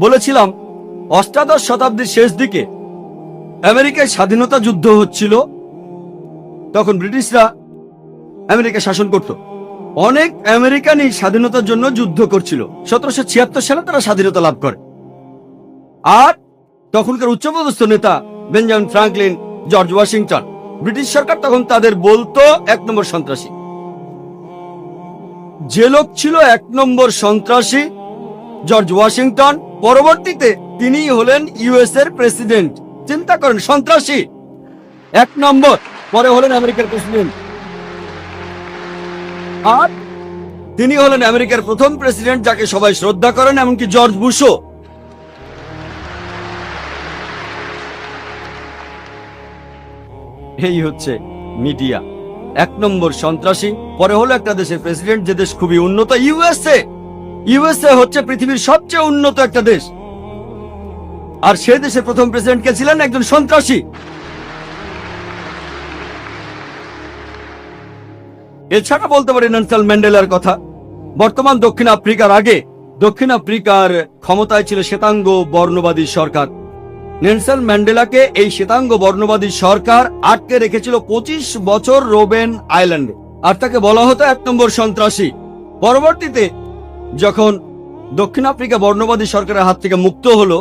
বলেছিলাম অষ্টাদশ শতাব্দীর শেষ দিকে আমেরিকায় স্বাধীনতা যুদ্ধ হচ্ছিল। তখন ব্রিটিশরা আমেরিকা শাসন করত। অনেক আমেরিকানই স্বাধীনতার জন্য যুদ্ধ করছিল। 1776 সালে তারা স্বাধীনতা লাভ করে। আর তখনকার উচ্চপদস্থ নেতা Benjamin Franklin, George Washington, British সরকার তখন তাদের বলতো 1 নম্বর সন্ত্রাসী। যে লোক ছিল 1 নম্বর সন্ত্রাসী, জর্জ ওয়াশিংটন, পরবর্তীতে তিনি হলেন ইউএস এর প্রেসিডেন্ট। চিন্তা করেন, সন্ত্রাসী 1 নম্বর, পরে হলেন আমেরিকার প্রেসিডেন্ট। আর তিনি হলেন আমেরিকার প্রথম প্রেসিডেন্ট যাকে সবাই শ্রদ্ধা করেন, এমনকি জর্জ বুশও। এই হচ্ছে মিডিয়া। 1 নম্বর সন্ত্রাসী, পরে হলো একটা দেশের প্রেসিডেন্ট, যে দেশ খুবই উন্নত, ইউএসএ। ইউএসএ হচ্ছে পৃথিবীর সবচেয়ে উন্নত একটা দেশ। আর সে দেশের প্রথম প্রেসিডেন্ট কে ছিলেন? একজন সন্ত্রাসী। এছাড়া বলতে পারি নেলসন ম্যান্ডেলার কথা। বর্তমান দক্ষিণ আফ্রিকার আগে দক্ষিণ আফ্রিকার ক্ষমতায় ছিল শ্বেতাঙ্গ বর্ণবাদী সরকার। নেলসন ম্যান্ডেলাকে এই শ্বেতাঙ্গ বর্ণবাদী সরকার আটকে রেখেছিল 25 বছর রোবেন আইল্যান্ডে, আর তাকে বলা হতো 1 নম্বর সন্ত্রাসী। পরবর্তীতে যখন দক্ষিণ আফ্রিকা বর্ণবাদী সরকারের হাত থেকে মুক্ত হলো,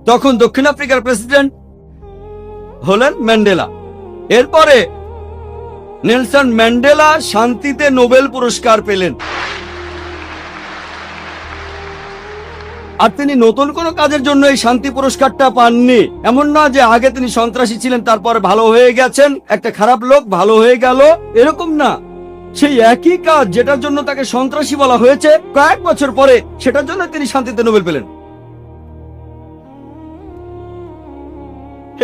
তখন দক্ষিণ আফ্রিকার প্রেসিডেন্ট হলেন ম্যান্ডেলা। এরপরে নেলসন ম্যান্ডেলা শান্তিতে নোবেল পুরস্কার পেলেন। আর তিনি নতুন কোনো কাজের জন্য এই শান্তি পুরস্কারটা পাননি। এমন না যে আগে তিনি সন্ত্রাসী ছিলেন তারপরে ভালো হয়ে গেছেন, একটা খারাপ লোক ভালো হয়ে গেল, এরকম না। সেই একই কাজ যেটার জন্য তাকে সন্ত্রাসী বলা হয়েছে, কয়েক বছর পরে সেটার জন্য তিনি শান্তিতে নোবেল পেলেন।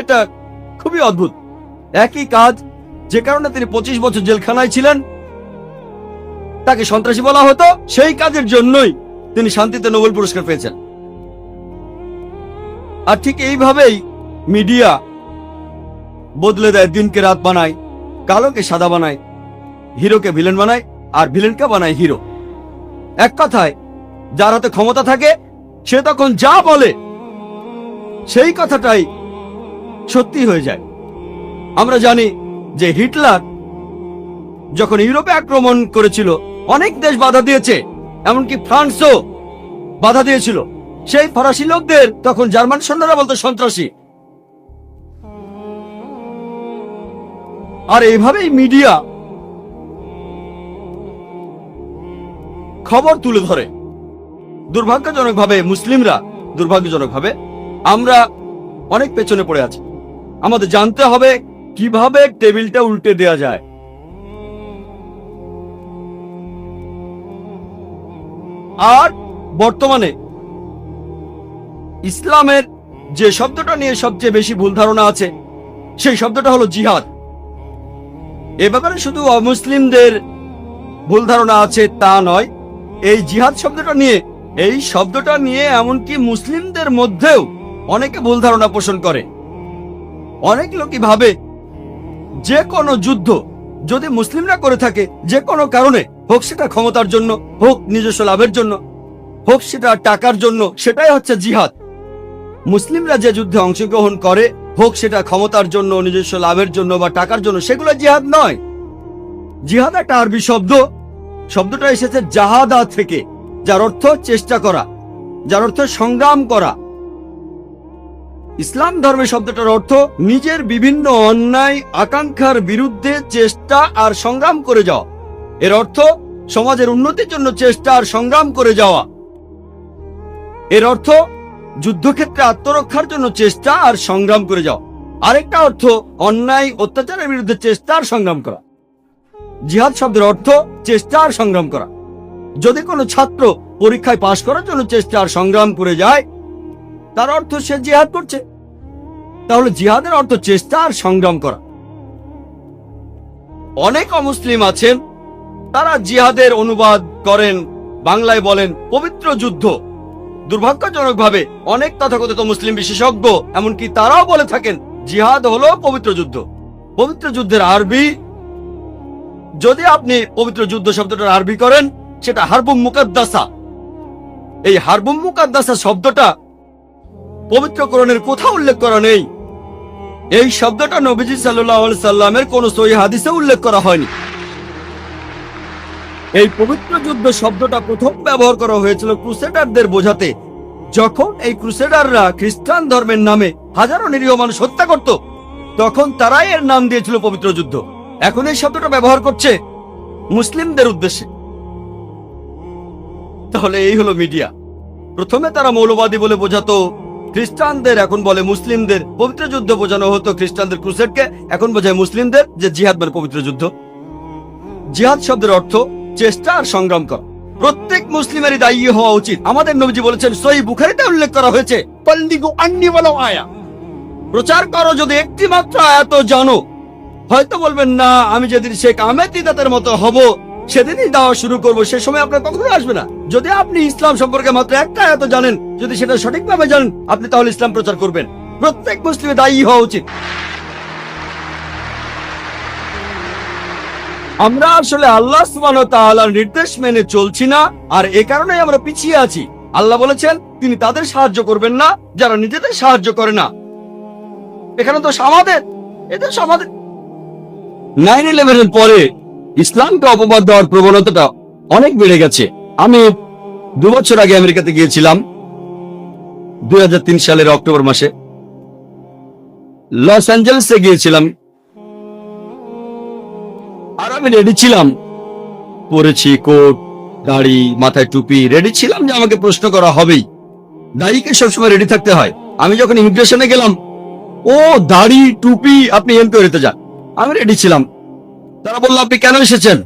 এটা খুবই অদ্ভুত। একই কাজ, যে কারণে তিনি 25 বছর জেলখানায় ছিলেন, তাকে সন্ত্রাসী বলা হতো, সেই কাজের জন্যই তিনি শান্তিতে নোবেল পুরস্কার পেয়েছেন। আর ঠিক এইভাবেই মিডিয়া বদলে দেয়, দিনকে রাত বানায়, কালোকে সাদা বানায়, হিরোকে ভিলেন বানায়, আর ভিলেনকে বানায় হিরো। এক কথায়, যার হাতে ক্ষমতা থাকে সে তখন যা বলে সেই কথাটাই সত্যি হয়ে যায়। আমরা জানি যে হিটলার যখন ইউরোপে আক্রমণ করেছিল, অনেক দেশ বাধা দিয়েছে, এমনকি ফ্রান্সও বাধা দিয়েছিল। সেই ফরাসি লোকদের তখন জার্মান সৈন্যরা বলতো সন্ত্রাসী। আর এইভাবেই মিডিয়া খবর তুলে ধরে। দুর্ভাগ্যজনকভাবে আমরা অনেক পেছনে পড়ে আছি। আমাদের জানতে হবে কিভাবে টেবিলটা উল্টে দেয়া যায়। আর বর্তমানে ইসলামের যে শব্দটা নিয়ে সবচেয়ে বেশি ভুল ধারণা আছে, সেই শব্দটা হলো জিহাদ। এ ব্যাপারে শুধু অমুসলিমদের ভুল ধারণা আছে তা নয়, এই জিহাদ শব্দটা নিয়ে এমনকি মুসলিমদের মধ্যেও অনেকে ভুল ধারণা পোষণ করে। অনেক লোকই ভাবে যে কোনো যুদ্ধ যদি মুসলিমরা করে থাকে, যে কোনো কারণে হোক, সেটা ক্ষমতার জন্য হোক, নিজস্ব লাভের জন্য হোক, সেটা টাকার জন্য, সেটাই হচ্ছে জিহাদ। মুসলিমরা যে যুদ্ধে অংশগ্রহণ করে, হোক সেটা ক্ষমতার জন্য, নিজস্ব লাভের জন্য বা টাকার জন্য, সেগুলো জিহাদ নয়। জিহাদ একটা আরবি শব্দ। শব্দটা এসেছে জাহাদা থেকে, যার অর্থ চেষ্টা করা, যার অর্থ সংগ্রাম করা। ইসলাম ধর্মে শব্দটার অর্থ নিজের বিভিন্ন অন্যায় আকাঙ্ক্ষার বিরুদ্ধে চেষ্টা আর সংগ্রাম করে যাওয়া। এর অর্থ সমাজের উন্নতির জন্য চেষ্টা আর সংগ্রাম করে যাওয়া। এর অর্থ যুদ্ধক্ষেত্রে আত্মরক্ষার জন্য চেষ্টা আর সংগ্রাম করে যাওয়া। আরেকটা অর্থ অন্যায় অত্যাচারের বিরুদ্ধে চেষ্টা আর সংগ্রাম করা। জিহাদ শব্দের অর্থ চেষ্টা আর সংগ্রাম করা। যদি কোনো ছাত্র পরীক্ষায় পাশ করার জন্য চেষ্টা আর সংগ্রাম করে যায়, তার অর্থ সে জিহাদ করছে। তাহলে জিহাদের অর্থ চেষ্টা আর সংগ্রাম করা। অনেক অমুসলিম আছেন, তারা জিহাদের অনুবাদ করেন, বাংলায় বলেন পবিত্র যুদ্ধ। দুর্ভাগ্যজনকভাবে অনেক তথাকথিত মুসলিম বিশেষজ্ঞ এমনকি তারাও বলে থাকেন জিহাদ হলো পবিত্র যুদ্ধ। পবিত্র যুদ্ধের আরবি, যদি আপনি পবিত্র যুদ্ধ শব্দটার আরবি করেন, সেটা হারবুম মুকাদ্দাসা। এই হারবুম মুকাদ্দাসা শব্দটা পবিত্র কোরআনের কোথাও উল্লেখ করা নেই। এই শব্দটা নবীজি সাল্লাল্লাহু আলাইহি সাল্লামের কোন সহিহ হাদিসে উল্লেখ করা হয়নি। এই পবিত্র যুদ্ধ শব্দটা প্রথম ব্যবহার করা হয়েছিল ক্রুসেডারদের বোঝাতে, যখন এই ক্রুসেডাররা খ্রিস্টান ধর্মের নামে হাজারো নিরীহ মানুষ হত্যা করত, তখন তারাই এর নাম দিয়েছিল পবিত্র যুদ্ধ। এখন এই শব্দটা ব্যবহার করছে মুসলিমদের উদ্দেশ্যে। তাহলে এই হলো মিডিয়া। প্রথমে তারা মৌলবাদী বলে বোঝাতো খ্রিস্টানদের, এখন বলে মুসলিমদের। পবিত্র যুদ্ধ বোঝানো হতো খ্রিস্টানদের ক্রুসেডকে, এখন বোঝায় মুসলিমদের যে জিহাদ মানে পবিত্র যুদ্ধ। জিহাদ শব্দের অর্থ চেষ্টা আর সংগ্রাম করা। প্রত্যেক মুসলিমেরই দায়ী হওয়া উচিত। আমাদের নবীজি বলেছেন, সহিহ বুখারীতে উল্লেখ করা হয়েছে, बल्लिगु अन्नी वाला आया। প্রচার করো যদি একটি মাত্র আয়াত জানো। হয়তো বলবেন না, আমি যেদিন শেখ আহমেদ দিদাতের মতো হব সেদিনই দাওয়া শুরু করব, সে সময় আপনার কখনো আসবে না। যদি আপনি ইসলাম সম্পর্কে মাত্র একটা আয়াত জানেন, যদি সেটা সঠিকভাবে জানেন, আপনি তাহলে ইসলাম প্রচার করবেন। প্রত্যেক মুসলিমের দায়ী হওয়া উচিত। আমরা আসলে আল্লাহ সুবহানাহু ওয়া তাআলার নির্দেশ মেনে চলছি না, আর এ কারণেই আমরা পিছিয়ে আছি। আল্লাহ বলেছেন তিনি তাদের সাহায্য করবেন না যারা নিজেদের সাহায্য করে না। এখানে তো আমাদের, এটা আমাদের। 9/11 এর পরে ইসলামকে অপবাদ দেওয়ার প্রবণতাটা অনেক বেড়ে গেছে। আমি 2 বছর আগে আমেরিকাতে গিয়েছিলাম, 2003 সালের অক্টোবর মাসে। লস অ্যাঞ্জেলেসে গিয়েছিলাম, আর আমি রেডি ছিলাম, পরেছি কোট, দাড়ি, মাথায় টুপি, রেডি ছিলাম যে আমাকে প্রশ্ন করা হবেই। দাড়িকে সবসময় রেডি থাকতে হয়। আমি যখন ইমিগ্রেশনে গেলাম, ও দাড়ি টুপি, আপনি এনকোয়ারিতে যান। আমি রেডি ছিলাম। তারা বলল, আপনি কেন এসেছেন?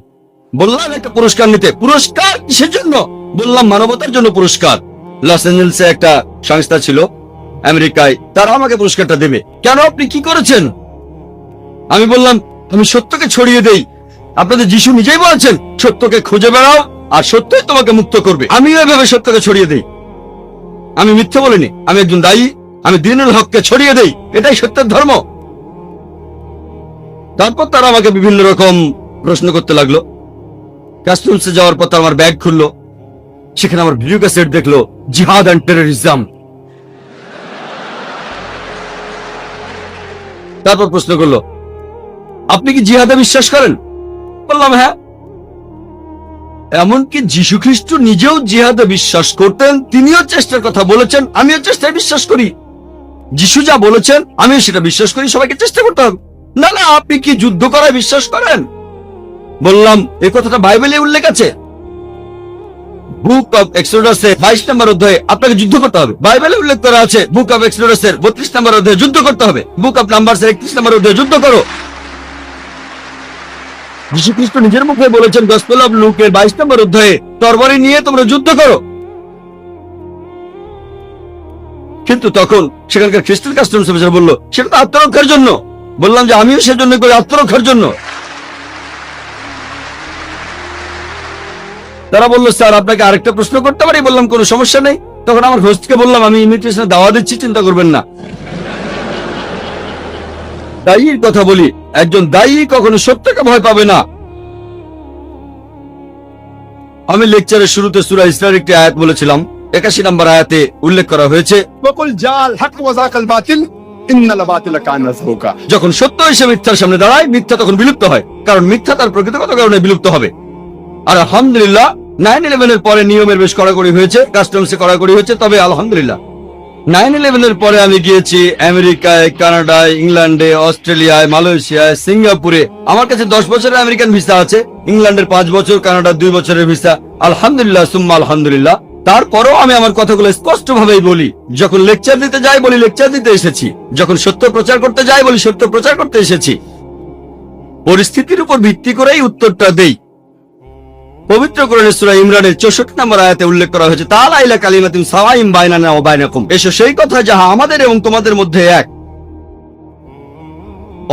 বললাম একটা পুরস্কার নিতে। পুরস্কার কিসের জন্য? বললাম মানবতার জন্য পুরস্কার। লস অ্যাঞ্জেলেসে একটা সংস্থা ছিল আমেরিকায়, তারা আমাকে পুরস্কারটা দেবে। কেন, আপনি কি করেছেন? আমি বললাম, আমি সত্যকে ছড়িয়ে দেই। আপনাদের যিশু নিজেই বলেছেন, সত্যকে খুঁজে বেড়াও আর সত্যই তোমাকে মুক্ত করবে। আমিও এভাবে সত্যকে ছড়িয়ে দেই। আমি মিথ্যে বলিনি, আমি একজন দায়ী। আমি দ্বীনুল হককে ছড়িয়ে দেই, এটাই সত্যের ধর্ম। তারপর তারা আমাকে বিভিন্ন রকম প্রশ্ন করতে লাগলো। কাস্টমসে যাওয়ার পর তারা আমার ব্যাগ খুললো, সেখানে আমার ভিডিও ক্যাসেট দেখলো, জিহাদ এন্ড টেররিজম। তারপর প্রশ্ন করলো, আপনি কি জিহাদে বিশ্বাস করেন? বললাম হ্যাঁ। এমনকি যীশু খ্রিস্ট নিজেও জিহাদে বিশ্বাস করতেন, তিনিও চেষ্টার কথা বলেছেন, আমিও চেষ্টায় বিশ্বাস করি। যিশু যা বলেছেন আমিও সেটা বিশ্বাস করি, সবাইকে চেষ্টা করতে হবে। না না, আপনি কি যুদ্ধ করায় বিশ্বাস করেন? বললাম এই কথাটা বাইবেলে উল্লেখ আছে, বুক অফ এক্সোডাসে 22 নম্বর অধ্যায়ে আপনাকে যুদ্ধ করতে হবে। বাইবেলে উল্লেখ করা আছে বুক অফ এক্সোডাসের 32 নম্বর অধ্যায়ে যুদ্ধ করতে হবে। বুক অফ নাম্বারসের 31 নম্বর অধ্যায়ে যুদ্ধ করো। যীশু খ্রিস্ট নিজের মুখে বলেছেন গসপেল অফ লুকের 22 নম্বর অধ্যায়ে, তরবারি নিয়ে তোমরা যুদ্ধ করো। কিন্তু তখন সেখানকার খ্রিস্টান কাস্টমস অফিসার বলল, সেটা তো আত্মরক্ষার জন্য। বললাম যে আমিও সেজন্য করি, আত্মরক্ষার জন্য। তারা বলল, স্যার আপনাকে আরেকটা প্রশ্ন করতে পারি? বললাম কোনো সমস্যা নেই। তখন আমার হোস্টকে বললাম, আমি ইমিগ্রেশনে দাওয়া দিচ্ছি, চিন্তা করবেন না। দায়ীর কথা বলি, একজন দায়ী কখনো সত্যকে ভয় পাবে না। আমি লেকচারের শুরুতে সূরা ইসরার একটি আয়াত বলেছিলাম, 81 নম্বর আয়াতে উল্লেখ করা হয়েছে, वकुल जाल हक व ज़ाकल बातिल इन्नल बातिल कान ज़हूका। যখন সত্য এসে মিথ্যার সামনে দাঁড়ায়, মিথ্যা তখন বিলুপ্ত হয়, কারণ মিথ্যা তার প্রকৃতিগত কারণে বিলুপ্ত হবে। আর আলহামদুলিল্লাহ 9/11 এর পরে নিয়মের বেশ কড়াকড়ি হয়েছে, কাস্টমসে কড়াকড়ি হয়েছে। তবে আলহামদুলিল্লাহ 9/11 এর পরে আমি গিয়েছি আমেরিকায়, কানাডায়, ইংল্যান্ডে, অস্ট্রেলিয়ায়, মালয়েশিয়ায়, সিঙ্গাপুরে। আমার কাছে 10 বছরের আমেরিকান ভিসা আছে, ইংল্যান্ডের 5 বছর, কানাডার 2 বছরের ভিসা। আলহামদুলিল্লাহ সুম্মা আলহামদুলিল্লাহ। তারপরও আমি আমার কথাগুলো স্পষ্ট ভাবেই বলি। যখন লেকচার দিতে যাই বলি লেকচার দিতে এসেছি, যখন সত্য প্রচার করতে যাই বলি সত্য প্রচার করতে এসেছি। পরিস্থিতির উপর ভিত্তি করেই উত্তরটা দেই। পবিত্র কোরআনের সূরা ইমরানের 64 নম্বর আয়াতে উল্লেখ করা হয়েছে, তাআলা ইলা কালিমাতিন সাওয়াইন বাইনানা ওয়া বাইনাকুম। এসো সেই কথা যাহা আমাদের এবং তোমাদের মধ্যে এক।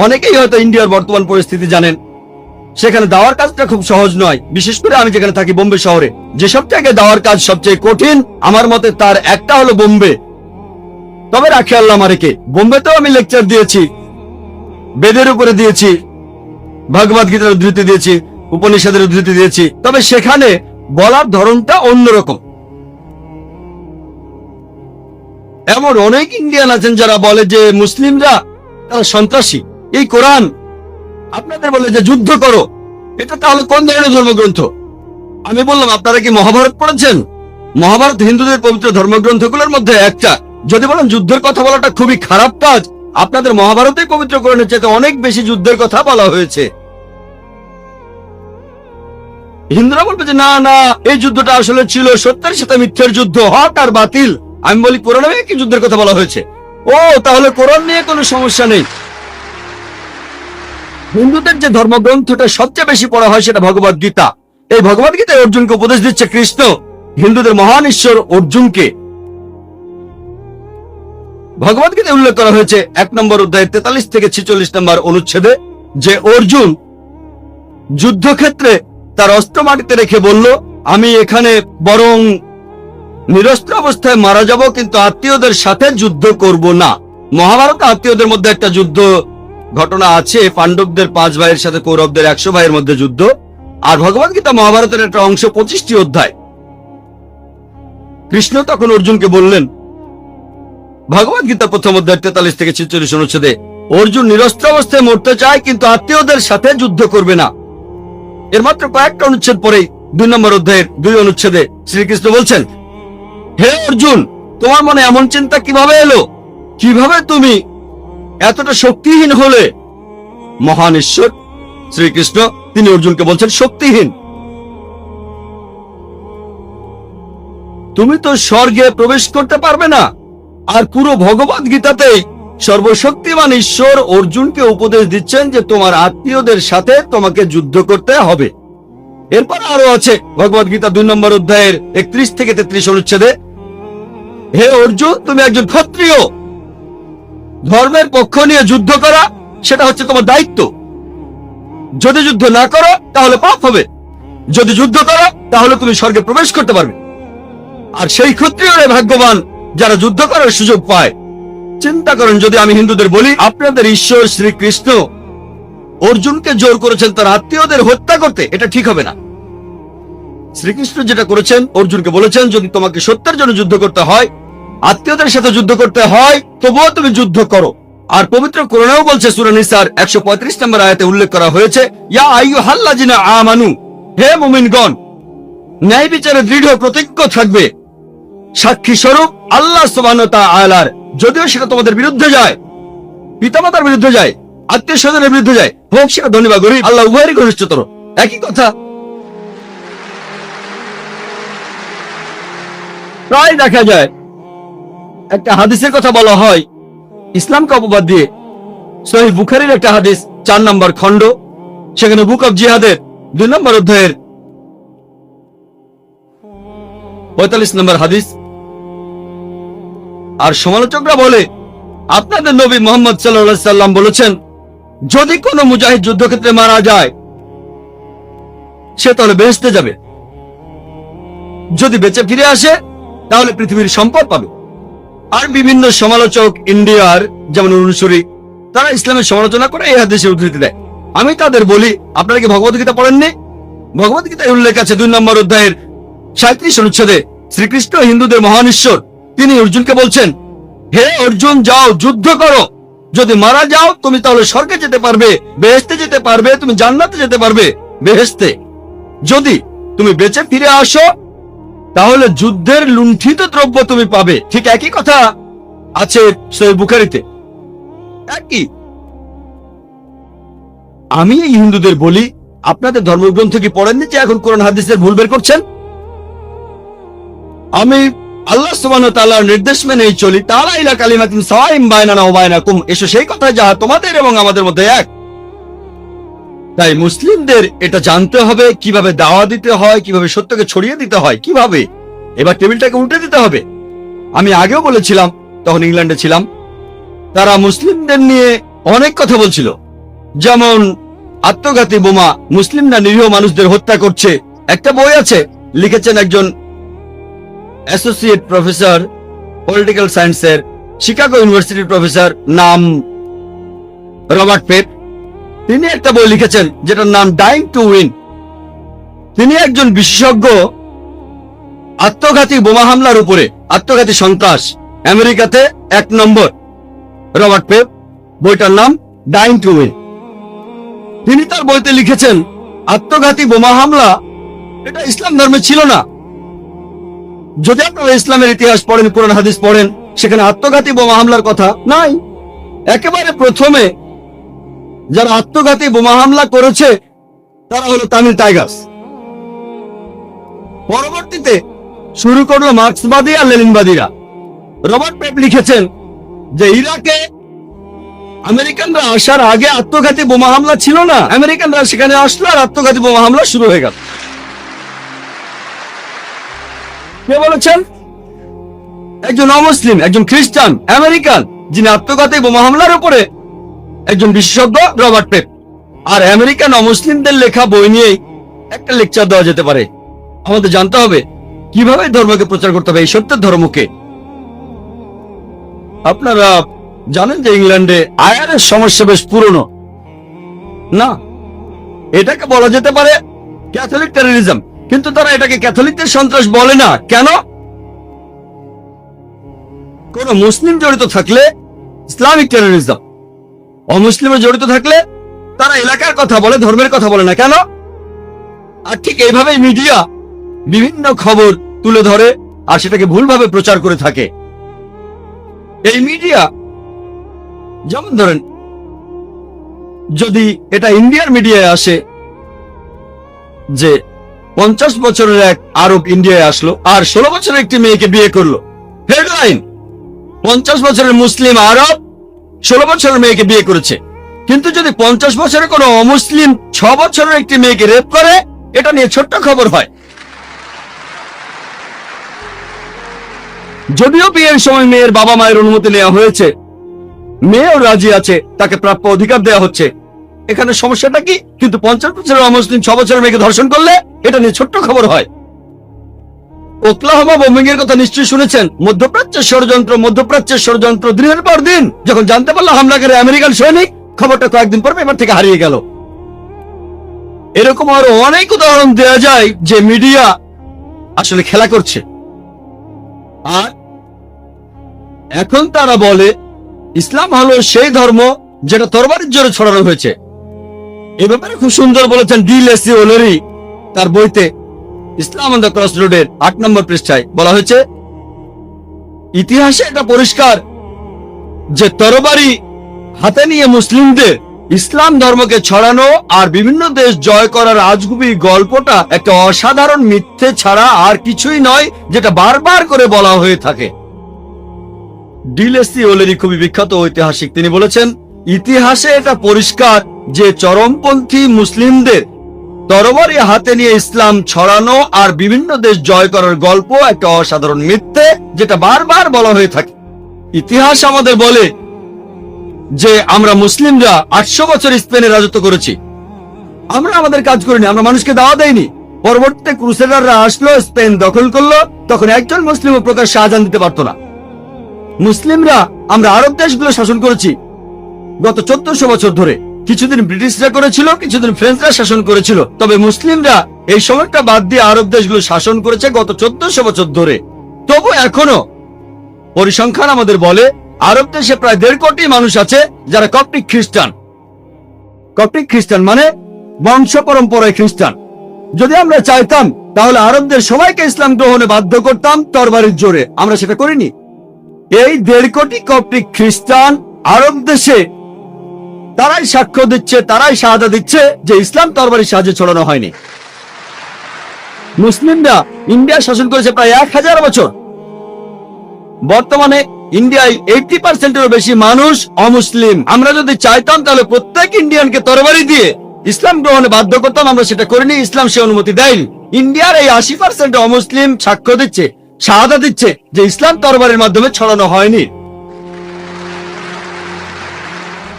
অনেকেই হয়তো ইন্ডিয়ার বর্তমান পরিস্থিতি জানেন, সেখানে দাওয়ার কাজটা খুব সহজ নয়। বিশেষ করে আমি যেখানে থাকি বোম্বে শহরে, যেসব জায়গায় দাওয়ার কাজ সবচেয়ে কঠিন আমার মতে তার একটা হলো বোম্বে। তবে রাখে আল্লাহ আমাকে, বোম্বেতেও আমি লেকচার দিয়েছি, বেদের উপরে দিয়েছি, ভগবদ গীতার উদ্ধৃতি দিয়েছি, উপনিষদের উদ্ধৃতি দিয়েছি। তবে সেখানে বলার ধরনটা অন্যরকম। এমন অনেক ইন্ডিয়ান আছেন যারা বলে যে মুসলিমরা তারা সন্ত্রাসী। এই কোরআন আপনাদের বলে যে যুদ্ধ করো, এটা তাহলে কোন ধরনের ধর্মগ্রন্থ? আমি বললাম, আপনারা কি মহাভারত পড়েছেন? মহাভারত হিন্দুদের পবিত্র ধর্মগ্রন্থগুলোর মধ্যে একটা। যদি বলেন যুদ্ধের কথা বলাটা খুবই খারাপ কাজ, আপনাদের মহাভারতে পবিত্র কোরআনের চাইতে অনেক বেশি যুদ্ধের কথা বলা হয়েছে। হিন্দুরা বলবে যে না না, এই যুদ্ধটা আসলে ছিল সত্যের সাথে মিথ্যের যুদ্ধ, হক আর বাতিল। আমি বলি কোরআনে কি যুদ্ধের কথা বলা হয়েছে? ও, তাহলে কোরআন নিয়ে কোনো সমস্যা নেই। হিন্দুদের যে ধর্মগ্রন্থটা সবচেয়ে বেশি পড়া হয় সেটা ভগবদ গীতা। এই ভগবদ গীতায় অর্জুনকে উপদেশ দিচ্ছে কৃষ্ণ, হিন্দুদের মহান ঈশ্বর অর্জুনকে। ভগবদ গীতায় উল্লেখ করা হয়েছে 1 নম্বর অধ্যায়ের 43 থেকে 46 নম্বর অনুচ্ছেদে যে অর্জুন যুদ্ধক্ষেত্রে তার অস্ত্র মাটিতে রেখে বলল, আমি এখানে বরং নিরস্ত্র অবস্থায় মারা যাব, কিন্তু আত্মীয়দের সাথে যুদ্ধ করব না। মহাভারতে আত্মীয়দের মধ্যে একটা যুদ্ধ ঘটনা আছে, পাণ্ডবদের 5 ভাইয়ের সাথে কৌরবদের 100 ভাইয়ের মধ্যে যুদ্ধ। আর ভগবদ গীতা মহাভারতের একটা অংশ, 25টি অধ্যায়। কৃষ্ণ তখন অর্জুনকে বললেন, ভগবদ গীতা প্রথম অধ্যায় 43 থেকে 46 অনুচ্ছেদে, অর্জুন নিরস্ত্র অবস্থায় মরতে চায় কিন্তু আত্মীয়দের সাথে যুদ্ধ করবে না। এর মাত্র কয়েকটা অনুচ্ছেদ পরেই 2 নম্বর অধ্যায়ের 2 অনুচ্ছেদে শ্রীকৃষ্ণ বলছেন, হে অর্জুন, তোমার মনে এমন চিন্তা কিভাবে এলো? কিভাবে তুমি এতটা শক্তিহীন হলে? মহান ঈশ্বর শ্রীকৃষ্ণ তিনি অর্জুনকে বলছেন শক্তিহীন। তুমি তো স্বর্গে প্রবেশ করতে পারবে না। আর পুরো ভগবদ গীতাতেই সর্বশক্তিমান ঈশ্বর অর্জুনকে উপদেশ দিচ্ছেন যে তোমার আত্মীয়দের সাথে তোমাকে যুদ্ধ করতে হবে। এরপর আরো আছে ভগবদ গীতা 2 নম্বর অধ্যায়ের 31 থেকে 33 অনুচ্ছেদে, হে অর্জুন, তুমি একজন ক্ষত্রিয়। ধর্মের পক্ষ নিয়ে যুদ্ধ করা সেটা হচ্ছে তোমার দায়িত্ব। যদি যুদ্ধ না করো তাহলে পাপ হবে, যদি যুদ্ধ করো তাহলে তুমি স্বর্গে প্রবেশ করতে পারবে। আর সেই ক্ষত্রিয়রা ভাগ্যবান যারা যুদ্ধ করার সুযোগ পায়। চিন্তা করেন, যদি আমি হিন্দুদের বলি আপনাদের ঈশ্বর শ্রীকৃষ্ণ অর্জুনকে জোর করেছেন তার আত্মীয়দের হত্যা করতে, এটা ঠিক হবে না। শ্রীকৃষ্ণ যেটা করেছেন, অর্জুনকে বলেছেন যদি তোমাকে সত্যের জন্য যুদ্ধ করতে হয়, আত্মীয়দের সাথে যুদ্ধ করতে হয়, তবুও তুমি যুদ্ধ করো। আর পবিত্র কোরআনেও বলছে, সূরা নিসার 135 নম্বর আয়াতে উল্লেখ করা হয়েছে, ইয়া আইয়ুহাল্লাযিনা আমানু, হে মুমিনগণ, ন্যায় বিচারে দৃঢ় প্রতিজ্ঞ থাকবে, সাক্ষী স্বরূপ আল্লাহ সুবহানাহু ওয়া তাআলার, যদিও সেটা তোমাদের বিরুদ্ধে যায়, পিতামাতার বিরুদ্ধে যায়, আত্মীয় স্বজনের বিরুদ্ধে যায়, হোক সেটা ধনী বা গরিব, আল্লাহ উভয়েরই ঘনিষ্ঠতর। একই কথা। প্রায় দেখা যায় একটা হাদিসের কথা বলা হয় ইসলামকে অপবাদ দিয়ে। সহিহ বুখারীর একটা হাদিস 4 নম্বর খণ্ড, সেখানে বুক অফ জিহাদের 2 নম্বর অধ্যায়ের 45 নম্বর হাদিস। আর সমালোচকরা বলে আপনাদের নবী মুহাম্মদ সাল্লাল্লাহু আলাইহি সাল্লাম বলেছেন, যদি কোনো মুজাহিদ যুদ্ধক্ষেত্রে মারা যায় সে তাহলে বেহেশতে যাবে, যদি বেঁচে ফিরে আসে তাহলে পৃথিবীর সম্পদ পাবে। আর বিভিন্ন সমালোচক ইন্ডিয়ার যেমন অনুসরী, তারা ইসলামের সমালোচনা করে এই হাদিসের উদ্ধৃতি দেয়। আমি তাদের বলি, আপনারা কি ভগবদ গীতা পড়েননি? ভগবদ গীতায় উল্লেখ আছে 2 নম্বর অধ্যায়ের 37 অনুচ্ছেদে, শ্রীকৃষ্ণ হিন্দুদের মহান ঈশ্বর তিনি অর্জুনকে বলছেন, হে অর্জুন, যাও যুদ্ধ করো। যদি মারা যাও তুমি তাহলে স্বর্গে যেতে পারবে, বেহেশতে যেতে পারবে, তুমি জান্নাতে যেতে পারবে, বেহেশতে। যদি তুমি বেঁচে ফিরে আসো তাহলে যুদ্ধের লুণ্ঠিত দ্রব্য তুমি পাবে। ঠিক একই কথা আছে সহিহ বুখারীতে, একই। আমি এই হিন্দুদের বলি, আপনাদের ধর্মগ্রন্থ কি পড়েননি যে এখন কোরআন হাদিসের ভুল বের করছেন? আমি আল্লাহ সুবহানাহু ওয়া তাআলার নির্দেশ মেনেই চলি, তাআলা ইলা কালিমাতিন সাওয়াইন বাইনানা ওয়া বাইনাকুম, এসো সেই কথা যাহা তোমাদের এবং আমাদের মধ্যে এক। তাই মুসলিমদের এটা জানতে হবে কিভাবে দাওয়া দিতে হয়, কিভাবে সত্যকে ছড়িয়ে দিতে হয়, কিভাবে এবার টেবিলটাকে উল্টে দিতে হবে। আমি আগেও বলেছিলাম, তখন ইংল্যান্ডে ছিলাম, তারা মুসলিমদের নিয়ে অনেক কথা বলছিল, যেমন আত্মঘাতী বোমা, মুসলিমরা নিরীহ মানুষদের হত্যা করছে। একটা বই আছে, লিখেছেন একজন অ্যাসোসিয়েট প্রফেসর পলিটিক্যাল সায়েন্সের, শিকাগো ইউনিভার্সিটির প্রফেসর, নাম রবার্ট পেপ। তিনি একটা বই লিখেছেন যেটার নাম ডাইং টু উইন। তিনি একজন বিশেষজ্ঞ আত্মঘাতী বোমা হামলার উপরে, আত্মঘাতী সন্ত্রাস। আমেরিকাতে 1 নম্বর রবার্ট পেপ, বইটার নাম ডাইং টু উইন। তিনি তার বইতে লিখেছেন আত্মঘাতী বোমা হামলা এটা ইসলাম ধর্মে ছিল না। যদি আপনারা ইসলামের ইতিহাস পড়েন, কোরআন হাদিস পড়েন, সেখানে আত্মঘাতী বোমা হামলার কথা নাই। একেবারে প্রথমে যারা আত্মঘাতী বোমা হামলা করেছে তারা হলো তামিল টাইগার্স। পরবর্তীতে শুরু করলো মার্ক্সবাদী আর লেনিনবাদীরা। রবার্ট পেপ লিখেছেন যে ইরাকে আমেরিকানরা আসার আগে আত্মঘাতী বোমা হামলা ছিল না, আমেরিকানরা সেখানে আসলো আর আত্মঘাতী বোমা হামলা শুরু হয়ে গেল। কে বলেছেন? একজন অমুসলিম, একজন খ্রিস্টান আমেরিকান, যিনি আত্মঘাতী বোমা হামলার উপরে একজন বিশেষজ্ঞ, রবার্ট পেপ। আর আমেরিকান অমুসলিমদের লেখা বই নিয়েই একটা লেকচার দেওয়া যেতে পারে। আমাদের জানতে হবে কিভাবে ধর্মকে প্রচার করতে হবে, এই সত্যের ধর্মকে। আপনারা জানেন যে ইংল্যান্ডে আয়ারের সমস্যা বেশ পুরনো না, এটাকে বলা যেতে পারে ক্যাথলিক টেররিজম, কিন্তু তারা এটাকে ক্যাথলিকদের সন্ত্রাস বলে না। কেন? কোন মুসলিম জড়িত থাকলে ইসলামিক টেররিজম, অমুসলিমে জড়িত থাকলে তারা এলাকার কথা বলে, ধর্মের কথা বলে না। কেন? আর ঠিক এইভাবে মিডিয়া বিভিন্ন খবর তুলে ধরে আর সেটাকে ভুলভাবে প্রচার করে থাকে। এই মিডিয়া, যেমন ধরেন যদি এটা ইন্ডিয়ার মিডিয়ায় আসে যে 50 বছরের এক আরব ইন্ডিয়ায় আসলো আর 16 বছরের একটি মেয়েকে বিয়ে করলো, হেডলাইন 50 বছরের মুসলিম আরব 16 বছরের মেয়েকে বিয়ে করেছে। কিন্তু যদি 50 বছরের কোনো অমুসলিম 6 বছরের একটি মেয়েকে রেপ করে, এটা নিয়ে ছোট্ট খবর হয়। যদিও বিয়ের সময় মেয়ের বাবা মায়ের অনুমতি নেওয়া হয়েছে, মেয়েও রাজি আছে, তাকে প্রাপ্য অধিকার দেওয়া হচ্ছে, এখানে সমস্যাটা কি? কিন্তু 50 বছরের অমুসলিম 6 বছরের মেয়েকে ধর্ষণ করলে এটা নিয়ে ছোট্ট খবর হয়। ওকলাহোমা বোমিং এর কথা নিশ্চয়ই শুনেছেন। মধ্যপ্রাচ্যের ষড়যন্ত্র দিনের পর দিন। যখন জানতে পারলো হামলাকারী আমেরিকান সৈনিক, খবরটা কয়েকদিন পর পেপার থেকে হারিয়ে গেল। এরকম আরো অনেক উদাহরণ দেওয়া যায় যে মিডিয়া আসলে খেলা করছে। আর এখন তারা বলে ইসলাম হলো সেই ধর্ম যেটা তরবারির জোরে ছড়ানো হয়েছে। এ ব্যাপারে খুব সুন্দর বলেছেন ডি লেসি ওলেরি তার বইতে ইসলাম অন দ্য ক্রস রোডের 8 নম্বর পৃষ্ঠায়। বলা হয়েছে ইতিহাসে এটা পরিষ্কার যে তরবারি হাতে নিয়ে মুসলিমদের ইসলাম ধর্মকে ছড়ানো আর বিভিন্ন দেশ জয় করার আজগুবি গল্পটা একটা অসাধারণ মিথ্যে ছাড়া আর কিছুই নয়, যেটা বারবার করে বলা হয়ে থাকে। ডি লেসি ওলেরি খুবই বিখ্যাত ঐতিহাসিক। তিনি বলেছেন ইতিহাসে এটা পরিষ্কার যে চরমপন্থী মুসলিমদের তরবারি হাতে নিয়ে ইসলাম ছড়ানো আর বিভিন্ন দেশ জয় করার গল্প একটা অসাধারণ মিথ্যে, যেটা বারবার বলা হয়ে থাকে। ইতিহাস আমাদের বলে যে আমরা মুসলিমরা 800 বছর স্পেনে রাজত্ব করেছি। আমরা আমাদের কাজ করিনি, আমরা মানুষকে দাওয়া দেয়নি। পরবর্তীতে ক্রুসেডাররা আসলো, স্পেন দখল করলো, তখন একজন মুসলিমও প্রকাশ্যে আযান দিতে পারতো না। মুসলিমরা আমরা আরব দেশগুলো শাসন করেছি গত 1400 বছর ধরে। কিছুদিন ব্রিটিশরা করেছিল, কিছুদিন ফ্রেঞ্চরা শাসন করেছিল, তবে মুসলিমরা এই সময়টা বাদ দিয়ে আরব দেশগুলো শাসন করেছে গত 1400 বছর ধরে। তবু এখনো পরিসংখ্যান আমাদের বলে আরব দেশে প্রায় 1.5 কোটি মানুষ আছে যারা কপ্টিক খ্রিস্টান। কপ্টিক খ্রিস্টান মানে বংশ পরম্পরায় খ্রিস্টান। যদি আমরা চাইতাম তাহলে আরবদের সবাইকে ইসলাম গ্রহণে বাধ্য করতাম তরবারির জোরে। আমরা সেটা করিনি। এই 1.5 কোটি কপ্টিক খ্রিস্টান আরব দেশে তারাই সাক্ষ্য দিচ্ছে, তারাই শাহাদা দিচ্ছে যে ইসলাম তরবারির সাহায্যে ছড়ানো হয়নি। মুসলিমরা ইন্ডিয়া শাসন করেছে প্রায় 1000 বছর। বর্তমানে ইন্ডিয়ায় 80%-এরও বেশি মানুষ অমুসলিম। আমরা যদি চাইতাম তাহলে প্রত্যেক ইন্ডিয়ানকে তরবারি দিয়ে ইসলাম গ্রহণে বাধ্য করতাম। আমরা সেটা করিনি, ইসলাম সে অনুমতি দেয়নি। ইন্ডিয়ার এই 80% অমুসলিম সাক্ষ্য দিচ্ছে, শাহাদা দিচ্ছে যে ইসলাম তরবারির মাধ্যমে ছড়ানো হয়নি।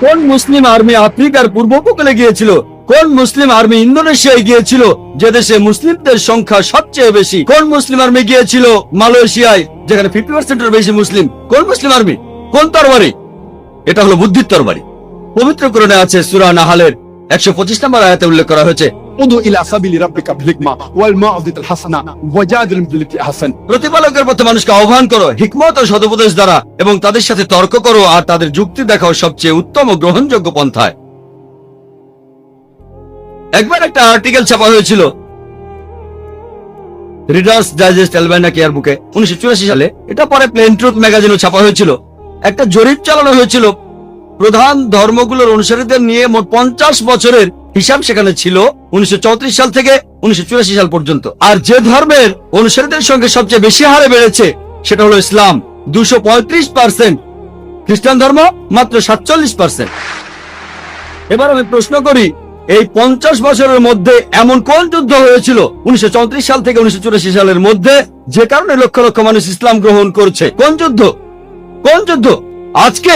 কোন মুসলিম আর্মি আফ্রিকার পূর্ব উপকূলে গিয়েছিল? কোন মুসলিম আর্মি ইন্দোনেশিয়ায় গিয়েছিল, যে দেশে মুসলিমদের সংখ্যা সবচেয়ে বেশি? কোন মুসলিম আর্মি গিয়েছিল মালয়েশিয়ায়, যেখানে 50%-এর বেশি মুসলিম? কোন মুসলিম আর্মি? কোন তরবারি? এটা হলো বুদ্ধির তরবারি। পবিত্র কোরআনে আছে সূরা নাহালের 125 নম্বর আয়াতে উল্লেখ করা হয়েছে ادعو الى سبيل ربك بالحكمه والموعظه الحسنه وجادلهم بالتي احسن। প্রতিপালকের পথে মানুষকে আহ্বান করো হিকমত ও সদুপদেশ দ্বারা, এবং তাদের সাথে তর্ক করো আর তাদের যুক্তি দেখাও সবচেয়ে উত্তম ও গ্রহণযোগ্য পন্থায়। একবার একটা আর্টিকেল ছাপা হয়েছিল রিডার্স ডাইজেস্ট অ্যালবাইনা কেয়ার বুকে 1984 সালে। এটা পরে প্লেন ট্রুথ ম্যাগাজিনও ছাপা হয়েছিল। একটা জরিপ চালানো হয়েছিল প্রধান ধর্মগুলোর অনুসারীদের নিয়ে। মোট 50 বছরের হিসাব সেখানে ছিল 1934 সাল থেকে 1984 সাল পর্যন্ত। আর যে ধর্মের অনুসারীদের সঙ্গে সবচেয়ে বেশি হারে বেড়েছে সেটা হলো ইসলাম, 235%। খ্রিস্টান ধর্ম মাত্র 47%। এবার আমি প্রশ্ন করি, এই 50 বছরের মধ্যে এমন কোন যুদ্ধ হয়েছিল 1934 সাল থেকে 1984 সালের মধ্যে যে কারণে লক্ষ লক্ষ মানুষ ইসলাম গ্রহণ করছে? কোন যুদ্ধ? কোন যুদ্ধ? আজকে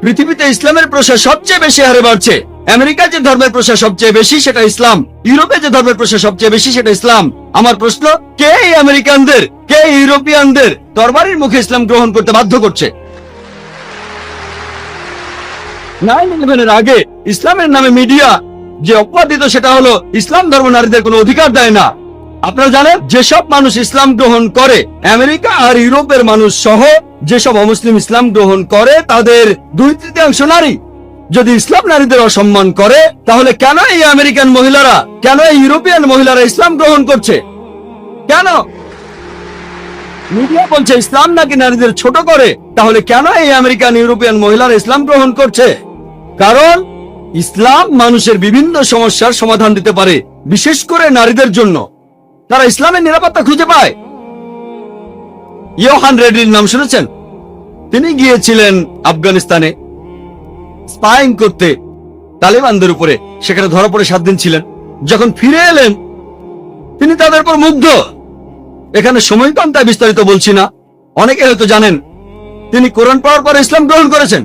পৃথিবীতে ইসলামের প্রসার সবচেয়ে বেশি হারে বাড়ছে। আমেরিকা যে ধর্মের প্রসার সবচেয়ে বেশি সেটা ইসলাম, ইউরোপে যে ধর্মের প্রসার সবচেয়ে বেশি সেটা ইসলাম। আমার প্রশ্ন, কে এই আমেরিকানদের, কে ইউরোপিয়ানদের তরবারির মুখে ইসলাম গ্রহণ করতে বাধ্য করছে? 9/11 এর আগে ইসলামের নামে মিডিয়া যে অপবাদ দিত সেটা হলো ইসলাম ধর্ম নারীদের কোনো অধিকার দেয় না। আপনারা জানেন যেসব মানুষ ইসলাম গ্রহণ করে, আমেরিকা আর ইউরোপের মানুষ সহ যেসব অমুসলিম ইসলাম গ্রহণ করে তাদের 2/3 নারী। যদি ইসলাম নারীদের অসম্মান করে তাহলে কেন এই আমেরিকান মহিলারা, কেন এই ইউরোপিয়ান মহিলারা ইসলাম গ্রহণ করছে? কেন? মিডিয়া বলছে ইসলাম নাকি নারীদের ছোট করে, তাহলে কেন এই আমেরিকান ইউরোপিয়ান মহিলারা ইসলাম গ্রহণ করছে? কারণ ইসলাম মানুষের বিভিন্ন সমস্যার সমাধান দিতে পারে, বিশেষ করে নারীদের জন্য। তারা ইসলামের নিরাপত্তা খুঁজে পায়। ইয়োহান রেড্ডির নাম শুনেছেন? তিনি গিয়েছিলেন আফগানিস্তানে স্পাইং করতে তালেবানদের উপরে, সেখানে ধরা পড়ে 7 দিন ছিলেন। যখন ফিরে এলেন তিনি তাদের উপর মুগ্ধ। এখানে সময় কম তাই বিস্তারিত বলছি না, অনেকে হয়তো জানেন তিনি কোরআন পড়ার পর ইসলাম গ্রহণ করেছেন।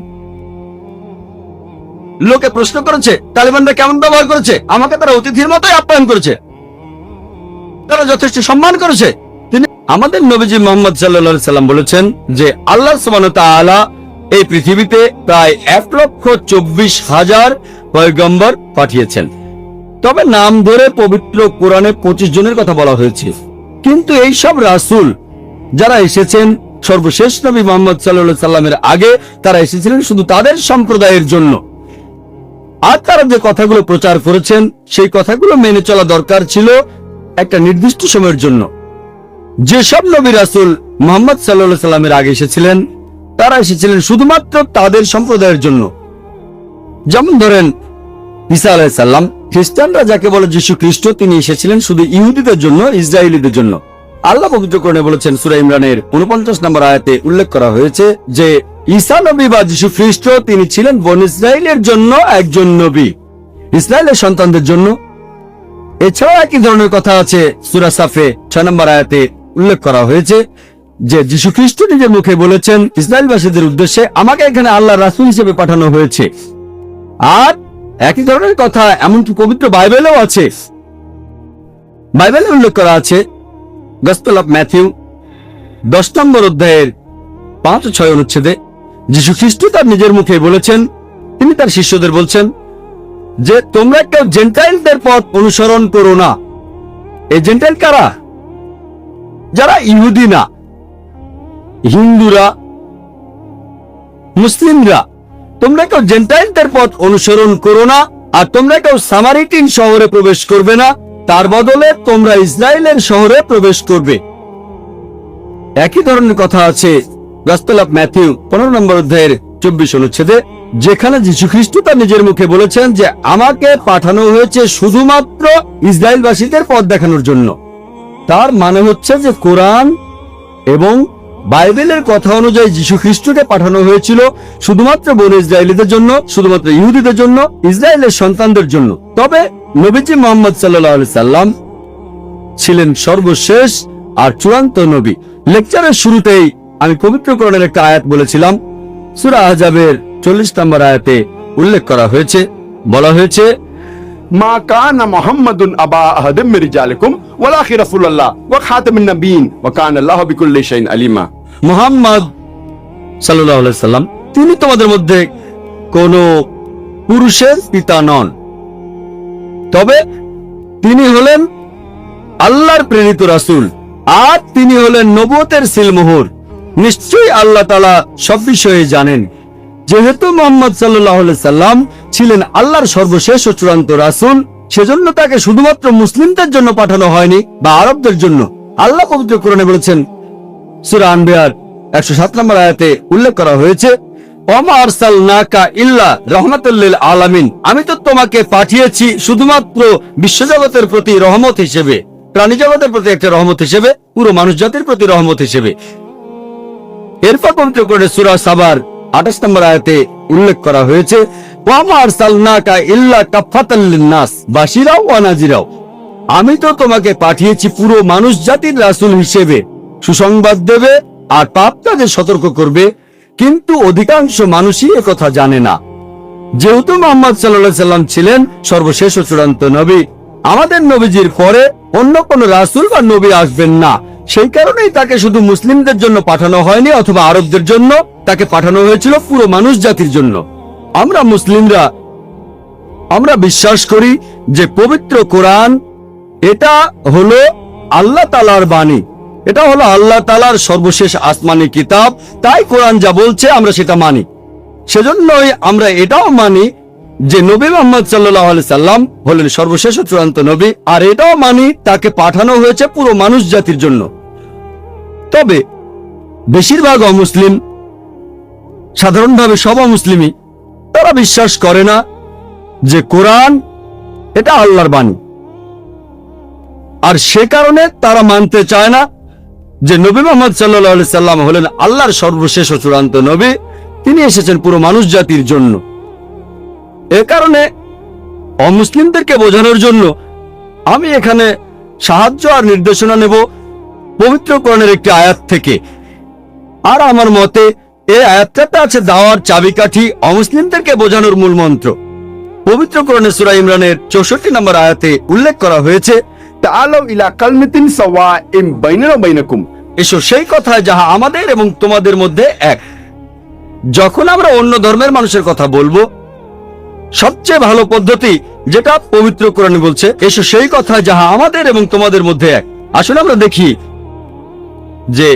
লোকে প্রশ্ন করেছে তালেবানরা কেমন ব্যবহার করেছে, আমাকে তারা অতিথির মতোই আপ্যায়ন করেছে, তারা যথেষ্ট সম্মান করেছে। তিনি আমাদের নবীজি মুহাম্মদ সাল্লাল্লাহু আলাইহি সাল্লাম বলেছেন যে আল্লাহ সুবহানাহু ওয়া তাআলা এই পৃথিবীতে প্রায় 1,24,000 পয়গম্বর পাঠিয়েছেন। তবে নাম ধরে পবিত্র কোরআনে 25 জনের কথা বলা হয়েছে। কিন্তু এই সব রাসূল যারা এসেছেন সর্বশেষ নবী মুহাম্মদ সাল্লাল্লাহু আলাইহি সাল্লামের আগে, তারা এসেছিলেন শুধু তাদের সম্প্রদায়ের জন্য। আর তারা যে কথাগুলো প্রচার করেছেন সেই কথাগুলো মেনে চলা দরকার ছিল একটা নির্দিষ্ট সময়ের জন্য। যেসব নবী রাসূল মুহাম্মদ সাল্লাল্লাহু আলাইহি সাল্লামের আগে এসেছিলেন তারা এসেছিলেন শুধুমাত্র তাদের সম্প্রদায়ের জন্য। যেমন ধরেন ঈসা আলাইহিস সালাম, খ্রিস্টানরা যাকে বলে যীশু খ্রিস্ট, তিনি এসেছিলেন শুধু ইহুদিদের জন্য, ইসরায়েলীদের জন্য। আল্লাহ পবিত্র কোরআনে বলেছেন, সূরা ইমরানের 49 নম্বর আয়াতে উল্লেখ করা হয়েছে যে ঈসা নবী বা যীশু খ্রিস্ট তিনি ছিলেন বনী ইসরায়েলের জন্য একজন নবী, ইসরায়েলের সন্তানদের জন্য। এছাড়াও একই ধরনের কথা আছে সূরা সাফে 6 নম্বর আয়াতে উল্লেখ করা হয়েছে যে যীশু খ্রিস্ট নিজের মুখে বলেছেন ইসরায়েলবাসীদের উদ্দেশ্যে, আমাকে এখানে আল্লাহর রাসূল হিসেবে পাঠানো হয়েছে। আর একই ধরনের কথা এমনকি পবিত্র বাইবেলেও আছে। বাইবেলে উল্লেখ করা আছে গসপেল অফ ম্যাথিউ 10 নম্বর অধ্যায়ের 5 ও 6 অনুচ্ছেদে যীশু খ্রিস্ট তার নিজের মুখে বলেছেন, তিনি তার শিষ্যদের বলছেন যে তোমরা কেউ জেন্টাইলদের পথ অনুসরণ করো না। এই জেন্টাইল কারা? যারা ইহুদি না, হিন্দুরা, মুসলিমরা। তোমরা কেউ জেন্টাইলদের পথ অনুসরণ করো না, আর তোমরা কেউ সামারিটিন শহরে প্রবেশ করবে না, তার বদলে তোমরা ইসরায়েলের শহরে প্রবেশ করবে। একই ধরনের কথা আছে গসপেল অফ ম্যাথিউ 15 নম্বর অধ্যায়ের 24 অনুচ্ছেদে, যেখানে যীশু খ্রিস্ট তার নিজের মুখে বলেছেন যে আমাকে পাঠানো হয়েছে শুধুমাত্র ইসরায়েলবাসীদের পথ দেখানোর জন্য। তার মানে হচ্ছে যে কোরআন এবং বাইবেলের কথা অনুযায়ী যীশু খ্রিস্টকে পাঠানো হয়েছিল শুধুমাত্র বনী ইসরায়েলীদের জন্য, শুধুমাত্র ইহুদিদের জন্য, ইসরায়েলের সন্তানদের জন্য। তবে নবীজি মুহাম্মদ সাল্লাল্লাহু আলাইহি সাল্লাম ছিলেন সর্বশেষ আর চূড়ান্ত নবী। লেকচারের শুরুতেই আমি পবিত্র কোরআনের একটা আয়াত বলেছিলাম, সূরা আহজাবের 40 নম্বর আয়াতে উল্লেখ করা হয়েছে, বলা হয়েছে মা কানা মুহাম্মাদুন আবা আহাদিম মির রিজালিকুম ওয়ালাকিন রাসূলুল্লাহ ওয়া খাতামুন নবিয়্যিন ওয়া কানা আল্লাহু বিকুল্লি শাইইন আলিমা। মুহাম্মদ সাল্লাল্লাহু আলাইহি সাল্লাম তিনি তোমাদের মধ্যে কোন পুরুষের পিতা নন, তবে তিনি হলেন আল্লাহর প্রেরিত রাসূল, আর তিনি হলেন নবুয়তের সিলমোহর। নিশ্চয়ই আল্লাহ তাআলা সব বিষয়ে জানেন। যেহেতু মুহাম্মদ সাল্লাল্লাহু আলাইহি সাল্লাম ছিলেন আল্লাহর সর্বশেষ ও চূড়ান্ত রাসূল, সেজন্য তাকে শুধুমাত্র মুসলিমদের জন্য পাঠানো হয়নি বা আরবদের জন্য। আল্লাহ পবিত্র কোরআনে বলেছেন, সূরা আনবিয়ার 107 নম্বর আয়াতে উল্লেখ করা হয়েছে, ওমা আরসালনাকা ইল্লা রাহমাতাল লিল আলামিন, আমি তো তোমাকে পাঠিয়েছি শুধুমাত্র বিশ্বজগতের প্রতি রহমত হিসেবে, প্রাণী জগতের প্রতি একটা রহমত হিসেবে, পুরো মানুষ জাতির প্রতি রহমত হিসেবে। এরপর পবিত্র কোরআনে সূরা সাবার 28 নম্বর আয়াতে উল্লেখ করা হয়েছে, ওয়ামা আরসালনাকা ইল্লা কাফাতাল লিন-নাস বাশিরাও ওয়া নাযিরাও, আমি তো তোমাকে পাঠিয়েছি পুরো মানুষ জাতির রাসূল হিসেবে, সুসংবাদ দেবে আর পাপ কাজে সতর্ক করবে। কিন্তু অধিকাংশ মানুষই একথা জানে না। যেহেতু মুহাম্মদ সাল্লাল্লাহু আলাইহি সাল্লাম ছিলেন সর্বশেষ ও চূড়ান্ত নবী, আমাদের নবীজির পরে অন্য কোন রাসূল বা নবী আসবেন না। সেই কারণেই তাকে শুধু মুসলিমদের জন্য পাঠানো হয়নি অথবা আরবদের জন্য, তাকে পাঠানো হয়েছিল পুরো মানুষ জাতির জন্য। আমরা মুসলিমরা আমরা বিশ্বাস করি যে পবিত্র কোরআন এটা হলো আল্লাহ তাআলার বাণী, এটা হলো আল্লাহ তাআলার সর্বশেষ আসমানি কিতাব। তাই কোরআন যা বলছে আমরা সেটা মানি। সেজন্যই আমরা এটাও মানি যে নবী মুহাম্মদ সাল্লাল্লাহু আলাইহি সাল্লাম হলেন সর্বশেষ ও চূড়ান্ত নবী, আর এটাও মানি তাকে পাঠানো হয়েছে পুরো মানুষ জাতির জন্য। তবে বেশিরভাগ অমুসলিম, সাধারণভাবে সব অমুসলিমই, তারা বিশ্বাস করে না যে কোরআন এটা আল্লাহর বাণী, আর সে কারণে তারা মানতে চায় না যে নবী মুহাম্মদ সাল্লাল্লাহু আলাইহি সাল্লাম হলেন আল্লাহর সর্বশেষ ও চূড়ান্ত নবী। তিনি এসেছেন পুরো মানুষ জাতির জন্য। এ কারণে অমুসলিমদেরকে বোঝানোর জন্য আমি এখানে সাহায্য আর নির্দেশনা নেব পবিত্র কোরআনের একটি আয়াত থেকে। আর আমার মতে এই আয়াতটাতে আছে দাওয়ার চাবিকাঠি, অমুসলিমদেরকে বোঝানোর মূল মন্ত্র। পবিত্র কোরআনে সূরা ইমরানের 64 নম্বর আয়াতে উল্লেখ করা হয়েছে, তাআলাউ ইলা কালিমাতিন সাওয়াইন বাইনানা ওয়া বাইনাকুম, এসো সেই কথায় যাহা আমাদের এবং তোমাদের মধ্যে এক। যখন আমরা অন্য ধর্মের মানুষের কথা বলবো, সবচেয়ে ভালো পদ্ধতি যেটা পবিত্র কোরআনে বলছে, এসো সেই কথা যাহা আমাদের এবং তোমাদের মধ্যে এক। আসলে আমরা দেখি যে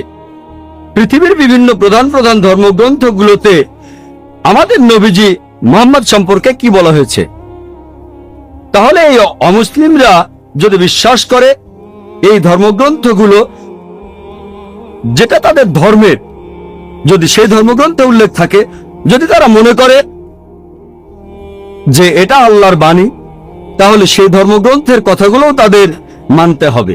পৃথিবীর বিভিন্ন প্রধান প্রধান ধর্মগ্রন্থগুলোতে আমাদের নবীজি মুহাম্মদ সম্পর্কে কি বলা হয়েছে। তাহলে এই অমুসলিমরা যদি বিশ্বাস করে এই ধর্মগ্রন্থগুলো যেটা তাদের ধর্মের, যদি সেই ধর্মগ্রন্থে উল্লেখ থাকে, যদি তারা মনে করে যে এটা আল্লাহর বাণী, তাহলে সেই ধর্মগ্রন্থের কথাগুলো তাদের মানতে হবে।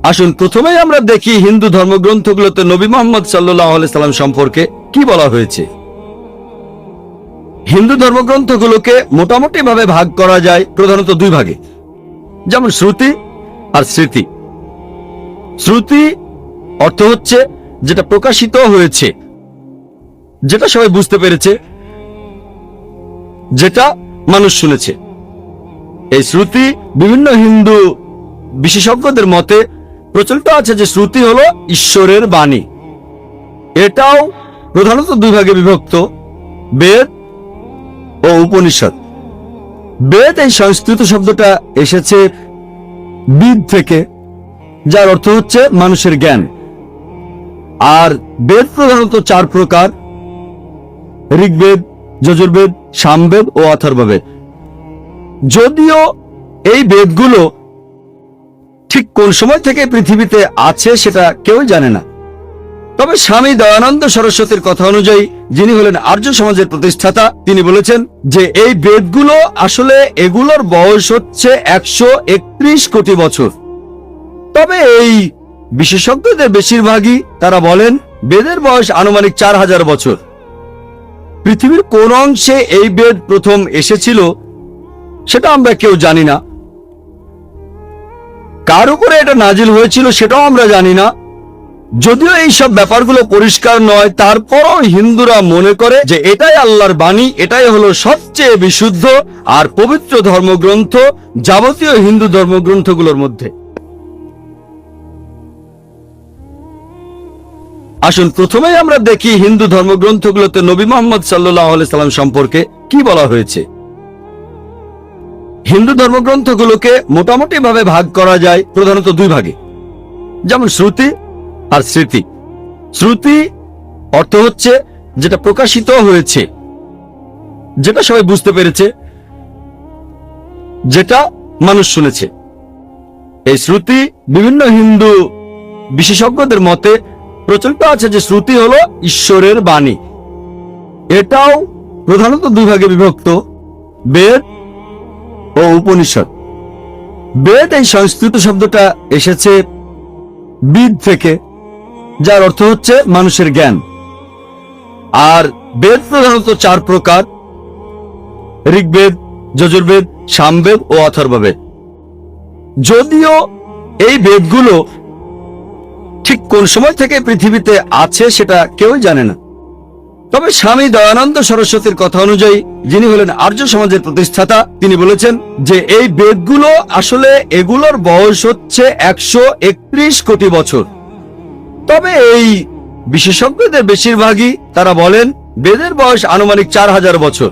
আসুন প্রথমেই আমরা দেখি হিন্দু ধর্মগ্রন্থগুলোতে নবী মুহাম্মদ সাল্লাল্লাহু আলাইহি সাল্লাম সম্পর্কে কি বলা হয়েছে। হিন্দু ধর্মগ্রন্থগুলোকে মোটামুটি ভাবে ভাগ করা যায় প্রধানত দুই ভাগে, যেমন শ্রুতি আর স্মৃতি। শ্রুতি অর্থ হচ্ছে যেটা প্রকাশিত হয়েছে, যেটা সবাই বুঝতে পেরেছে, যেটা মানুষ শুনেছে। এই শ্রুতি বিভিন্ন হিন্দু বিশেষজ্ঞদের মতে প্রচলিত আছে যে শ্রুতি হলো ঈশ্বরের বাণী। এটাও প্রধানত দুই ভাগে বিভক্ত, বেদ ও উপনিষদ। বেদ এই সংস্কৃত শব্দটা এসেছে বিদ থেকে, যার অর্থ হচ্ছে মানুষের জ্ঞান। আর বেদ প্রধানত চার প্রকার: ঋগ্বেদ, যজুর্বেদ, সামবেদ ও অথর্ববেদ। যদিও এই বেদগুলো ঠিক কোন সময় থেকে পৃথিবীতে আছে সেটা কেউ জানে না, তবে স্বামী দয়ানন্দ সরস্বতীর কথা অনুযায়ী, যিনি হলেন আর্য সমাজের প্রতিষ্ঠাতা, তিনি বলেছেন যে এই বেদগুলো আসলে এগুলোর বয়স হচ্ছে 131 কোটি বছর। তবে এই বিশেষজ্ঞদের বেশিরভাগই তারা বলেন বেদের বয়স আনুমানিক 4000 বছর। পৃথিবীর কোন অংশে এই বেদ প্রথম এসেছিল সেটা আমরা কেউ জানি না, কার উপরে এটা নাজিল হয়েছিল সেটাও আমরা জানি না। যদিও এই সব ব্যাপারগুলো পরিষ্কার নয়, তারপরও হিন্দুরা মনে করে যে এটাই আল্লাহর বাণী, এটাই হলো সবচেয়ে বিশুদ্ধ আর পবিত্র ধর্মগ্রন্থ যাবতীয় হিন্দু ধর্মগ্রন্থগুলোর মধ্যে। আসুন প্রথমেই আমরা দেখি হিন্দু ধর্মগ্রন্থগুলোতে নবী মুহাম্মদ সাল্লাল্লাহু আলাইহি সাল্লাম সম্পর্কে কি বলা হয়েছে। হিন্দু ধর্মগ্রন্থগুলোকে মোটামুটি ভাবে ভাগ করা যায় প্রধানত দুই ভাগে, যেমন শ্রুতি আর স্মৃতি। শ্রুতি অর্থ হচ্ছে যেটা প্রকাশিত হয়েছে, যেটা সবাই বুঝতে পেরেছে, যেটা মানুষ শুনেছে। এই শ্রুতি বিভিন্ন হিন্দু বিশেষজ্ঞদের মতে প্রচলিত আছে যে শ্রুতি হলো ঈশ্বরের বাণী। এটাও প্রধানত দুই ভাগে বিভক্ত, বেদ ও উপনিষদ। বেদ, এই সংস্কৃত শব্দটা এসেছে বিদ থেকে, যার অর্থ হচ্ছে মানুষের জ্ঞান। আর বেদ প্রধানত চার প্রকার: ঋগ্বেদ, যজুর্বেদ, সামবেদ ও অথর্ববেদ। যদিও এই বেদগুলো ঠিক কোন সময় থেকে পৃথিবীতে আছে সেটা কেউই জানে না, তবে স্বামী দয়ানন্দ সরস্বতীর কথা অনুযায়ী, যিনি হলেন আর্য সমাজের প্রতিষ্ঠাতা, তিনি বলেছেন যে এই বেদগুলো আসলে এগুলোর বয়স হচ্ছে 131 কোটি বছর। তবে এই বিশেষজ্ঞদের বেশিরভাগই তারা বলেন বেদের বয়স আনুমানিক 4000 বছর।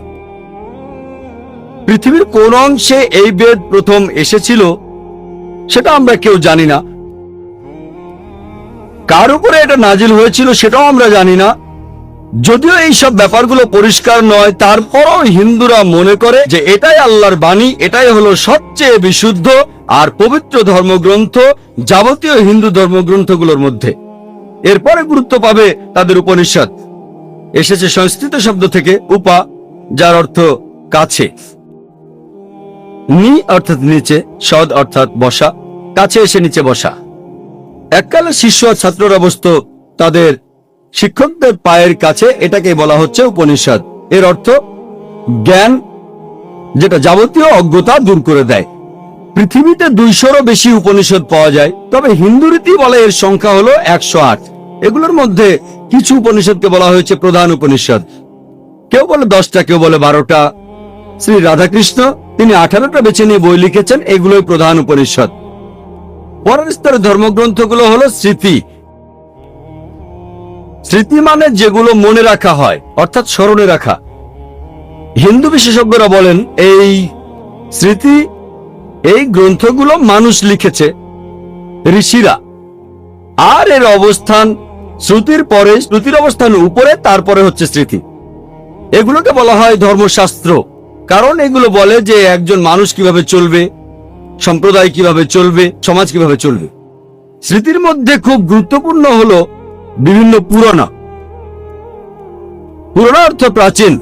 পৃথিবীর কোন অংশে এই বেদ প্রথম এসেছিল সেটা আমরা কেউ জানি না, কার উপরে এটা নাজিল হয়েছিল সেটাও আমরা জানি না। যদিও এই সব ব্যাপারগুলো পরিষ্কার নয়, তারপরও হিন্দুরা মনে করে যে এটাই আল্লাহর বাণী, এটাই হলো সবচেয়ে বিশুদ্ধ আর পবিত্র ধর্মগ্রন্থ যাবতীয় হিন্দু ধর্মগ্রন্থগুলোর মধ্যে। এরপরে গুরুত্ব পাবে তাদের উপনিষদ। এসেছে সংস্কৃত শব্দ থেকে উপা, যার অর্থ কাছে, নি অর্থাৎ নিচে, সদ অর্থাৎ বসা, কাছে এসে নিচে বসা। এককালে শিষ্য আর ছাত্ররা বসত তাদের শিক্ষকদের পায়ের কাছে, এটাকে বলা হচ্ছে উপনিষদ। এর অর্থ জ্ঞান, যেটা যাবতীয় অজ্ঞতা দূর করে দেয়। পৃথিবীতে 200-রও বেশি উপনিষদ পাওয়া যায়, তবে হিন্দু রীতি বলে এর সংখ্যা হলো 108। এগুলোর মধ্যে কিছু উপনিষদকে বলা হয়েছে প্রধান উপনিষদ। কেউ বলে 10টা, কেউ বলে 12টা। শ্রী রাধাকৃষ্ণ তিনি 18টা বেছে নিয়ে বই লিখেছেন, এগুলোই প্রধান উপনিষদ। পরের স্তরের ধর্মগ্রন্থগুলো হলো স্মৃতি। স্মৃতি মানে যেগুলো মনে রাখা হয়, অর্থাৎ স্মরণে রাখা। হিন্দু বিশেষজ্ঞরা বলেন এই স্মৃতি, এই গ্রন্থগুলো মানুষ লিখেছে, ঋষিরা। আর এর অবস্থান শ্রুতির পরে, শ্রুতির অবস্থান উপরে, তারপরে হচ্ছে স্মৃতি। এগুলোকে বলা হয় ধর্মশাস্ত্র, কারণ এগুলো বলে যে একজন মানুষ কিভাবে চলবে, সম্প্রদায় কিভাবে চলবে, সমাজ কিভাবে চলবে। স্মৃতির মধ্যে খুব গুরুত্বপূর্ণ হলো বিভিন্ন পুরাণ। পুরাণ অর্থ প্রাচীন।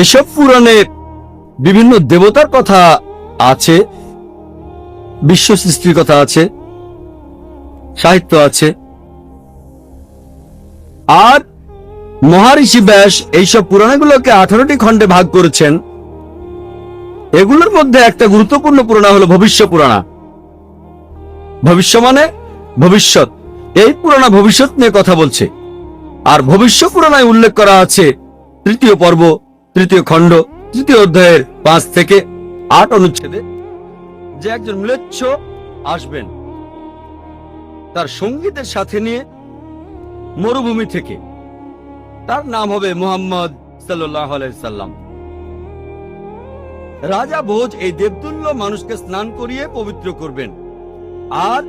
এসব পুরাণে বিভিন্ন দেবতার কথা আছে, বিশ্ব সৃষ্টির কথা আছে, সাহিত্য আছে। আর মহারিষি ব্যাস এইসব পুরাণগুলোকে 18টি খণ্ডে ভাগ করেছেন। এগুলোর মধ্যে একটা গুরুত্বপূর্ণ পুরাণ হলো ভবিষ্য পুরাণ। ভবিষ্য মানে ভবিষ্যৎ। এই পুরাণ ভবিষ্যৎ নিয়ে কথা বলছে। আর ভবিষ্য পুরাণে উল্লেখ করা আছে 3য় পর্ব, 3য় খণ্ড, 3য় অধ্যায়ের 5 থেকে 8 অনুচ্ছেদে যে একজন ম্লেচ্ছ আসবেন তার সঙ্গীদের সাথে নিয়ে মরুভূমি থেকে। তার নাম হবে মুহাম্মদ সাল্লাল্লাহু আলাইহি সাল্লাম। রাজা ভোজ এই দেবতুল্য মানুষকে স্নান করিয়ে পবিত্র করবেন আর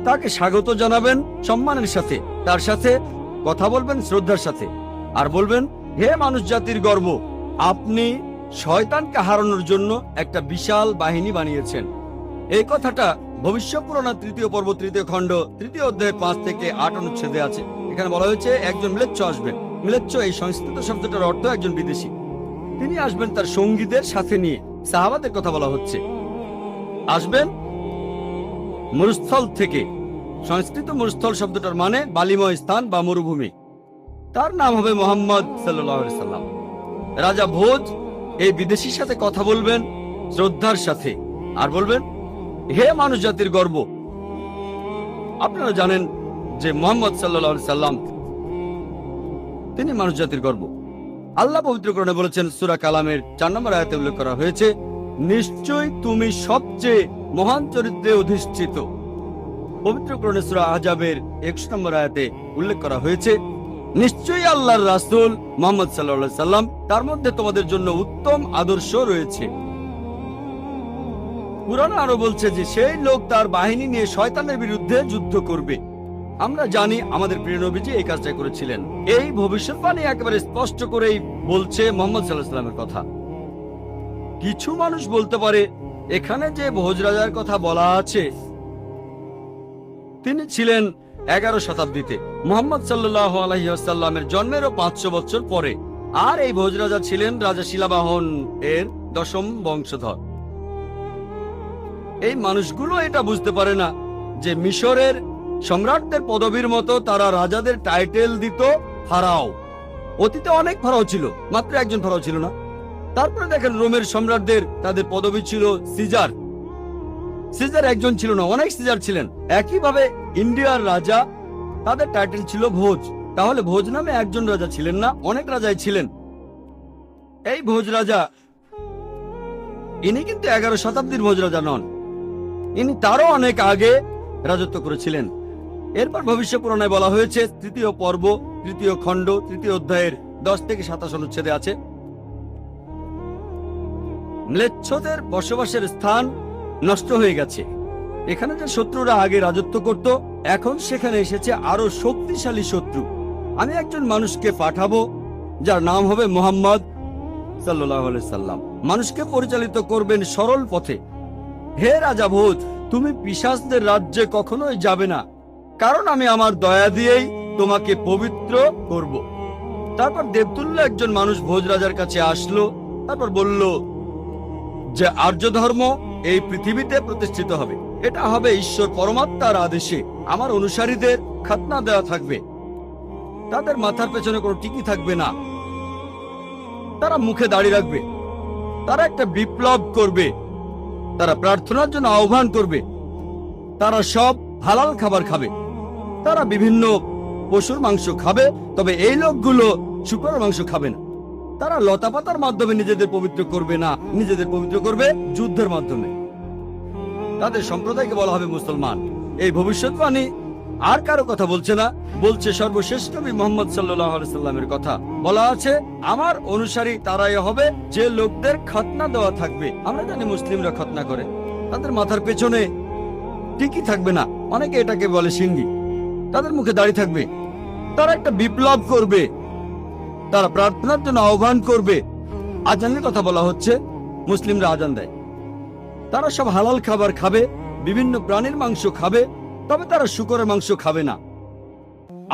তাকে স্বাগত জানাবেন সম্মানের সাথে, তার সাথে কথা বলবেন শ্রদ্ধার সাথে, আর বলবেন, হে মানুষ জাতির গর্ব, আপনি শয়তানকে হারানোর জন্য একটা বিশাল বাহিনী বানিয়েছেন। এই কথাটা ভবিষ্য পুরাণ 3য় পর্ব, 3য় খণ্ড, 3য় অধ্যায়ের 5 থেকে 8 অনুচ্ছেদে আছে। এখানে বলা হয়েছে একজন ম্লেচ্ছ আসবেন। ম্লেচ্ছ এই সংস্কৃত শব্দটার অর্থ একজন বিদেশী। তিনি আসবেন তার সঙ্গীদের সাথে নিয়ে। সাহাবাদের কথা বলা হচ্ছে। আসবেন মরুস্থল থেকে। সংস্কৃত মরুস্থল শব্দটার মানে বালিময় স্থান বা মরুভূমি। তার নাম হবে মুহাম্মদ সাল্লাল্লাহু আলাইহি সাল্লাম। রাজা ভোজ এই বিদেশীর সাথে কথা বলবেন শ্রদ্ধার সাথে আর বলবেন, হে মানুষ জাতির গর্ব, আপনারা জানেন যে মুহাম্মদ সাল্লাল্লাহু আলাইহি সাল্লাম তিনি মানুষ জাতির গর্ব। আল্লাহ পবিত্র কোরআনে বলেছেন, সূরা কালামের 4 নম্বর আয়াতে উল্লেখ করা হয়েছে, নিশ্চয়ই তুমি সবচেয়ে মহান চরিত্রে অধিষ্ঠিত। পবিত্র কোরআনে সূরা আহজাবের 21 নম্বর আয়াতে উল্লেখ করা হয়েছে, নিশ্চয়ই আল্লাহর রাসূল মুহাম্মদ সাল্লাল্লাহু আলাইহি সাল্লাম, তার মধ্যে তোমাদের জন্য উত্তম আদর্শ রয়েছে। কুরআন আরো বলছে যে সেই লোক তার বাহিনী নিয়ে শয়তানের বিরুদ্ধে যুদ্ধ করবে। আমরা জানি আমাদের প্রিয় নবীজি এই কাজটা করেছিলেন। এই ভবিষ্যৎবাণী একেবারে স্পষ্ট করেই বলছে মুহাম্মদ সাল্লাল্লাহু আলাইহি ওয়াসাল্লামের কথা। কিছু মানুষ বলতে পারে এখানে যে ভোজ রাজার কথা বলা আছে তিনি ছিলেন 11 শতাব্দীতে, মুহাম্মদ সাল্লাল্লাহু আলাইহি ওয়াসাল্লামের জন্মেরও 500 বছর পরে। আর এই ভোজ রাজা ছিলেন রাজা শিলাবাহন এর 10ম বংশধর। এই মানুষগুলো এটা বুঝতে পারে না যে মিশরের সম্রাটদের পদবীর মতো তারা রাজাদের টাইটেল দিত ফারাও। অতীতে অনেক ফারাও ছিল, মাত্র একজন ফারাও ছিল না। তারপরে দেখেন রোমের সম্রাটদের তাদের পদবী ছিল সিজার। সিজার একজন ছিল না, অনেক সিজার ছিলেন। একইভাবে ইন্ডিয়ার রাজা, তাদের টাইটেল ছিল ভোজ। তাহলে ভোজ নামে একজন রাজা ছিলেন না, অনেক রাজাই ছিলেন। এই ভোজ রাজা ইনি কিন্তু 11 শতাব্দীর ভোজ রাজা নন, ইনি তারও অনেক আগে রাজত্ব করেছিলেন। এরপর ভবিষ্য পুরাণে বলা হয়েছে 3য় পর্ব 3য় খণ্ড 3য় অধ্যায়ের 10 থেকে 27 অনুচ্ছেদে আছে, ম্লেচ্ছদের বসবাসের স্থান নষ্ট হয়ে গেছে। এখানে যে শত্রুরা আগে রাজত্ব করত, এখন সেখানে এসেছে আরো শক্তিশালী শত্রু। আমি একজন মানুষকে পাঠাবো যার নাম হবে মুহাম্মদ সাল্লাল্লাহু আলাইহি সাল্লাম। মানুষকে পরিচালিত করবেন সরল পথে। হে রাজা ভোজ, তুমি পিশাচদের রাজ্যে কখনোই যাবে না, কারণ আমি আমার দয়া দিয়েই তোমাকে পবিত্র করব। তারপর দেবতুল্য একজন মানুষ ভোজ রাজার কাছে আসলো, তারপর বলল যে আর্য ধর্ম এই পৃথিবীতে প্রতিষ্ঠিত হবে। এটা হবে ঈশ্বর পরমাত্মার আদেশে। আমার অনুসারীদের খাতনা দেওয়া থাকবে, তাদের মাথার পেছনে কোনো টিকি থাকবে না, তারা মুখে দাড়ি রাখবে, তারা একটা বিপ্লব করবে, তারা প্রার্থনার জন্য আহ্বান করবে, তারা সব হালাল খাবার খাবে, তারা বিভিন্ন পশুর মাংস খাবে, তবে এই লোকগুলো শুকরের মাংস খাবে না। তারা লতাপাতার মাধ্যমে নিজেদের পবিত্র করবে না, নিজেদের পবিত্র করবে যুদ্ধের মাধ্যমে। তাদের সম্প্রদায়কে বলা হবে মুসলমান। এই ভবিষ্যৎবাণী আর কারো কথা বলছে না, বলছে সর্বশেষ নবী মুহাম্মদ সাল্লাল্লাহু আলাইহি সাল্লামের কথা। বলা আছে আমার অনুসারী তারাই হবে যে লোকদের খতনা দেওয়া থাকবে। আমরা জানি মুসলিমরা খতনা করে, তাদের মাথার পেছনে টিকি থাকবে না, অনেকে এটাকে বলে সিঙ্গি, তাদের মুখে দাড়ি থাকবে, তারা একটা বিপ্লব করবে, তারা প্রার্থনার জন্য আহ্বান করবে। আজানের কথা বলা হচ্ছে, মুসলিমরা আজান দেয়। তারা সব হালাল খাবার খাবে, বিভিন্ন প্রাণীর মাংস খাবে, তবে তারা শুকরের মাংস খাবে না।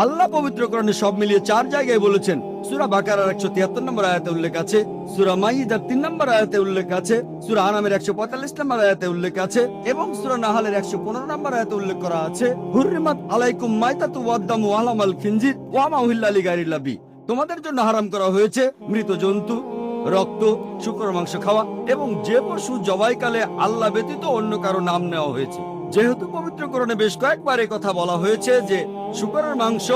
আল্লাহ পবিত্র কোরআনে সব মিলিয়ে 4 জায়গায় বলেছেন। সূরা বাকারার 173 নম্বর আয়াতে উল্লেখ আছে, সূরা মাইদার 3 নম্বর আয়াতে উল্লেখ আছে, সূরা আনামের 145 নম্বর আয়াতে উল্লেখ আছে এবং সূরা নাহালের 115 নম্বর আয়াতে উল্লেখ করা আছে, হুররিমাত আলাইকুম মাইতাতু ওয়াদ-দামু ওয়া লাহমুল খিনজির ওয়া মা উহিল্লা লিগাইরিল্লাহ বি। তোমাদের জন্য হারাম করা হয়েছে মৃত জন্তু, রক্ত, শুকরের মাংস খাওয়া এবং যে পশু জবাইকালে আল্লাহ ব্যতীত অন্য কারো নাম নেওয়া হয়েছে। যেহেতু পবিত্র কোরআনে বেশ কয়েকবার এই কথা বলা হয়েছে যে শুকরের মাংস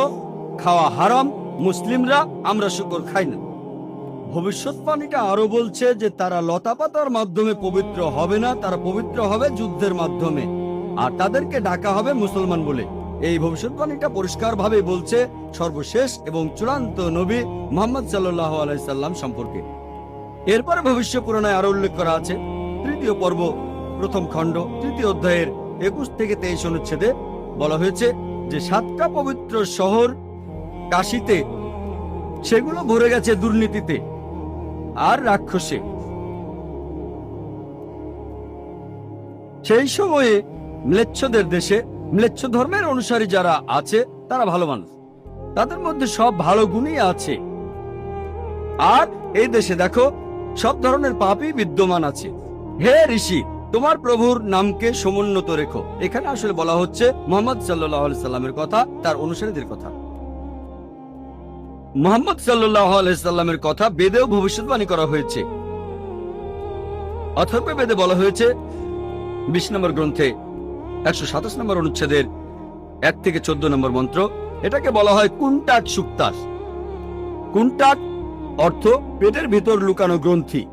খাওয়া হারাম, মুসলিমরা আমরা শুকর খাই না। ভবিষ্যৎবাণীটা আরো বলছে যে তারা লতাপাতার মাধ্যমে পবিত্র হবে না, তারা পবিত্র হবে যুদ্ধের মাধ্যমে, আর তাদেরকে ডাকা হবে মুসলমান বলে। এই ভবিষ্যৎবাণীটা পরিষ্কারভাবে বলছে সর্বশেষ এবং চূড়ান্ত নবী মুহাম্মদ সাল্লাল্লাহু আলাইহি সাল্লাম সম্পর্কে। এরপরে ভবিষ্য পুরাণে আরো উল্লেখ করা আছে 3য় পর্ব 1ম খণ্ড 3য় অধ্যায়ের 21 থেকে 23 অনুচ্ছেদে বলা হয়েছে যে 7টা পবিত্র শহর কাশীতে, সেগুলো ভরে গেছে দুর্নীতিতে আর রাক্ষসে। সেই সময়ে ম্লেচ্ছদের দেশে ম্লেচ্ছ ধর্মের অনুসারী যারা আছে তারা ভালো মানুষ, তাদের মধ্যে সব ভালো গুণই আছে। আর এই দেশে দেখো সব ধরনের পাপই বিদ্যমান আছে। হে ঋষি, তোমার প্রভুর নামকে সমুন্নত রেখো। এখানে আসলে বলা হচ্ছে মুহাম্মদ সাল্লাল্লাহু আলাইহি সাল্লামের কথা, তার অনুসারীদের কথা। মুহাম্মদ সাল্লাল্লাহু আলাইহি সাল্লামের কথা বেদেও ভবিষ্যৎবাণী করা হয়েছে। অথর্ব বেদে বলা হয়েছে 20 নম্বর গ্রন্থে 127 নম্বর অনুচ্ছেদের 1 থেকে 14 নম্বর মন্ত্র, এটাকে বলা হয় কুন্টাক সুক্তাস। কুন্টাক অর্থ পেটের ভিতর লুকানো গ্রন্থি।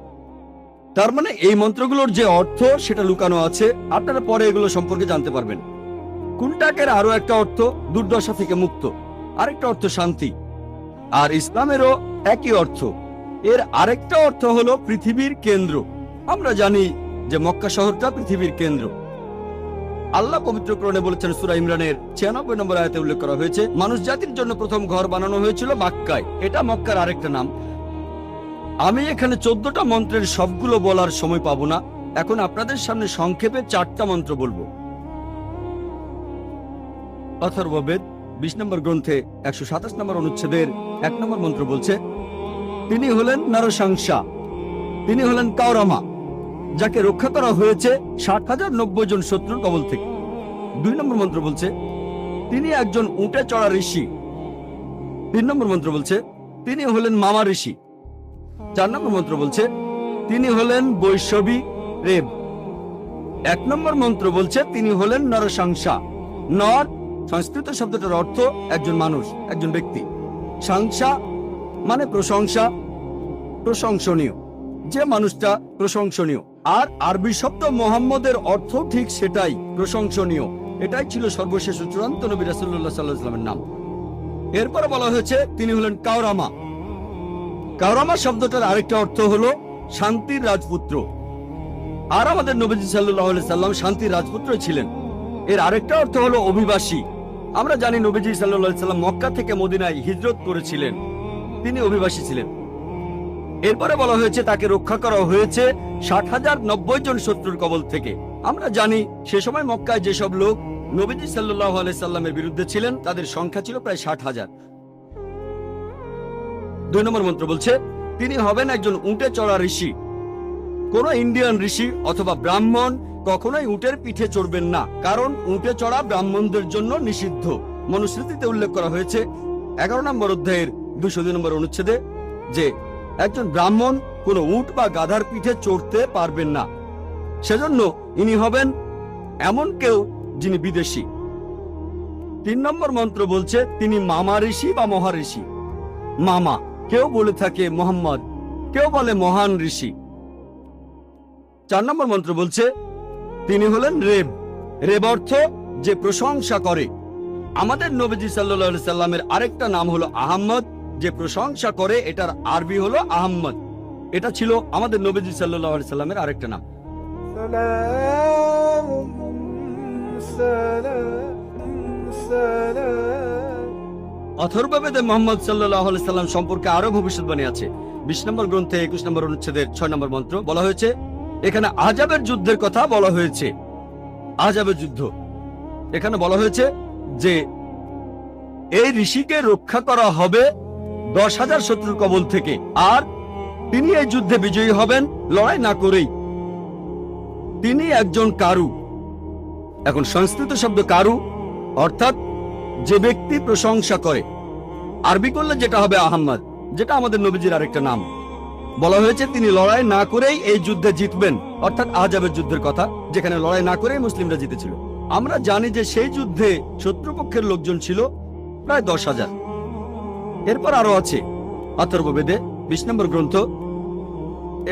তার মানে এই মন্ত্রগুলোর যে অর্থ সেটা লুকানো আছে, আপনারা পরে এগুলো সম্পর্কে জানতে পারবেন। কুন্টাকের আরো একটা অর্থ দুর্দশা থেকে মুক্ত, আরেকটা অর্থ শান্তি, আর ইসলামেরও একই অর্থ। এর আরেকটা অর্থ হলো পৃথিবীর কেন্দ্র। আমরা জানি যে মক্কা শহরটা পৃথিবীর কেন্দ্র। আল্লাহ পবিত্র কোরআনে বলেছেন, সূরা ইমরানের 96 নম্বর আয়াতে উল্লেখ করা হয়েছে, মানুষ জাতির জন্য প্রথম ঘর বানানো হয়েছিল মক্কায়। এটা মক্কার আরেকটা নাম। আমি এখানে 14টা মন্ত্রের সবগুলো বলার সময় পাবো না। এখন আপনাদের সামনে সংক্ষেপে 4টা মন্ত্র বলবো। অথর্ববেদ 20 নম্বর গ্রন্থে 127 নম্বর অনুচ্ছেদের 1 নম্বর মন্ত্র বলছে, তিনি হলেন নরসংসা, তিনি হলেন কাওরামা, যাকে রক্ষা করা হয়েছে 60,090 জন শত্রুর কবল থেকে। 2 নম্বর মন্ত্র বলছে, তিনি একজন উটে চড়া ঋষি। 3 নম্বর মন্ত্র বলছে, তিনি হলেন মামা ঋষি। 4 নম্বর মন্ত্র বলছে, তিনি হলেন বৈষ্ণবী রেব। 1 নম্বর মন্ত্র বলছে, তিনি হলেন নরসংসা। নর সংস্কৃত শব্দটার অর্থ একজন মানুষ, একজন ব্যক্তি। সংসা মানে প্রশংসা, প্রশংসনীয়, যে মানুষটা প্রশংসনীয়। আর আরবি শব্দ মোহাম্মদের অর্থ ঠিক সেটাই, প্রশংসনীয়। এটাই ছিল সর্বশেষ ও চূড়ান্ত নবী রাসূলুল্লাহ সাল্লাল্লাহু আলাইহি ওয়াসাল্লামের নাম। এরপরে বলা হয়েছে তিনি হলেন কাওরামা। কাওরামা শব্দটার আরেকটা অর্থ হলো শান্তির রাজপুত্র। আর আমাদের নবীজি সাল্লাল্লাহু আলাইহি সাল্লাম শান্তির রাজপুত্র ছিলেন। এর আরেকটা অর্থ হলো অভিবাসী। আমরা জানি নবীজি সাল্লাল্লাহু আলাইহি সাল্লাম মক্কা থেকে মদিনায় হিজরত করেছিলেন, তিনি অভিবাসী ছিলেন। এরপরে বলা হয়েছে তাকে রক্ষা করা হয়েছে 60,090 জন শত্রুর কবল থেকে। আমরা জানি সে সময় মক্কায় যেসব লোক নবীজি সাল্লাল্লাহু আলাইহি সাল্লামের বিরুদ্ধে ছিলেন তাদের সংখ্যা ছিল প্রায় 60,000। 2 নম্বর মন্ত্র বলছে, তিনি হবেন একজন উটে চড়া ঋষি। কোন ইন্ডিয়ান ঋষি অথবা ব্রাহ্মণ কখনোই উটের পিঠে চড়বেন না, কারণ উটে চড়া ব্রাহ্মণদের জন্য নিষিদ্ধ। মনুস্মৃতিতে উল্লেখ করা হয়েছে 11 নম্বর অধ্যায়ের 202 নম্বর অনুচ্ছেদে যে একজন ব্রাহ্মণ কোন উট বা গাধার পিঠে চড়তে পারবেন না। সেজন্য ইনি হবেন এমন কেউ যিনি বিদেশী। 3 নম্বর মন্ত্র বলছে, তিনি মামা ঋষি বা মহাঋষি। মামা কেউ বলে থাকে মোহাম্মদ, কেউ বলে মহান ঋষি। 4 নম্বর মন্ত্র বলছে, তিনি হলেন রেব। রেব অর্থ যে প্রশংসা করে। আমাদের নবীজি সাল্লাল্লাহু আলাইহি সাল্লামের আরেকটা নাম হলো আহমদ, যে প্রশংসা করে। এটার আরবি হলো আহমদ। এটা ছিল আমাদের নবীজি সাল্লাল্লাহু আলাইহি সাল্লামের আরেকটা নাম। অথর্ববেদে মুহাম্মদ সাল্লাল্লাহু আলাইহি সাল্লাম সম্পর্কে আরো ভবিষ্যৎবাণী আছে। 20 নম্বর গ্রন্থে 21 নম্বর অনুচ্ছেদের 6 নম্বর মন্ত্র বলা হয়েছে, এখানে আহজাবের যুদ্ধের কথা বলা হয়েছে। আহজাবের যুদ্ধ এখানে বলা হয়েছে যে এই ঋষিকে রক্ষা করা হবে 10,000 শত্রুর কবল থেকে, আর তিনি এই যুদ্ধে বিজয়ী হবেন লড়াই না করেই। তিনি একজন কারু। এখন সংস্কৃত শব্দ কারু অর্থাৎ যে ব্যক্তি প্রশংসা করে। আরবি করলে যেটা হবে আহমদ, যেটা আমাদের নবীজির আরেকটা নাম। বলা হয়েছে তিনি লড়াই না করেই এই যুদ্ধে জিতবেন, অর্থাৎ আহজাবের যুদ্ধের কথা, যেখানে লড়াই না করেই মুসলিমরা জিতেছিল। আমরা জানি যে সেই যুদ্ধে শত্রুপক্ষের লোকজন ছিল প্রায় 10,000। এরপর আরো আছে অথর্ববেদে 20 নম্বর গ্রন্থ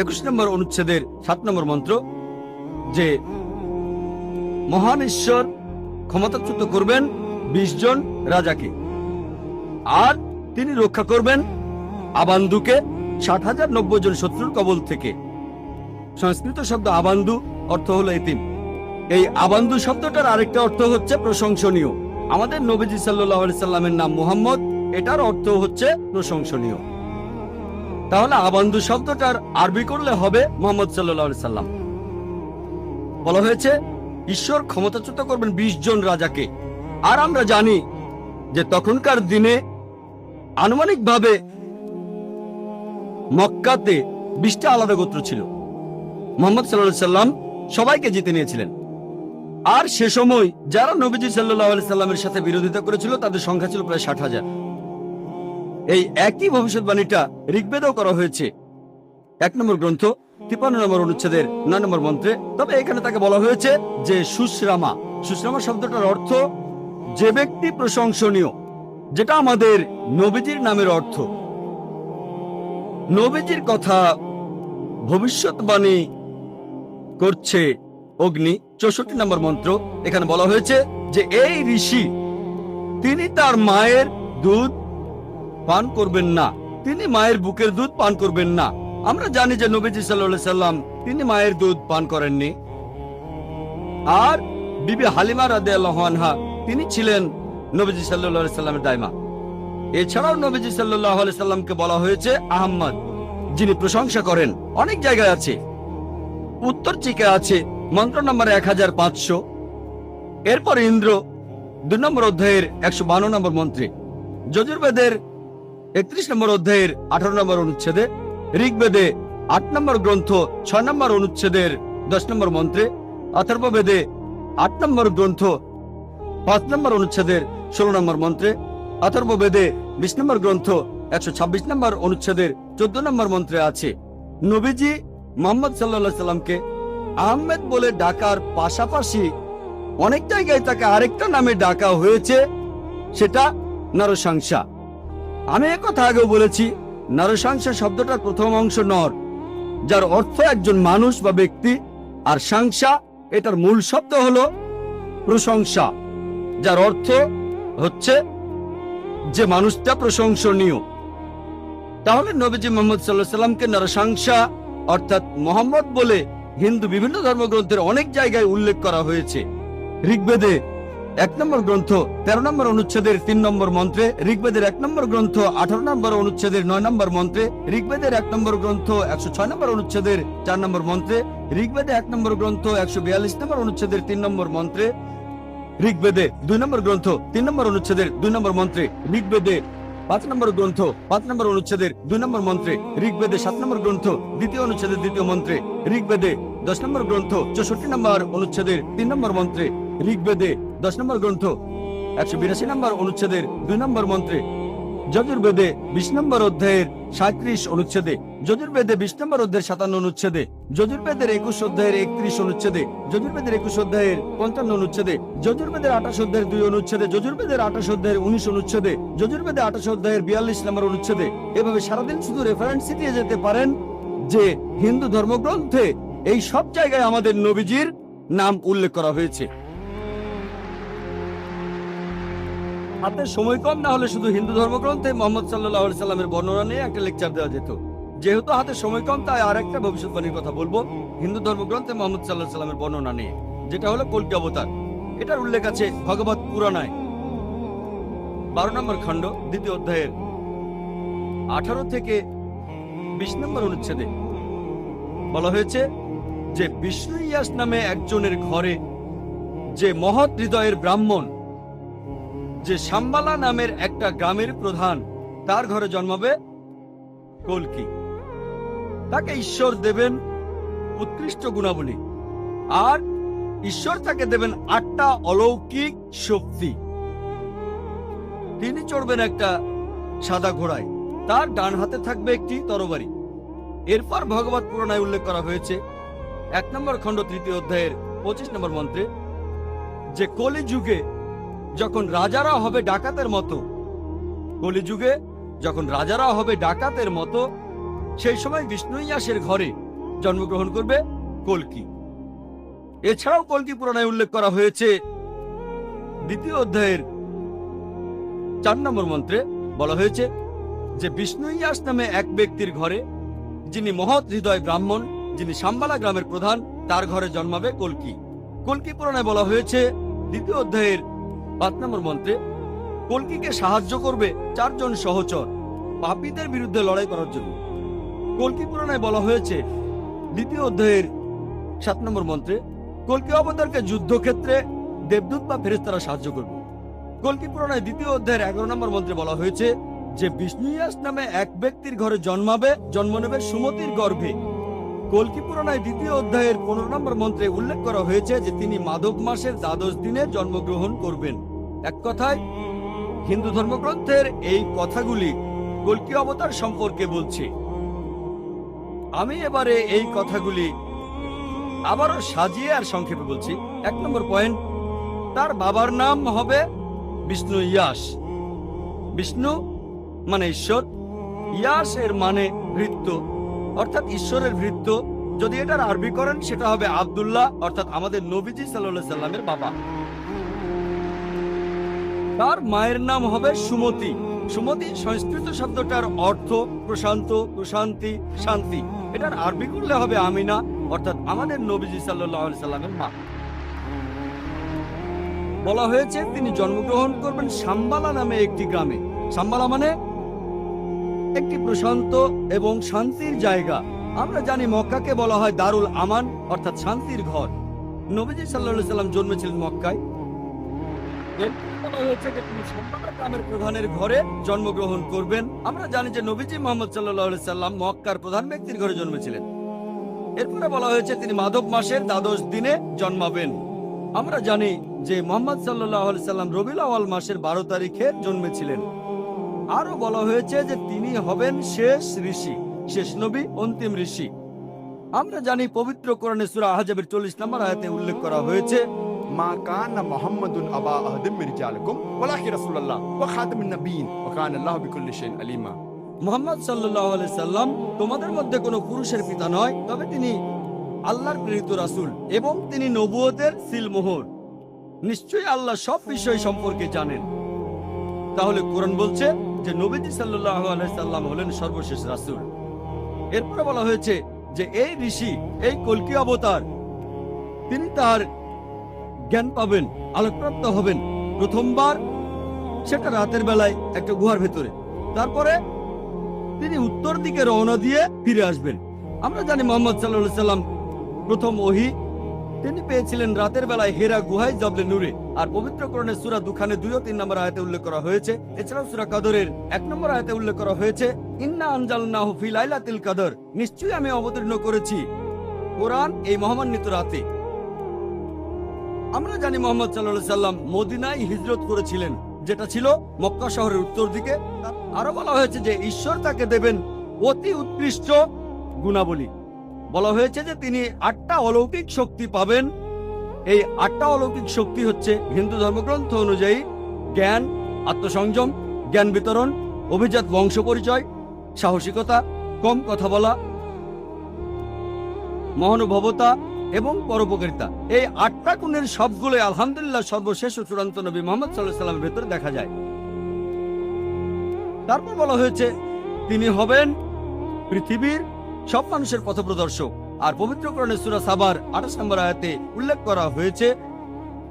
21 নম্বর অনুচ্ছেদের 7 নম্বর মন্ত্র যে মহান ঈশ্বর ক্ষমতাচ্যুত করবেন 20 জন রাজাকে, আর তিনি রক্ষা করবেন আবান্দুকে 60,090 জন শত্রুর কবল থেকে। সংস্কৃত শব্দ আবান্দু অর্থ হলো এতিম। এই আবান্দু শব্দটার আরেকটা অর্থ হচ্ছে প্রশংসনীয়। আমাদের নবীজি সাল্লাল্লাহু আলাইহি সাল্লামের নাম মুহাম্মদ, এটার অর্থ হচ্ছে প্রশংসনীয়। তাহলে আবান্দু শব্দটার আরবি করলে হবে মুহাম্মদ সাল্লাল্লাহু আলাইহি সাল্লাম। বলা হয়েছে ঈশ্বর ক্ষমতাচ্যুত করবেন 20 জন রাজাকে। আর আমরা জানি যে তখনকার দিনে আনুমানিকভাবে মক্কাতে 20টা আলাদা গোত্র ছিল। মুহাম্মদ সাল্লাল্লাহু আলাইহি সাল্লাম সবাইকে জিতে নিয়েছিলেন। আর সে সময় যারা নবীজি সাল্লাল্লাহু আলাইহি সাল্লামের সাথে বিরোধিতা করেছিল তাদের সংখ্যা ছিল প্রায় 60,000। এই একই ভবিষ্যৎবাণীটা ঋগ্বেদেও করা হয়েছে 1 নম্বর গ্রন্থ 53 নম্বর অনুচ্ছেদের 9 নম্বর মন্ত্রে। তবে এখানে তাকে বলা হয়েছে যে সুশ্রামা। সুশ্রামা শব্দটার অর্থ যে ব্যক্তি প্রশংসনীয়, যেটা আমাদের নবীজির নামের অর্থ। নবীজির কথা ভবিষ্যৎবাণী করছে অগ্নি 64 নম্বর মন্ত্র। এখানে বলা হয়েছে যে এই ঋষি তিনি তার মায়ের দুধ পান করবেন না, তিনি মায়ের বুকের দুধ পান করবেন না, আমরা জানি যে নবীজি সাল্লাল্লাহু আলাইহি সাল্লাম তিনি মায়ের দুধ পান করেননি, আর বিবি হালিমা রাদিয়াল্লাহু আনহা তিনি ছিলেন নবীজি সাল্লাল্লাহু আলাইহি সাল্লামের দাইমা। এছাড়াও নবীজি সাল্লাল্লাহু আলাইহি সাল্লামকে বলা হয়েছে আহমদ, যিনি প্রশংসা করেন। অনেক জায়গায় আছে, উত্তর চিকে আছে মন্ত্র নম্বর 1500, এরপর ইন্দ্র 2 নম্বর অধ্যায়ের 152 নম্বর মন্ত্রে, যজুর্বেদের 31 নম্বর অধ্যায়ের 18 নম্বর অনুচ্ছেদে, ঋগ্বেদে 8 নম্বর গ্রন্থ 6 নম্বর অনুচ্ছেদের 10 নম্বর মন্ত্রে, অথর্ববেদে 8 নম্বর গ্রন্থ 5 নম্বর অনুচ্ছেদের 16 নম্বর মন্ত্রে, অথর্ববেদে 20 নম্বর গ্রন্থ 126 নম্বর অনুচ্ছেদের 14 নম্বর মন্ত্রে আছে। নবীজি মুহাম্মদ সাল্লাল্লাহু আলাইহি সাল্লামকে আহমেদ বলে ডাকার পাশাপাশি অনেক জায়গায় তাকে আরেকটা নামে ডাকা হয়েছে, সেটা নরসংসা। আমি একথা আগেও বলেছি, নরসংসা শব্দটার প্রথম অংশ নর, যার অর্থ একজন মানুষ বা ব্যক্তি, আর সংসা এটার মূল শব্দ হলো প্রশংসা, যার অর্থ হচ্ছে যে মানুষটা প্রশংসনীয়। তাহলে নবীজি মুহাম্মদ সাল্লাল্লাহু আলাইহি সাল্লামকে নরসংসা অর্থাৎ মোহাম্মদ বলে হিন্দু বিভিন্ন ধর্মগ্রন্থের অনেক জায়গায় উল্লেখ করা হয়েছে। ঋগ্বেদে 1 নম্বর গ্রন্থ 13 নম্বর অনুচ্ছেদের 3 নম্বর মন্ত্রে, ঋগ্বেদের 1 নম্বর গ্রন্থ 18 নম্বর অনুচ্ছেদের 9 নম্বর মন্ত্রে, ঋগ্বেদের 1 নম্বর গ্রন্থ 106 নম্বর অনুচ্ছেদের 4 নম্বর মন্ত্রে, ঋগ্বেদে 1 নম্বর গ্রন্থ 142 নম্বর অনুচ্ছেদের 3 নম্বর মন্ত্রে, ঋগ্বেদে 2 নম্বর গ্রন্থ 3 নম্বর অনুচ্ছেদের 2 নম্বর মন্ত্রে, ঋগ্বেদে 5 নম্বর গ্রন্থ 5 নম্বর অনুচ্ছেদের 2 নম্বর মন্ত্রে, ঋগ্বেদে 7 নম্বর গ্রন্থ 2য় অনুচ্ছেদের 2য় মন্ত্রে, ঋগ্বেদে 10 নম্বর গ্রন্থ 64 নম্বর অনুচ্ছেদের 3 নম্বর মন্ত্রে, ঋগ্বেদে 10 নম্বর গ্রন্থ 182 নম্বর অনুচ্ছেদের 2 নম্বর মন্ত্রে, যজুর্বেদে 20 নম্বর অধ্যায়ের 37 অনুচ্ছেদে, যজুর্বেদে 20 নম্বর অধ্যায়ের 57 অনুচ্ছেদে, যজুর্বেদের 21 অধ্যায়ের 31 অনুচ্ছেদে, যজুর্বেদের 21 অধ্যায়ের 55 অনুচ্ছেদে, যজুর্বেদের 28 অধ্যায়ের 2 অনুচ্ছেদে, যজুর্বেদের 28 অধ্যায়ের 19 অনুচ্ছেদে, যজুর্বেদে 28 অধ্যায়ের 42 নম্বর অনুচ্ছেদে। এভাবে সারাদিন শুধু রেফারেন্স দিয়ে যেতে পারেন যে হিন্দু ধর্মগ্রন্থে এই সব জায়গায় আমাদের নবীজির নাম উল্লেখ করা হয়েছে। হাতে সময় কম না হলে শুধু হিন্দু ধর্মগ্রন্থে মুহাম্মদ সাল্লাল্লাহু আলাইহি সাল্লামের বর্ণনা নিয়ে একটা লেকচার দেওয়া যেত। যেহেতু হাতে সময় কম, তাই আর একটা ভবিষ্যৎবাণীর কথা বলবো হিন্দু ধর্মগ্রন্থে মুহাম্মদ সাল্লাল্লাহু আলাইহি সাল্লামের বর্ণনা নিয়ে, যেটা হলো কল্কি অবতার। এটার উল্লেখ আছে ভগবত পুরাণায় 12 নম্বর খণ্ড 2য় অধ্যায়ের 18 থেকে 20 নম্বর অনুচ্ছেদে বলা হয়েছে যে বিষ্ণু ইয়াস নামে একজনের ঘরে, যে মহৎ হৃদয়ের ব্রাহ্মণ, যে শাম্বালা নামের একটা গ্রামের প্রধান, তার ঘরে জন্মাবে কল্কি। তাকে ঈশ্বর দেবেন উৎকৃষ্ট গুণাবলী, আর ঈশ্বর তাকে দেবেন 8টা অলৌকিক শক্তি। তিনি চড়বেন একটা সাদা ঘোড়ায়, তার ডান হাতে থাকবে একটি তরবারি। এরপর ভগবত পুরাণায় উল্লেখ করা হয়েছে 1 নম্বর খণ্ড 3য় অধ্যায়ের 25 নম্বর মন্ত্রে যে কলিযুগে যখন রাজারা হবে ডাকাতের মতো, কলিযুগে যখন রাজারা হবে ডাকাতের মতো, সেই সময় বিষ্ণু ইয়াসের ঘরে জন্মগ্রহণ করবে কল্কি। এছাড়াও কল্কি পুরাণায় উল্লেখ করা হয়েছে 2য় অধ্যায়ের 4 নম্বর মন্ত্রে বলা হয়েছে যে বিষ্ণু ইয়াস নামে এক ব্যক্তির ঘরে, যিনি মহৎ হৃদয় ব্রাহ্মণ, যিনি শাম্বালা গ্রামের প্রধান, তার ঘরে জন্মাবে কল্কি। কল্কি পুরাণায় বলা হয়েছে 2য় অধ্যায়ের 5 নম্বর মন্ত্রে কল্কিকে সাহায্য করবে 4 জন সহচর পাপীদের বিরুদ্ধে লড়াই করার জন্য। কল্কি পুরাণায় বলা হয়েছে 2য় অধ্যায়ের 7 নম্বর মন্ত্রে কল্কি অবতারকে যুদ্ধক্ষেত্রে দেবদূত বা ফেরেশতারা সাহায্য করবে। কল্কি পুরাণায় 2য় অধ্যায়ের 11 নম্বর মন্ত্রে বলা হয়েছে যে বিষ্ণু ইয়াস নামে এক ব্যক্তির ঘরে জন্ম নেবে সুমতির গর্ভে। কল্কি পুরাণায় 2য় অধ্যায়ের 15 নম্বর মন্ত্রে উল্লেখ করা হয়েছে যে তিনি মাধব মাসের 12 দিনে জন্মগ্রহণ করবেন। এক কথায় হিন্দু ধর্মগ্রন্থের এই কথাগুলি কল্কি অবতার সম্পর্কে বলছে। আমি এবারে এই কথাগুলি আবারও সাজিয়ে আর সংক্ষেপে বলছি। 1 নম্বর পয়েন্ট, তার বাবার নাম হবে বিষ্ণু ইয়াস। বিষ্ণু মানে ঈশ্বর, ইয়াস এর মানে ভৃত্য, অর্থাৎ ঈশ্বরের ভৃত্য। যদি এটার আরবি করেন সেটা হবে আব্দুল্লাহ, অর্থাৎ আমাদের নবীজি সাল্লাল্লাহু আলাইহি সাল্লামের বাবা। তার মায়ের নাম হবে সুমতি, সুমতি সংস্কৃত শব্দটার অর্থ প্রশান্ত, প্রশান্তি, শান্তি। এটার আরবি করলে হবে আমিনা, অর্থাৎ আমাদের নবীজি সাল্লাল্লাহু আলাইহি সাল্লামের মা। বলা হয়েছে তিনি জন্মগ্রহণ করবেন সাম্বালা নামে একটি গ্রামে। সাম্বালা মানে একটি প্রশান্ত এবং শান্তির জায়গা। আমরা জানি মক্কাকে বলা হয় দারুল আমান, অর্থাৎ শান্তির ঘর। নবীজি সাল্লাল্লাহু আলাইহি সাল্লাম জন্মেছিলেন মক্কায়। বলা হয়েছে যে তিনি সাম্বালা গ্রামের প্রধানের ঘরে জন্মগ্রহণ করবেন। আমরা জানি যে নবীজি মুহাম্মদ সাল্লাল্লাহু আলাইহি সাল্লাম মক্কার প্রধান ব্যক্তির ঘরে জন্মেছিলেন। এরপরে বলা হয়েছে তিনি মাধব মাসের দ্বাদশ দিনে জন্মাবেন। আমরা জানি যে মুহাম্মদ সাল্লাল্লাহু আলাইহি সাল্লাম রবিউল আউয়াল মাসের 12 তারিখে জন্মেছিলেন। আরো বলা হয়েছে যে তিনি হবেন শেষ ঋষি, শেষ নবী, অন্তিম ঋষি। আমরা জানি পবিত্র কোরআনে সূরা আহজাবের 40 নম্বর আয়াতে উল্লেখ করা হয়েছে, মা কানা মুহাম্মাদুন আবা আহাদিম মির রিজালিকুম ওয়ালাকি রাসূলুল্লাহ ওয়া খাতামুন নবিয়্যিন ওয়া কানা আল্লাহু বিকুল্লি শাইইন আলিমা। মুহাম্মদ সাল্লাল্লাহু আলাইহি সাল্লাম তোমাদের মধ্যে কোনো পুরুষের পিতা নয়, তবে তিনি আল্লাহর প্রেরিত রাসূল এবং তিনি নবুয়তের সিলমোহর। নিশ্চয়ই আল্লাহ সব বিষয় সম্পর্কে জানেন। তাহলে কোরআন বলছে যে নবীজি সাল্লাল্লাহু আলাইহি সাল্লাম হলেন সর্বশেষ রাসূল। এরপরে বলা হয়েছে যে এই ঋষি, এই কল্কি অবতার, তিনি তার জ্ঞান পাবেন, আলোকপ্রাপ্ত হবেন প্রথমবার সেটা রাতের বেলায় একটা গুহার ভেতরে। তারপরে তিনি উত্তর দিকে রওনা দিয়ে ফিরে আসবেন। আমরা জানি মুহাম্মদ সাল্লাল্লাহু আলাইহি সাল্লাম প্রথম ওহী তিনি পেয়েছিলেন রাতের বেলায় হেরা গুহায় জবলে নূরে। আর পবিত্র কোরআনের সূরা দুখানে 2 ও 3 নম্বর আয়াতে উল্লেখ করা হয়েছে। এছাড়াও সূরা কদরের 1 নম্বর আয়াতে উল্লেখ করা হয়েছে, ইন্না আনজালনাহু ফি লাইলাতিল কদর, নিশ্চয়ই আমি অবতীর্ণ করেছি কোরআন এই মহামান্বিত রাতে। আমরা জানি মুহাম্মদ সাল্লাল্লাহু আলাইহি সাল্লাম মদিনায় হিজরত করেছিলেন, যেটা ছিল মক্কা শহরের উত্তর দিকে। আরো বলা হয়েছে যে ঈশ্বর তাকে দেবেন অতি উৎকৃষ্ট গুণাবলী। বলা হয়েছে যে তিনি 8টা অলৌকিক শক্তি পাবেন। এই 8টা অলৌকিক শক্তি হচ্ছে হিন্দু ধর্মগ্রন্থ অনুযায়ী জ্ঞান, আত্মসংযম, জ্ঞান বিতরণ, অভিজাত বংশ পরিচয়, সাহসিকতা, কম কথা বলা, মহানুভবতা এবং পরোপকারিতা। এই 8টা গুণের সবগুলোই আলহামদুলিল্লাহ সর্বশেষ ও চূড়ান্ত নবী মুহাম্মদ সাল্লাল্লাহু আলাইহি সাল্লামের ভেতরে দেখা যায়। তারপর বলা হয়েছে তিনি হবেন পৃথিবীর সব মানুষের পথপ্রদর্শক। আর পবিত্র কোরআনের সূরা সাবার 28 নম্বর আয়াতে উল্লেখ করা হয়েছে,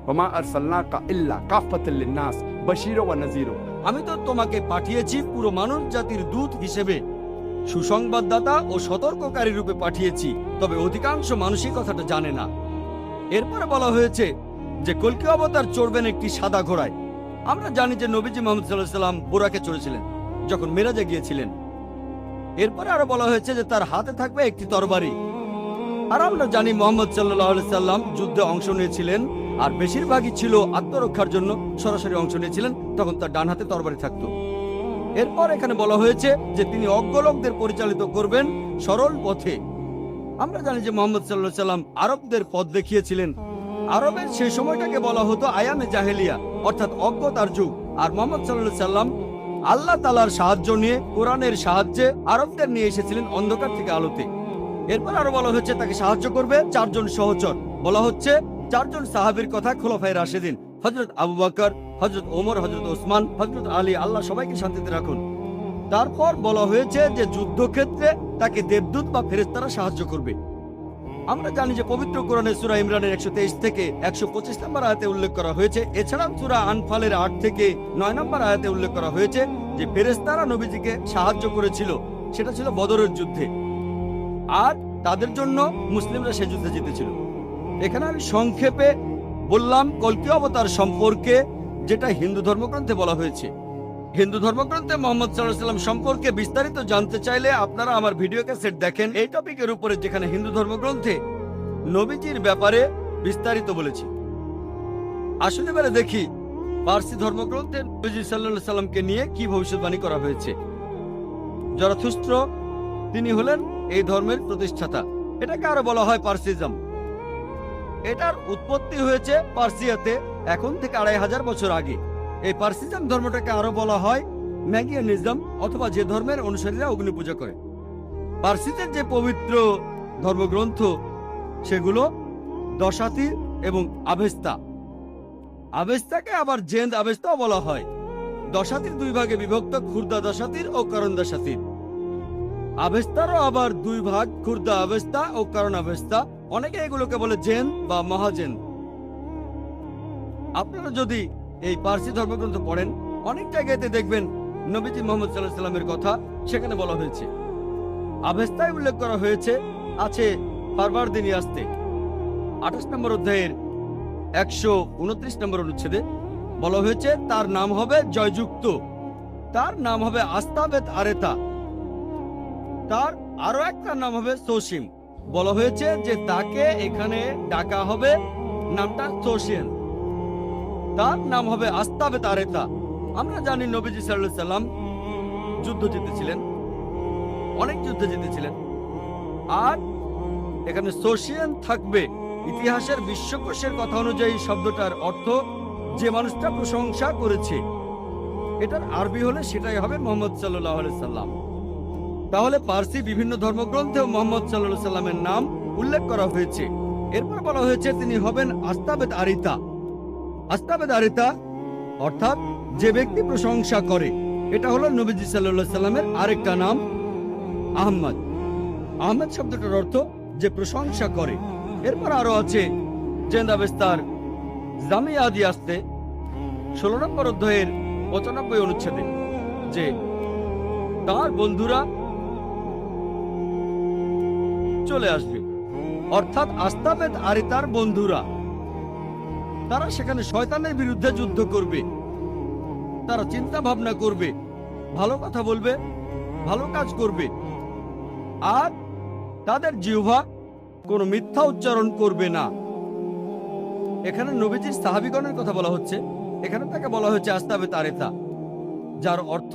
ওয়া মা আরসালনাকা ইল্লা কাফাতাল লিন-নাস বাশীরা ওয়া নাযীরা। আমি তো তোমাকে পাঠিয়েছি পুরো মানব জাতির দূত হিসেবে, সুসংবাদদাতা ও সতর্ককারী রূপে পাঠিয়েছি, তবে অধিকাংশ মানুষই কথাটা জানে না। এরপরে বলা হয়েছে যে কল্কি অবতার চড়বেন একটি সাদা ঘোড়ায়। আমরা জানি যে নবীজি মুহাম্মদ সাল্লাল্লাহু আলাইহি সাল্লাম বুরাকে চড়েছিলেন যখন মেরাজে গিয়েছিলেন। এরপরে আরো বলা হয়েছে যে তার হাতে থাকবে একটি তরবারি। আর আমরা জানি মুহাম্মদ সাল্লাল্লাহু আলাইহি সাল্লাম যুদ্ধে অংশ নিয়েছিলেন, আর বেশিরভাগই ছিল আত্মরক্ষার জন্য সরাসরি অংশ নিয়েছিলেন, তখন তার ডান হাতে তরবারি থাকতো। এরপর এখানে বলা হয়েছে যে তিনি অজ্ঞ লোকদের পরিচালিত করবেন সরল পথে। আমরা জানি যে মুহাম্মদ সাল্লাল্লাহু আলাইহি সাল্লাম আরবদের পথ দেখিয়েছিলেন। আরবের সেই সময়টাকে বলা হতো আয়ামে জাহেলিয়া, অর্থাৎ অজ্ঞতার যুগ। আর মুহাম্মদ সাল্লাল্লাহু আলাইহি সাল্লাম আল্লাহ তাআলার সাহায্য নিয়ে, কোরআনের সাহায্যে আরবদের নিয়ে এসেছিলেন অন্ধকার থেকে আলোতে। এরপর আরো বলা হচ্ছে তাকে সাহায্য করবে 4 জন সহচর। বলা হচ্ছে 4 জন সাহাবীর কথা, খোলাফায়ে রাশেদিন, হযরত আবু বকর, হযরত ওমর, হযরত ওসমান, হযরত আলী, আল্লাহ সবাইকে শান্তিতে রাখুন। তারপর বলা হয়েছে যে যুদ্ধক্ষেত্রে তাকে দেবদূত বা ফেরেশতারা সাহায্য করবে। আমরা জানি যে পবিত্র কোরআনের সূরা ইমরানের 123 থেকে 125 নম্বর আয়াতে উল্লেখ করা হয়েছে। এছাড়াও সূরা আনফালের 8 থেকে 9 নম্বর আয়াতে উল্লেখ করা হয়েছে যে ফেরেশতারা নবীজিকে সাহায্য করেছিল, সেটা ছিল বদরের যুদ্ধে। আর তাদের জন্য মুসলিমরা সে যুদ্ধে জিতেছিল। এখানে আমি সংক্ষেপে বললাম কল্কি অবতার সম্পর্কে, যেটা হিন্দু ধর্মগ্রন্থে বলা হয়েছে। হিন্দু ধর্মগ্রন্থে মুহাম্মদ সাল্লাল্লাহু আলাইহি সাল্লাম সম্পর্কে বিস্তারিত জানতে চাইলে আপনারা আমার ভিডিও ক্যাসেট দেখেন এই টপিকের উপরে, যেখানে হিন্দু ধর্মগ্রন্থে নবীজির ব্যাপারে বিস্তারিত বলেছি। আসলে এবারে দেখি পারসি ধর্মগ্রন্থে নবীজি সাল্লাল্লাহু আলাইহি সাল্লামকে নিয়ে কি ভবিষ্যৎবাণী করা হয়েছে। জরাথুস্ত্র, তিনি হলেন এই ধর্মের প্রতিষ্ঠাতা। এটাকে আরো বলা হয় পারসিজম। এটার উৎপত্তি হয়েছে পার্সিয়াতে এখন থেকে 2500 বছর আগে। এই পার্সিজম ধর্মটাকে আরো বলা হয় ম্যাগিয়ানিজম, অথবা যে ধর্মের অনুসারীরা অগ্নি পূজা করে। পার্সিদের যে পবিত্র ধর্মগ্রন্থ সেগুলো দশাতি এবং আভেস্তা। আভেস্তাকে আবার জেন্দ আভেস্তাও বলা হয়। দশাতির দুই ভাগে বিভক্ত, খুর্দা দশাতির ও কারণ দশাতির। আবেস্তারও আবার দুই ভাগ, খুর্দা আবেস্তা ও কারণ আবেস্তা। অনেকে এগুলোকে বলে জেন বা মহাজেন। আপনারা যদি এই পার্সি ধর্মগ্রন্থ পড়েন, অনেক জায়গাতে দেখবেন নবীজি মোহাম্মদ সাল্লাল্লাহু আলাইহি সাল্লামের কথা সেখানে বলা হয়েছে। আবেস্তায় উল্লেখ করা হয়েছে আছে ফারবারদিনী আসতে 28 নম্বর অধ্যায়ের 129 নম্বর অনুচ্ছেদে বলা হয়েছে তার নাম হবে জয়যুক্ত, তার নাম হবে আস্তাবেত আরেতা, তার আরো একটা নাম হবে সোসিম। বলা হয়েছে যে তাকে এখানে ডাকা হবে নামটা সোসিয়ান, তার নাম হবে আস্তাবেত আরেতা। আমরা জানি নবীজি সাল্লাল্লাহু আলাইহি সাল্লাম যুদ্ধ জিতেছিলেন, অনেক যুদ্ধ জিতেছিলেন। আর এখানে সোসিয়ান থাকবে। ইতিহাসের বিশ্বকোষের কথা অনুযায়ী শব্দটার অর্থ যে মানুষটা প্রশংসা করেছে। এটার আরবি হলে সেটাই হবে মোহাম্মদ সাল্লাল্লাহু আলাইহি সাল্লাম। তাহলে পার্সি বিভিন্ন ধর্মগ্রন্থেও মোহাম্মদ সাল্লাল্লাহু আলাইহি সাল্লামের নাম উল্লেখ করা হয়েছে। এরপর বলা হয়েছে তিনি হবেন আস্তাবেত আরিতা। আস্তাবেত আরিতা অর্থাৎ যে ব্যক্তি প্রশংসা করে। এটা হলো নবীজি সাল্লাল্লাহু আলাইহি সাল্লামের আরেকটা নাম আহমদ। আহমদ শব্দটার অর্থ যে প্রশংসা করে। এরপর আরো আছে জেন্দাবেস্তার জামিয়াদি আসতে 16 নম্বর অধ্যায়ের 95 অনুচ্ছেদে যে তার বন্ধুরা চলে আসবে, অর্থাৎ আস্তাবেত আরিতার বন্ধুরা। তারা সেখানে শয়তানের বিরুদ্ধে যুদ্ধ করবে, তারা চিন্তা ভাবনা করবে, ভালো কথা বলবে, ভালো কাজ করবে, আর তাদের জিহ্বা কোনো মিথ্যা উচ্চারণ করবে না। এখানে নবীজির সাহাবীগণের কথা বলা হচ্ছে। এখানে তাকে বলা হয়েছে আস্তাবেত আরেতা, যার অর্থ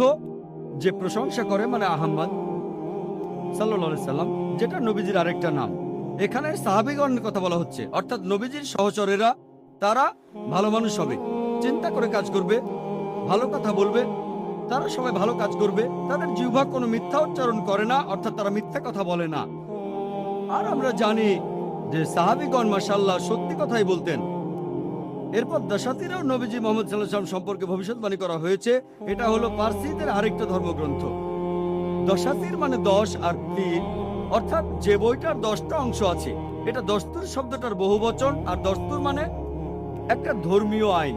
যে প্রশংসা করে, মানে আহমদ সাল্লাল্লাহু আলাইহি সাল্লাম, যেটা নবীজির আরেকটা নাম। এখানে সাহাবীগণের কথা বলা হচ্ছে, অর্থাৎ নবীজির সহচরেরা। তারা ভালো মানুষ হবে, চিন্তা করে কাজ করবে, ভালো কথা বলবে, তারা সবাই ভালো কাজ করবে, তাদের জিহ্বা কোনো মিথ্যা উচ্চারণ করে না, অর্থাৎ তারা মিথ্যা কথা বলে না। আর আমরা জানি যে সাহাবীগণ মাশাআল্লাহ সত্যি কথাই বলতেন। এরপর দশাতিরাও নবীজি মুহাম্মদ সাল্লাল্লাহু আলাইহি ওয়াসাল্লাম সম্পর্কে ভবিষ্যৎবাণী করা হয়েছে। এটা হলো পার্সিদের আরেকটা ধর্মগ্রন্থ। দশাতির মানে 10 আর তীর, অর্থাৎ যে বইটার 10টা অংশ আছে। এটা দস্তুর শব্দটার বহুবচন, আর দস্তুর মানে একটা ধর্মীয় আইন।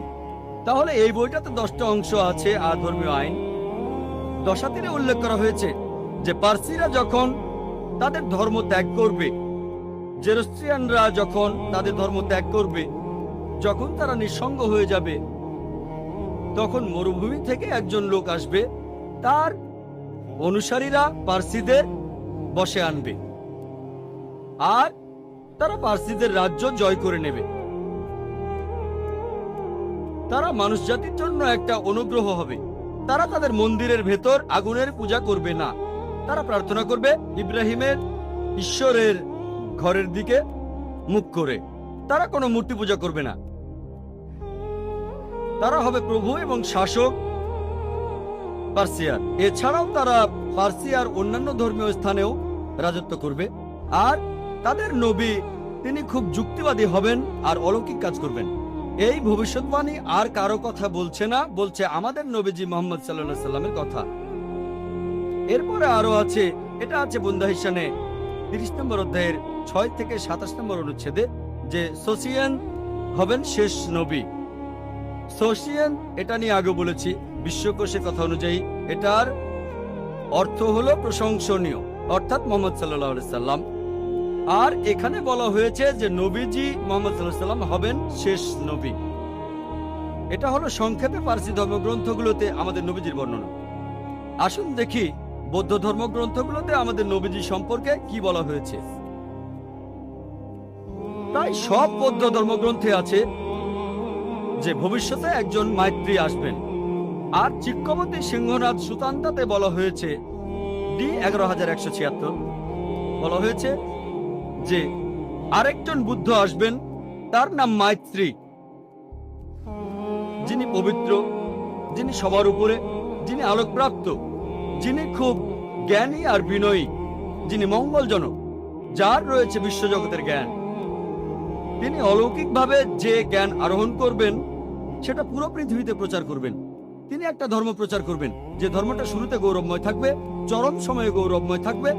তাহলে এই বইটাতে 10টা অংশ আছে আর ধর্মীয় আইন। দশাতিরে উল্লেখ করা হয়েছে যে পার্সিরা যখন তাদের ধর্ম ত্যাগ করবে, জেরুসালেমরা যখন তাদের ধর্ম ত্যাগ করবে, যখন তারা নিঃসঙ্গ হয়ে যাবে, তখন মরুভূমি থেকে একজন লোক আসবে, তার অনুসারীরা পার্সিদের বশে আনবে, আর তারা পার্সিদের রাজ্য জয় করে নেবে। তারা মানুষ জাতির জন্য একটা অনুগ্রহ হবে। তারা তাদের মন্দিরের ভেতর আগুনের পূজা করবে না, তারা প্রার্থনা করবে ইব্রাহিমের ঈশ্বরের ঘরের দিকে মুখ করে। তারা কোনো মূর্তি পূজা করবে না। তারা হবে প্রভু এবং শাসক পার্সিয়ার। এছাড়াও তারা পার্সিয়ার অন্যান্য ধর্মীয় স্থানেও রাজত্ব করবে। আর তাদের নবী তিনি খুব যুক্তিবাদী হবেন আর অলৌকিক কাজ করবেন। এই ভবিষ্যৎবাণী আর কারো কথা বলছে না, বলছে আমাদের নবীজি মুহাম্মদ সাল্লাল্লাহু আলাইহি সাল্লামের কথা। এরপরে আরো আছে, এটা আছে বুন্দাহিসানে 30 নম্বর অধ্যায়ের 6 থেকে 27 নম্বর অনুচ্ছেদে যে সোসিয়ান হবেন শেষ নবী। সোসিয়ান এটা নিয়ে আগে বলেছি, বিশ্বকোষের কথা অনুযায়ী এটার অর্থ হলো প্রশংসনীয়, অর্থাৎ মোহাম্মদ সাল্লাল্লাহু আলাইহি সাল্লাম। আর এখানে বলা হয়েছে যে নবীজি মুহাম্মদ সাল্লাল্লাহু আলাইহি সাল্লাম হবেন শেষ নবী। এটা হলো সংক্ষেপে পার্সি ধর্মগ্রন্থগুলোতে আমাদের নবীজির বর্ণনা। আসুন দেখি বৌদ্ধ ধর্মগ্রন্থগুলোতে আমাদের নবীজি সম্পর্কে কি বলা হয়েছে। প্রায় সব বৌদ্ধ ধর্মগ্রন্থে আছে যে ভবিষ্যতে একজন মাইত্রী আসবেন। আর চিক্কবতী সিংহনাথ সুতান্তাতে বলা হয়েছে ডি 11176 বলা হয়েছে যে আরেকজন বুদ্ধ আসবেন, তার নাম মাইত্রী, যিনি পবিত্র, যিনি সবার উপরে, যিনি আলোকপ্রাপ্ত, যিনি খুব জ্ঞানী আর বিনয়ী, যিনি মঙ্গলজনক, যার রয়েছে বিশ্বজগতের জ্ঞান। তিনি অলৌকিকভাবে যে জ্ঞান আরোহণ করবেন সেটা পুরো পৃথিবীতে প্রচার করবেন। তিনি একটা ধর্ম প্রচার করবেন, যে ধর্মটা শুরুতে গৌরবময় থাকবে, চরম সময়ে গৌরবময় থাকবে,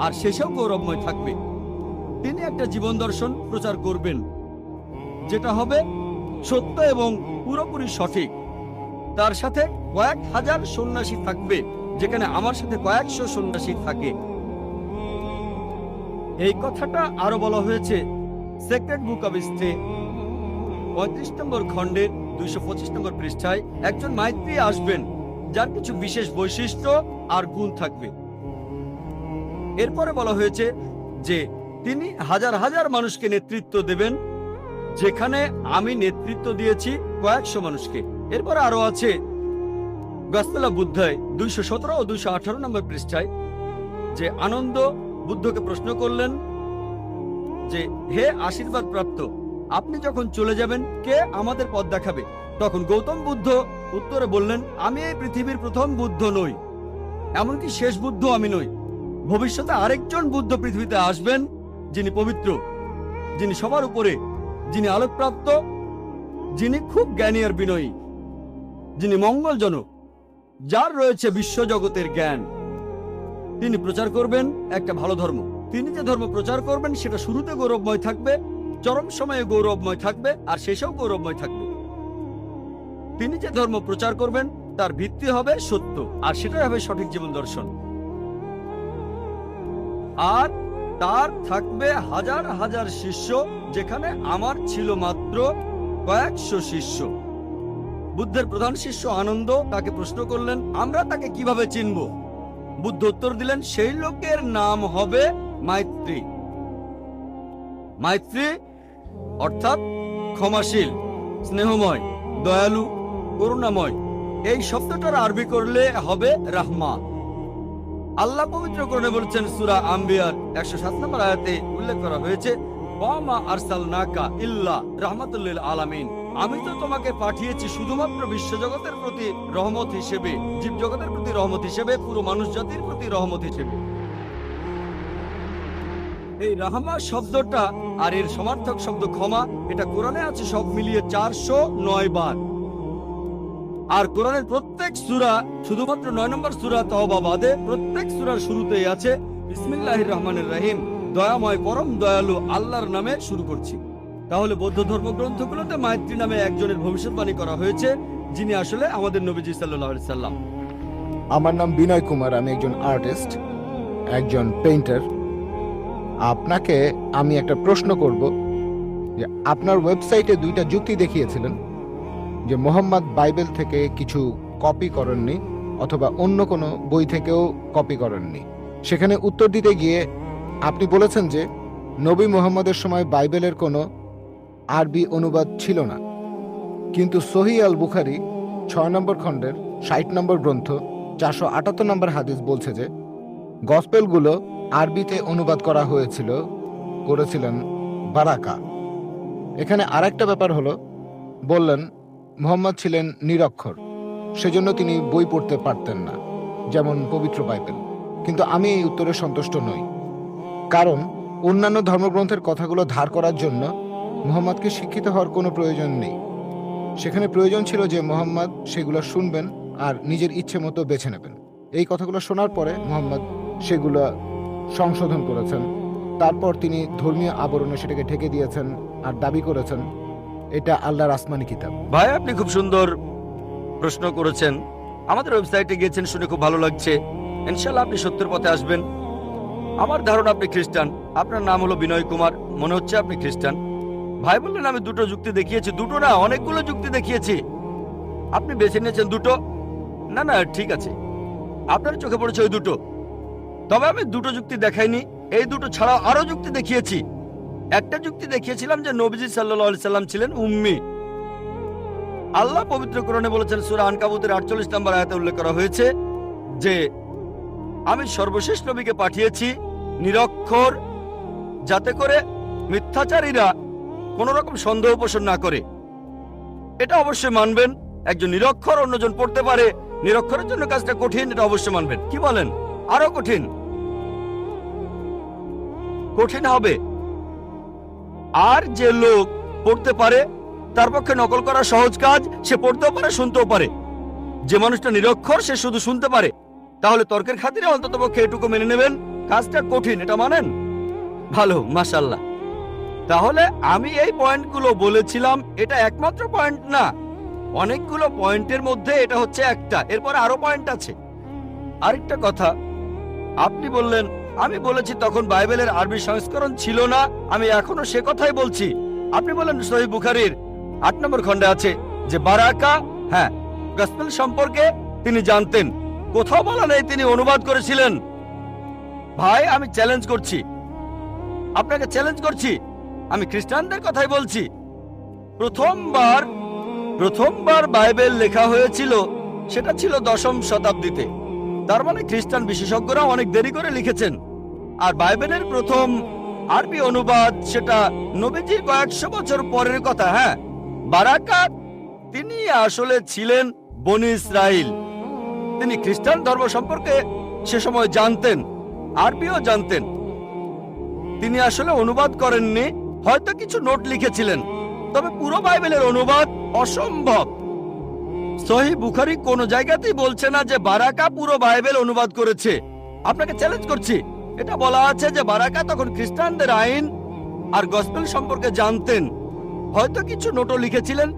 আর শেষেও গৌরবময় থাকবে। তিনি একটা জীবন দর্শন প্রচার করবেন, যেটা হবে সত্য এবং পুরোপুরি সঠিক। তার সাথে কয়েক হাজার সন্ন্যাসী থাকবে, যেখানে আমার সাথে কয়েকশো সন্ন্যাসী থাকে। এই কথাটা আরো বলা হয়েছে সেক্রেট বুক অব স্টে 35 নম্বর খণ্ডের 225 নম্বর পৃষ্ঠায়। একজন মাইত্রী আসবেন, যার কিছু বিশেষ বৈশিষ্ট্য আর গুণ থাকবে। এরপরে বলা হয়েছে যে তিনি হাজার হাজার মানুষকে নেতৃত্ব দেবেন, যেখানে আমি নেতৃত্ব দিয়েছি কয়েকশো মানুষকে। এরপরে আরো আছে গসপেল অফ বুদ্ধায় 217 ও 218 নম্বর পৃষ্ঠায়, যে আনন্দ বুদ্ধকে প্রশ্ন করলেন যে হে আশীর্বাদ প্রাপ্ত, আপনি যখন চলে যাবেন কে আমাদের পথ দেখাবে? তখন গৌতম বুদ্ধ উত্তরে বললেন, আমি এই পৃথিবীর প্রথম বুদ্ধ নই, এমনকি শেষ বুদ্ধ আমি নই। ভবিষ্যতে আরেকজন বুদ্ধ পৃথিবীতে আসবেন, যিনি পবিত্র, যিনি সবার উপরে, যিনি আলোকপ্রাপ্ত, যিনি খুব জ্ঞানী আর বিনয়ী, যিনি মঙ্গলজনক, যার রয়েছে বিশ্বজগতের জ্ঞান। তিনি প্রচার করবেন একটা ভালো ধর্ম। তিনি যে ধর্ম প্রচার করবেন সেটা শুরুতে গৌরবময় থাকবে, চরম সময়ে গৌরবময় থাকবে, আর শেষেও গৌরবময় থাকবে। তিনি যে ধর্ম প্রচার করবেন তার ভিত্তি হবে সত্য, আর সেটাই হবে সঠিক জীবন দর্শন। আর তার থাকবে হাজার হাজার শিষ্য, যেখানে আমার ছিল মাত্র কয়েকশো শিষ্য। বুদ্ধের প্রধান শিষ্য আনন্দ তাকে প্রশ্ন করলেন, আমরা তাকে কিভাবে চিনব? বুদ্ধ উত্তর দিলেন, সেই লোকের নাম হবে মাইত্রী। মাইত্রী অর্থাৎ ক্ষমাশীল, স্নেহময়, দয়ালু, করুণাময়। এই শব্দটার আরবি করলে হবে রাহমা। আল্লাহ পবিত্র কোরআনে বলেছেন, সূরা আম্বিয়ার 107 নম্বর আয়াতে উল্লেখ করা হয়েছে, ওয়ামা আরসালনাকা ইল্লা রাহমাতুল লিল আলামিন। আমি তো তোমাকে পাঠিয়েছি শুধুমাত্র বিশ্বজগতের প্রতি রহমত হিসেবে, জীবজগতের প্রতি রহমত হিসেবে, পুরো মানুষ জাতির প্রতি রহমত হিসেবে। এই রাহমা শব্দটা আর এর সমার্থক শব্দ ক্ষমা, এটা কোরআনে আছে সব মিলিয়ে 409 বার। আর কোরআনের প্রত্যেক সূরা, শুধুমাত্র 9 নম্বর সূরা তওবা বাদে প্রত্যেক সূরার শুরুতেই আছে বিসমিল্লাহির রহমানির রহিম, দয়াময় পরম দয়ালু আল্লাহর নামে শুরু করছি। তাহলে বৌদ্ধ ধর্মগ্রন্থগুলোতে মাইত্রী নামে একজনের ভবিষ্যৎবাণী করা হয়েছে, যিনি আসলে আমাদের নবীজি সাল্লাল্লাহু আলাইহি সাল্লাম। আমার নাম বিনয় কুমার, আমি একজন আর্টিস্ট, একজন পেইন্টার। আপনাকে আমি একটা প্রশ্ন করব যে আপনার ওয়েবসাইটে 2টা যুক্তি দেখিয়েছিলেন যে মোহাম্মদ বাইবেল থেকে কিছু কপি করেননি অথবা অন্য কোনো বই থেকেও কপি করেননি। সেখানে উত্তর দিতে গিয়ে আপনি বলেছেন যে নবী মুহাম্মদের সময় বাইবেলের কোনো আরবি অনুবাদ ছিল না, কিন্তু সহিহ আল বুখারী 6 নম্বর খণ্ডের 60 নম্বর গ্রন্থ 478 নম্বর হাদিস বলছে যে গসপেলগুলো আরবিতে অনুবাদ করা হয়েছিল, করেছিলেন বারাকা। এখানে আরেকটা ব্যাপার হলো, বললেন মুহাম্মদ ছিলেন নিরক্ষর, সেজন্য তিনি বই পড়তে পারতেন না, যেমন পবিত্র বাইবেল। কিন্তু আমি এই উত্তরে সন্তুষ্ট নই, কারণ অন্যান্য ধর্মগ্রন্থের কথাগুলো ধার করার জন্য মুহাম্মদকে শিক্ষিত হওয়ার কোনো প্রয়োজন নেই। সেখানে প্রয়োজন ছিল যে মুহাম্মদ সেগুলো শুনবেন আর নিজের ইচ্ছে মতো বেছে নেবেন। এই কথাগুলো শোনার পরে মুহাম্মদ সেগুলো সংশোধন করেছেন, তারপর তিনি ধর্মীয় আবরণে সেটাকে ঢেকে দিয়েছেন আর দাবি করেছেন এটা আল্লাহর আসমানি কিতাব। ভাই, আপনি খুব সুন্দর প্রশ্ন করেছেন। আমাদের ওয়েবসাইটে গিয়েছেন শুনে খুব ভালো লাগছে। ইনশাআল্লাহ আপনি সত্যের পথে আসবেন। আমার ধারণা আপনি খ্রিস্টান, আপনার নাম হলো বিনয় কুমার, মনে হচ্ছে আপনি খ্রিস্টান। ভাই বললেন আমি 2টো যুক্তি দেখিয়েছি। 2টো না, অনেকগুলো যুক্তি দেখিয়েছি। আপনি বেছে নিয়েছেন 2টো। না না, ঠিক আছে, আপনার চোখে পড়েছে ওই 2টো। তবে আমি 2টো যুক্তি দেখাইনি, এই 2টো ছাড়াও আরো যুক্তি দেখিয়েছি। একটা যুক্তি দেখিয়েছিলাম যে নবীজি সাল্লাল্লাহু আলাইহি সাল্লাম ছিলেন উম্মি। আল্লাহ পবিত্র কোরআনে বলেছেন, সূরা আনকাবুতের 48 নম্বর আয়াতে উল্লেখ করা হয়েছে যে আমি সর্বশেষ নবীকে পাঠিয়েছি নিরক্ষর, যাতে করে মিথ্যাচারীরা কোন রকম সন্দেহ পোষণ না করে। এটা অবশ্যই মানবেন। একজন নিরক্ষর অন্যজন পড়তে পারে, নিরক্ষরের জন্য কাজটা কঠিন, এটা অবশ্যই মানবেন। কি বলেন? আরো কঠিন কঠিন হবে। আর যে লোক পড়তে পারে তার পক্ষে নকল করা সহজ কাজ, সে পড়তেও পারে শুনতেও পারে। যে মানুষটা নিরক্ষর সে শুধু শুনতে পারে, তাহলে তর্কের খাতিরে অন্ততপক্ষে এটুকু মেনে নেবেন কাজটা কঠিন, এটা মানেন? ভালো, মাশাআল্লাহ। তাহলে আমি এই পয়েন্টগুলো বলেছিলাম, এটা একমাত্র পয়েন্ট না, অনেকগুলো পয়েন্টের মধ্যে এটা হচ্ছে একটা, এরপর আরো পয়েন্ট আছে। আরেকটা কথা, আপনি বললেন আমি বলেছি তখন বাইবেলের আরবি সংস্করণ ছিল না, আমি এখনো সে কথাই বলছি। আপনি বলেন সহিহ বুখারীর 8 নম্বর খণ্ডে আছে যে বারাকা, হ্যাঁ, গসপেল সম্পর্কে তিনি জানতেন। কোথাও বলা নেই তিনি অনুবাদ করেছিলেন। ভাই আমি চ্যালেঞ্জ করছি, আপনাকে চ্যালেঞ্জ করছি, আমি খ্রিস্টানদের কথাই বলছি। প্রথমবার বাইবেল লেখা হয়েছিল সেটা ছিল 10ম শতাব্দীতে, তার মানে খ্রিস্টান বিশেষজ্ঞরা অনেক দেরি করে লিখেছেন। আর বাইবেলের প্রথম আরবি অনুবাদ সেটা নবীজির কয়েকশো বছর পরের কথা। হ্যাঁ, বারাকাত তিনি আসলে ছিলেন বনি ইসরাইল, তিনি খ্রিস্টান ধর্ম সম্পর্কে সে সময় জানতেন, আরবিও জানতেন। তিনি আসলে অনুবাদ করেননি, হয়তো কিছু নোট লিখেছিলেন, তবে পুরো বাইবেলের অনুবাদ অসম্ভব। সহিহ বুখারী কোন জায়গাতেই বলছে না যে বারাকা পুরো বাইবেল অনুবাদ করেছে। আপনাকে চ্যালেঞ্জ করছি, এটা বলা আছে যে বারাকা তখন খ্রিস্টানদের আইন আর গসপেল সম্পর্কে জানতেন, হয়তো কিছু নোটও লিখেছিলেন।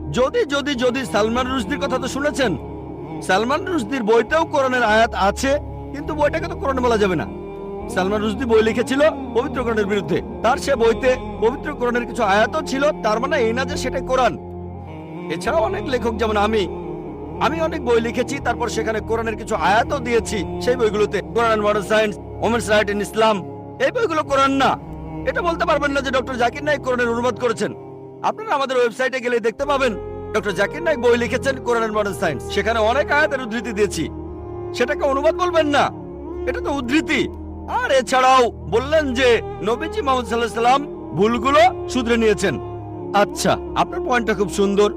যদি সালমান রুশদির কথা তো শুনেছেন, সালমান রুশদির বইতেও কোরআনের আয়াত আছে, কিন্তু বইটাকে তো কোরআন বলা যাবে না। সালমান রুশদি বই লিখেছিল পবিত্র কোরআনের বিরুদ্ধে, তার সে বইতে পবিত্র কোরআনের কিছু আয়াতও ছিল, তার মানে এই না যে সেটা কোরআন। এছাড়াও অনেক লেখক, যেমন আমি অনেক বই লিখেছি, তারপর সেখানে কোরআনের কিছু আয়াতও দিয়েছি সেই বইগুলোতে। Quran and modern science, women's right in Islam, এই বইগুলো কোরআন না। এটা বলতে পারবেন না যে ডক্টর জাকির নাইক কোরআনের অনুবাদ করেছেন। আপনারা আমাদের ওয়েবসাইটে গেলে দেখতে পাবেন ডক্টর জাকির নাইক বই লিখেছেন কোরআন এন্ড মডার্ন সায়েন্স, সেখানে অনেক আয়াতের উদ্ধৃতি দিয়েছি। সেটাকে অনুবাদ বলবেন না, এটা তো উদ্ধৃতি। আর এছাড়াও বললেন যে নবীজি মুহাম্মদ সাল্লাল্লাহু আলাইহি সাল্লাম ভুলগুলো শুধরে নিয়েছেন। আচ্ছা, আপনার পয়েন্টটা খুব সুন্দর।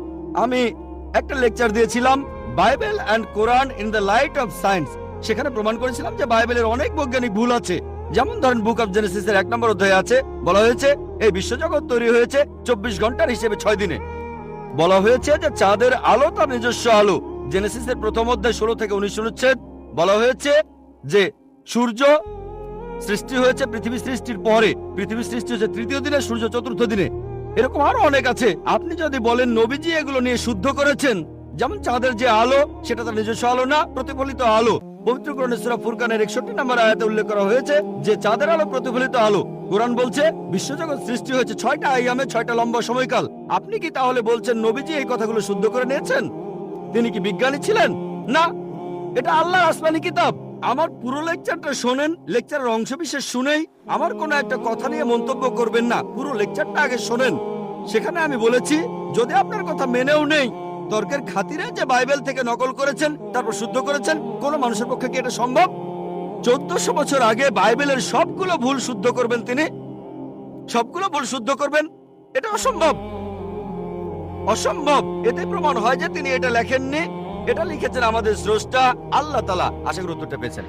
আমি একটা লেকচার দিয়েছিলাম Bible and Quran in the light off science, সেখানে প্রমাণ করেছিলাম যে বাইবেলের অনেক বৈজ্ঞানিক ভুল আছে। যেমন ধরেন বুক অফ জেনেসিসের 1 নম্বর অধ্যায়ে আছে, বলা হয়েছে এই বিশ্বজগৎ তৈরি হয়েছে 24 ঘন্টার হিসেবে 6 দিনে। বলা হয়েছে যে চাঁদের আলো তার নিজস্ব আলো। জেনেসিসের প্রথম অধ্যায় 16 থেকে 19 অনুচ্ছেদ বলা হয়েছে যে সূর্য সৃষ্টি হয়েছে পৃথিবী সৃষ্টির পরে, পৃথিবী সৃষ্টি হয়েছে 3য় দিনে, সূর্য 4র্থ দিনে। এরকম আরো অনেক আছে। আপনি যদি বলেন নবীজি এগুলো নিয়ে শুদ্ধ করেছেন, যেমন চাঁদের যে আলো সেটা তার নিজস্ব আলো না, প্রতিফলিত আলো। পবিত্র কোরআনে সূরা ফুরকানের 61 নম্বর আয়াতে উল্লেখ করা হয়েছে যে চাঁদের আলো প্রতিফলিত আলো। কোরআন বলছে বিশ্বজগৎ সৃষ্টি হয়েছে 6টা আইয়ামে, 6টা লম্বা সময়কাল। আপনি কি তাহলে বলছেন নবীজি এই কথাগুলো শুদ্ধ করে নিয়েছেন? তিনি কি বিজ্ঞানী ছিলেন? না, এটা আল্লাহর আসমানি কিতাব। আমার পুরো লেকচারটা শোনেন, লেকচারের অংশ বিশেষ শুনেই আমার কোনো একটা কথা নিয়ে মন্তব্য করবেন না, পুরো লেকচারটা আগে শোনেন। সেখানে আমি বলেছি যদি আপনার কথা মেনেও নেই, তর্কের খাতিরে যে বাইবেল থেকে নকল করেছেন তারপর শুদ্ধ করেছেন, কোন মানুষের পক্ষে কি এটা সম্ভব? 1400 বছর আগে বাইবেলের সবগুলো ভুল শুদ্ধ করবেন তিনি, সবগুলো ভুল শুদ্ধ করবেন, এটা অসম্ভব, অসম্ভব। এতে প্রমাণ হয় যে তিনি এটা লেখেননি, এটা লিখেছেন আমাদের স্রষ্টা আল্লাহ তাআলা। আশা করি উত্তরটা পেয়েছেন।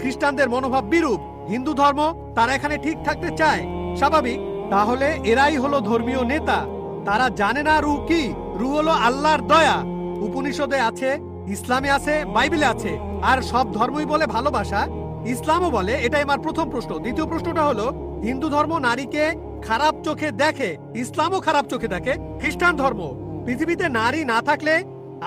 খ্রিস্টানদের মনোভাব বিরূপ, হিন্দু ধর্ম তারা এখানে ঠিক থাকতে চায়, স্বাভাবিক। তাহলে এরাই হলো ধর্মীয় নেতা। তারা জানে না রূহ কি? রূহ হলো আল্লাহর দয়া। উপনিষদে আছে, ইসলামে আছে, বাইবেলে আছে। আর সব ধর্মই বলে ভালোবাসা, ইসলামও বলে। এটাই আমার প্রথম প্রশ্ন। দ্বিতীয় প্রশ্নটা হলো হিন্দু ধর্ম নারীকে খারাপ চোখে দেখে, ইসলামও খারাপ চোখে দেখে। খ্রিস্টান ধর্ম, পৃথিবীতে নারী না থাকলে,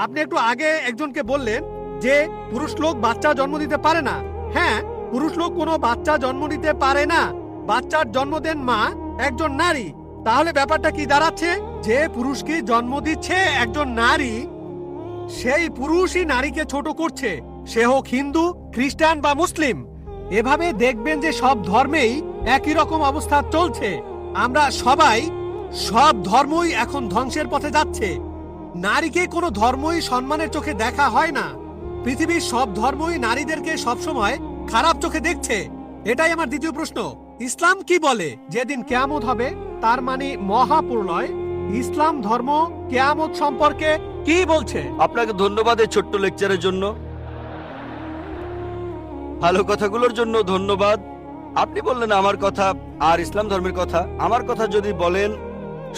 আপনি একটু আগে একজনকে বললেন যে পুরুষ লোক বাচ্চা জন্ম দিতে পারে না। হ্যাঁ, পুরুষ লোক কোনো বাচ্চা জন্ম দিতে পারে না, বাচ্চার জন্ম দেন মা, একজন নারী। তাহলে ব্যাপারটা কি দাঁড়াচ্ছে? যে পুরুষকে জন্ম দিচ্ছে একজন নারী, সেই পুরুষই নারীকে ছোট করছে, সে হোক হিন্দু, খ্রিস্টান বা মুসলিম। এভাবে দেখবেন যে সব ধর্মেই একই রকম অবস্থা চলছে। আমরা সবাই, সব ধর্মই এখন ধ্বংসের পথে যাচ্ছে। নারীকে কোনো ধর্মই সম্মানের চোখে দেখা হয় না। পৃথিবীর সব ধর্মই নারীদেরকে সবসময় খারাপ চোখে দেখছে। এটাই আমার দ্বিতীয় প্রশ্ন। ইসলাম কি বলে? যেদিন কিয়ামত হবে, তার মানে মহাপ্রলয়, ইসলাম ধর্ম কিয়ামত সম্পর্কে কি বলছে? আপনাকে ধন্যবাদ এই ছোট্ট লেকচারের জন্য, ভালো কথাগুলোর জন্য ধন্যবাদ। আপনি বললেন আমার কথা আর ইসলাম ধর্মের কথা। আমার কথা যদি বলেন,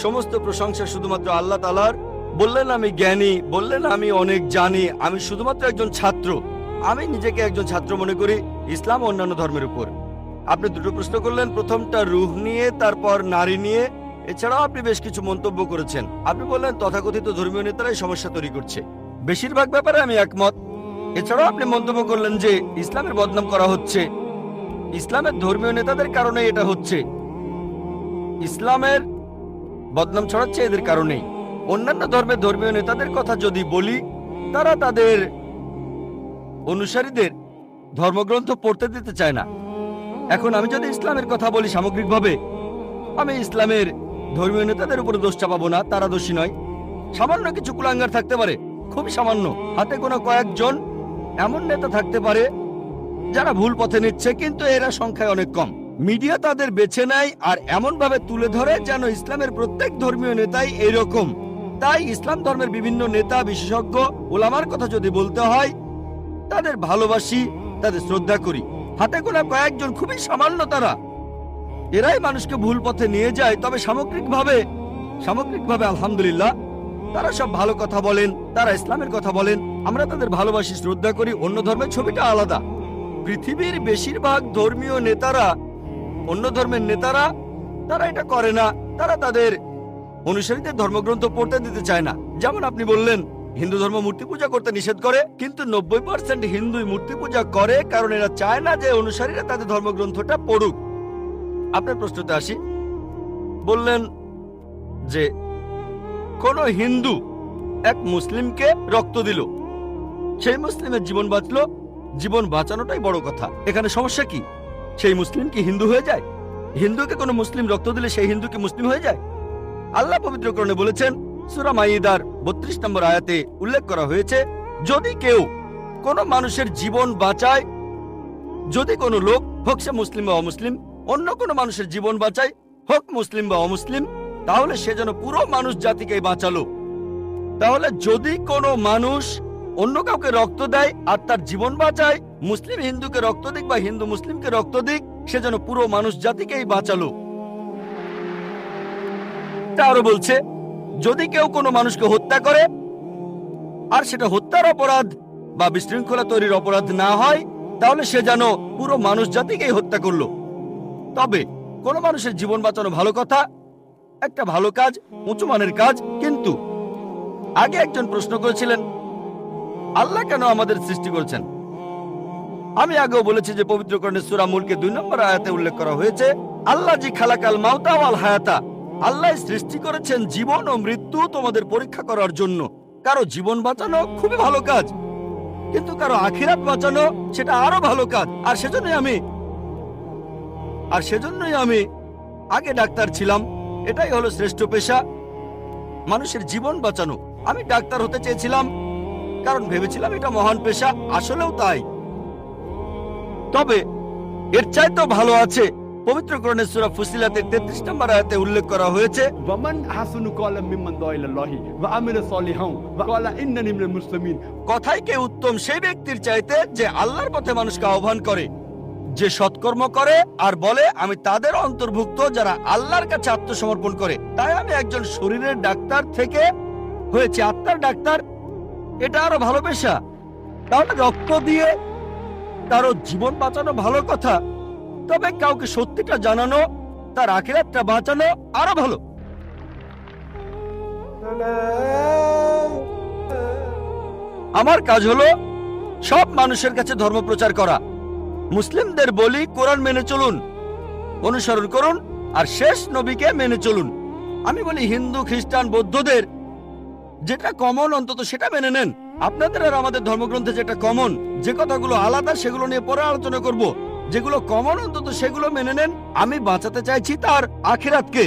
সমস্ত প্রশংসা শুধুমাত্র আল্লাহ তাআলার, বললেন আমি জ্ঞানী, বললেন আমি অনেক জানি, আমি শুধুমাত্র একজন ছাত্র। আমি নিজেকে একজন ছাত্র মনে করি ইসলাম ও অন্যান্য ধর্মের উপর। আপনি দুটো প্রশ্ন করলেন, প্রথমটা রূহ নিয়ে, তারপর নারী নিয়ে। এছাড়াও আপনি বেশ কিছু মন্তব্য করেছেন। আপনি বললেন তথাকথিত ধর্মীয় নেতারাই সমস্যা তৈরি করছে। বেশিরভাগ ব্যাপারে আমি একমত। এছাড়াও আপনি মন্তব্য করলেন যে ইসলামের বদনাম করা হচ্ছে, ইসলামের ধর্মীয় নেতাদের কারণে এটা হচ্ছে, ইসলামের বদনাম ছড়াচ্ছে এদের কারণেই। অন্যান্য ধর্মের ধর্মীয় নেতাদের কথা যদি বলি, তারা তাদের অনুসারীদের ধর্মগ্রন্থ পড়তে দিতে চায় না। এখন আমি যদি ইসলামের কথা বলি সামগ্রিকভাবে, আমি ইসলামের ধর্মীয় নেতাদের উপরে দোষ চাপাবো না, তারা দোষী নয়। সামান্য কিছু কুলাঙ্গার থাকতে পারে, খুবই সামান্য, হাতে গোনা কয়েকজন এমন নেতা থাকতে পারে যারা ভুল পথে নিচ্ছে, কিন্তু এরা সংখ্যায় অনেক কম। মিডিয়া তাদের বেছে নেয় আর এমন ভাবে তুলে ধরে যেন ইসলামের প্রত্যেক ধর্মীয় নেতাই এরকম। তাই ইসলাম ধর্মের বিভিন্ন নেতা, বিশেষজ্ঞ, ওলামার কথা যদি বলতে হয়, তাদের ভালোবাসি, তাদের শ্রদ্ধা করি। হাতে গোনা কয়েকজন, খুবই সামান্য তারা, এরাই মানুষকে ভুল পথে নিয়ে যায়। তবে সামগ্রিকভাবে আলহামদুলিল্লাহ তারা সব ভালো কথা বলেন, তারা ইসলামের কথা বলেন, আমরা তাদের ভালোবাসি, শ্রদ্ধা করি। অন্য ধর্মের ছবিটা আলাদা। পৃথিবীর বেশিরভাগ ধর্মীয় নেতারা, অন্য ধর্মের নেতারা, তারা এটা করে না। তারা তাদের অনুসারীদের ধর্মগ্রন্থ পড়তে দিতে চায় না। যেমন আপনি বললেন হিন্দু ধর্ম মূর্তি পূজা করতে নিষেধ করে, কিন্তু 90% হিন্দুই মূর্তি পূজা করে কারণ এরা চায় না যে অনুসারীরা তাদের ধর্মগ্রন্থটা পড়ুক। আপনার প্রশ্নতে আসি, বললেন যে কোন হিন্দু এক মুসলিমকে রক্ত দিল, সেই মুসলিমের জীবন বাঁচলো। জীবন বাঁচানোটাই বড় কথা। এখানে সমস্যা কি? সেই মুসলিম কি হিন্দু হয়ে যায়? হিন্দুকে কোনো মুসলিম রক্ত দিলে সেই হিন্দু কি মুসলিম হয়ে যায়? আল্লাহ পবিত্র কোরআনে বলেছেন, সূরা মাইদার 32 নম্বর আয়াতে উল্লেখ করা হয়েছে, যদি কেউ কোনো মানুষের জীবন বাঁচায়, যদি কোনো লোক, হোক সে মুসলিম বা অমুসলিম, অন্য কোনো মানুষের জীবন বাঁচায়, হোক মুসলিম বা অমুসলিম, তাহলে সে যেন পুরো মানুষ জাতিকে বাঁচালো। তাহলে যদি কোনো মানুষ অন্য কাউকে রক্ত দেয় আর তার জীবন বাঁচায়, মুসলিম হিন্দুকে রক্ত দিক বা হিন্দু মুসলিমকে রক্ত দিক, সে যেন পুরো মানুষ জাতিকেই বাঁচালো। আরো বলছে, যদি কেউ কোনো মানুষকে হত্যা করে আর সেটা হত্যার অপরাধ বা বিশৃঙ্খলা তৈরির অপরাধ না হয়, তাহলে সে যেন পুরো মানুষ জাতিকেই হত্যা করলো। তবে কোনো মানুষের জীবন বাঁচানো ভালো কথা, একটা ভালো কাজ, উঁচু মানের কাজ। কিন্তু আগে একজন প্রশ্ন করেছিলেন, আল্লাহ কেন আমাদের সৃষ্টি করেছেন? আমি আগেও বলেছি যে পবিত্র কোরআনে সূরা মুলকে 2 নম্বর আয়াতে উল্লেখ করা হয়েছে, আল্লাহ জি খালাকাল মাউতা ওয়াল হায়াতা, আল্লাহ সৃষ্টি করেছেন জীবন ও মৃত্যু তোমাদের পরীক্ষা করার জন্য। কারো জীবন বাঁচানো খুবই ভালো কাজ, কিন্তু কারো আখিরাত বাঁচানো সেটা আরো ভালো কাজ। আর সেজন্যই আমি আগে ডাক্তার ছিলাম। এটাই হলো শ্রেষ্ঠ পেশা, মানুষের জীবন বাঁচানো। আমি ডাক্তার হতে চেয়েছিলাম কারণ ভেবেছিলাম এটা মহান পেশা, আসলেও তাই। তবে এর চাইতেও ভালো আছে। পবিত্র কোরআনের সূরা ফুসিলাতের 33 নম্বর আয়াতে উল্লেখ করা হয়েছে, ওয়ামান আহসানু ক্বালাম মিম্মান দাআ ইলাল্লাহি ওয়া আমিলা সালিহান ওয়া ক্বালা ইন্নানি মিনাল মুসলিমিন। কথাই কে উত্তম সেই ব্যক্তির চাইতে যে আল্লাহর পথে মানুষকে আহ্বান করে, যে সৎকর্ম করে আর বলে আমি তাদের অন্তর্ভুক্ত যারা আল্লাহর কাছে আত্মসমর্পণ করে। তাই আমি একজন শরীরের ডাক্তার থেকে হয়েছি আত্মার ডাক্তার, এটা আরো ভালো পেশা। তাহলে রক্ত দিয়ে তারও জীবন বাঁচানো ভালো কথা, তবে কাউকে সত্যিটা জানানো, তার আখিরাতটা বাঁচানো আরো ভালো। আমার কাজ হলো সব মানুষের কাছে ধর্ম প্রচার করা। মুসলিমদের বলি কোরআন মেনে চলুন, অনুসরণ করুন, আর শেষ নবীকে মেনে চলুন। আমি বলি হিন্দু, খ্রিস্টান, বৌদ্ধদের যেটা কমন অন্তত সেটা মেনে নেন। আপনাদের আর আমাদের ধর্মগ্রন্থে যেটা কমন, যে কথাগুলো আলাদা সেগুলো নিয়ে পরে আলোচনা করব। যেগুলো কমন অন্তত সেগুলো মেনে নেন। আমি বাঁচাতে চাইছি তার আখিরাতকে।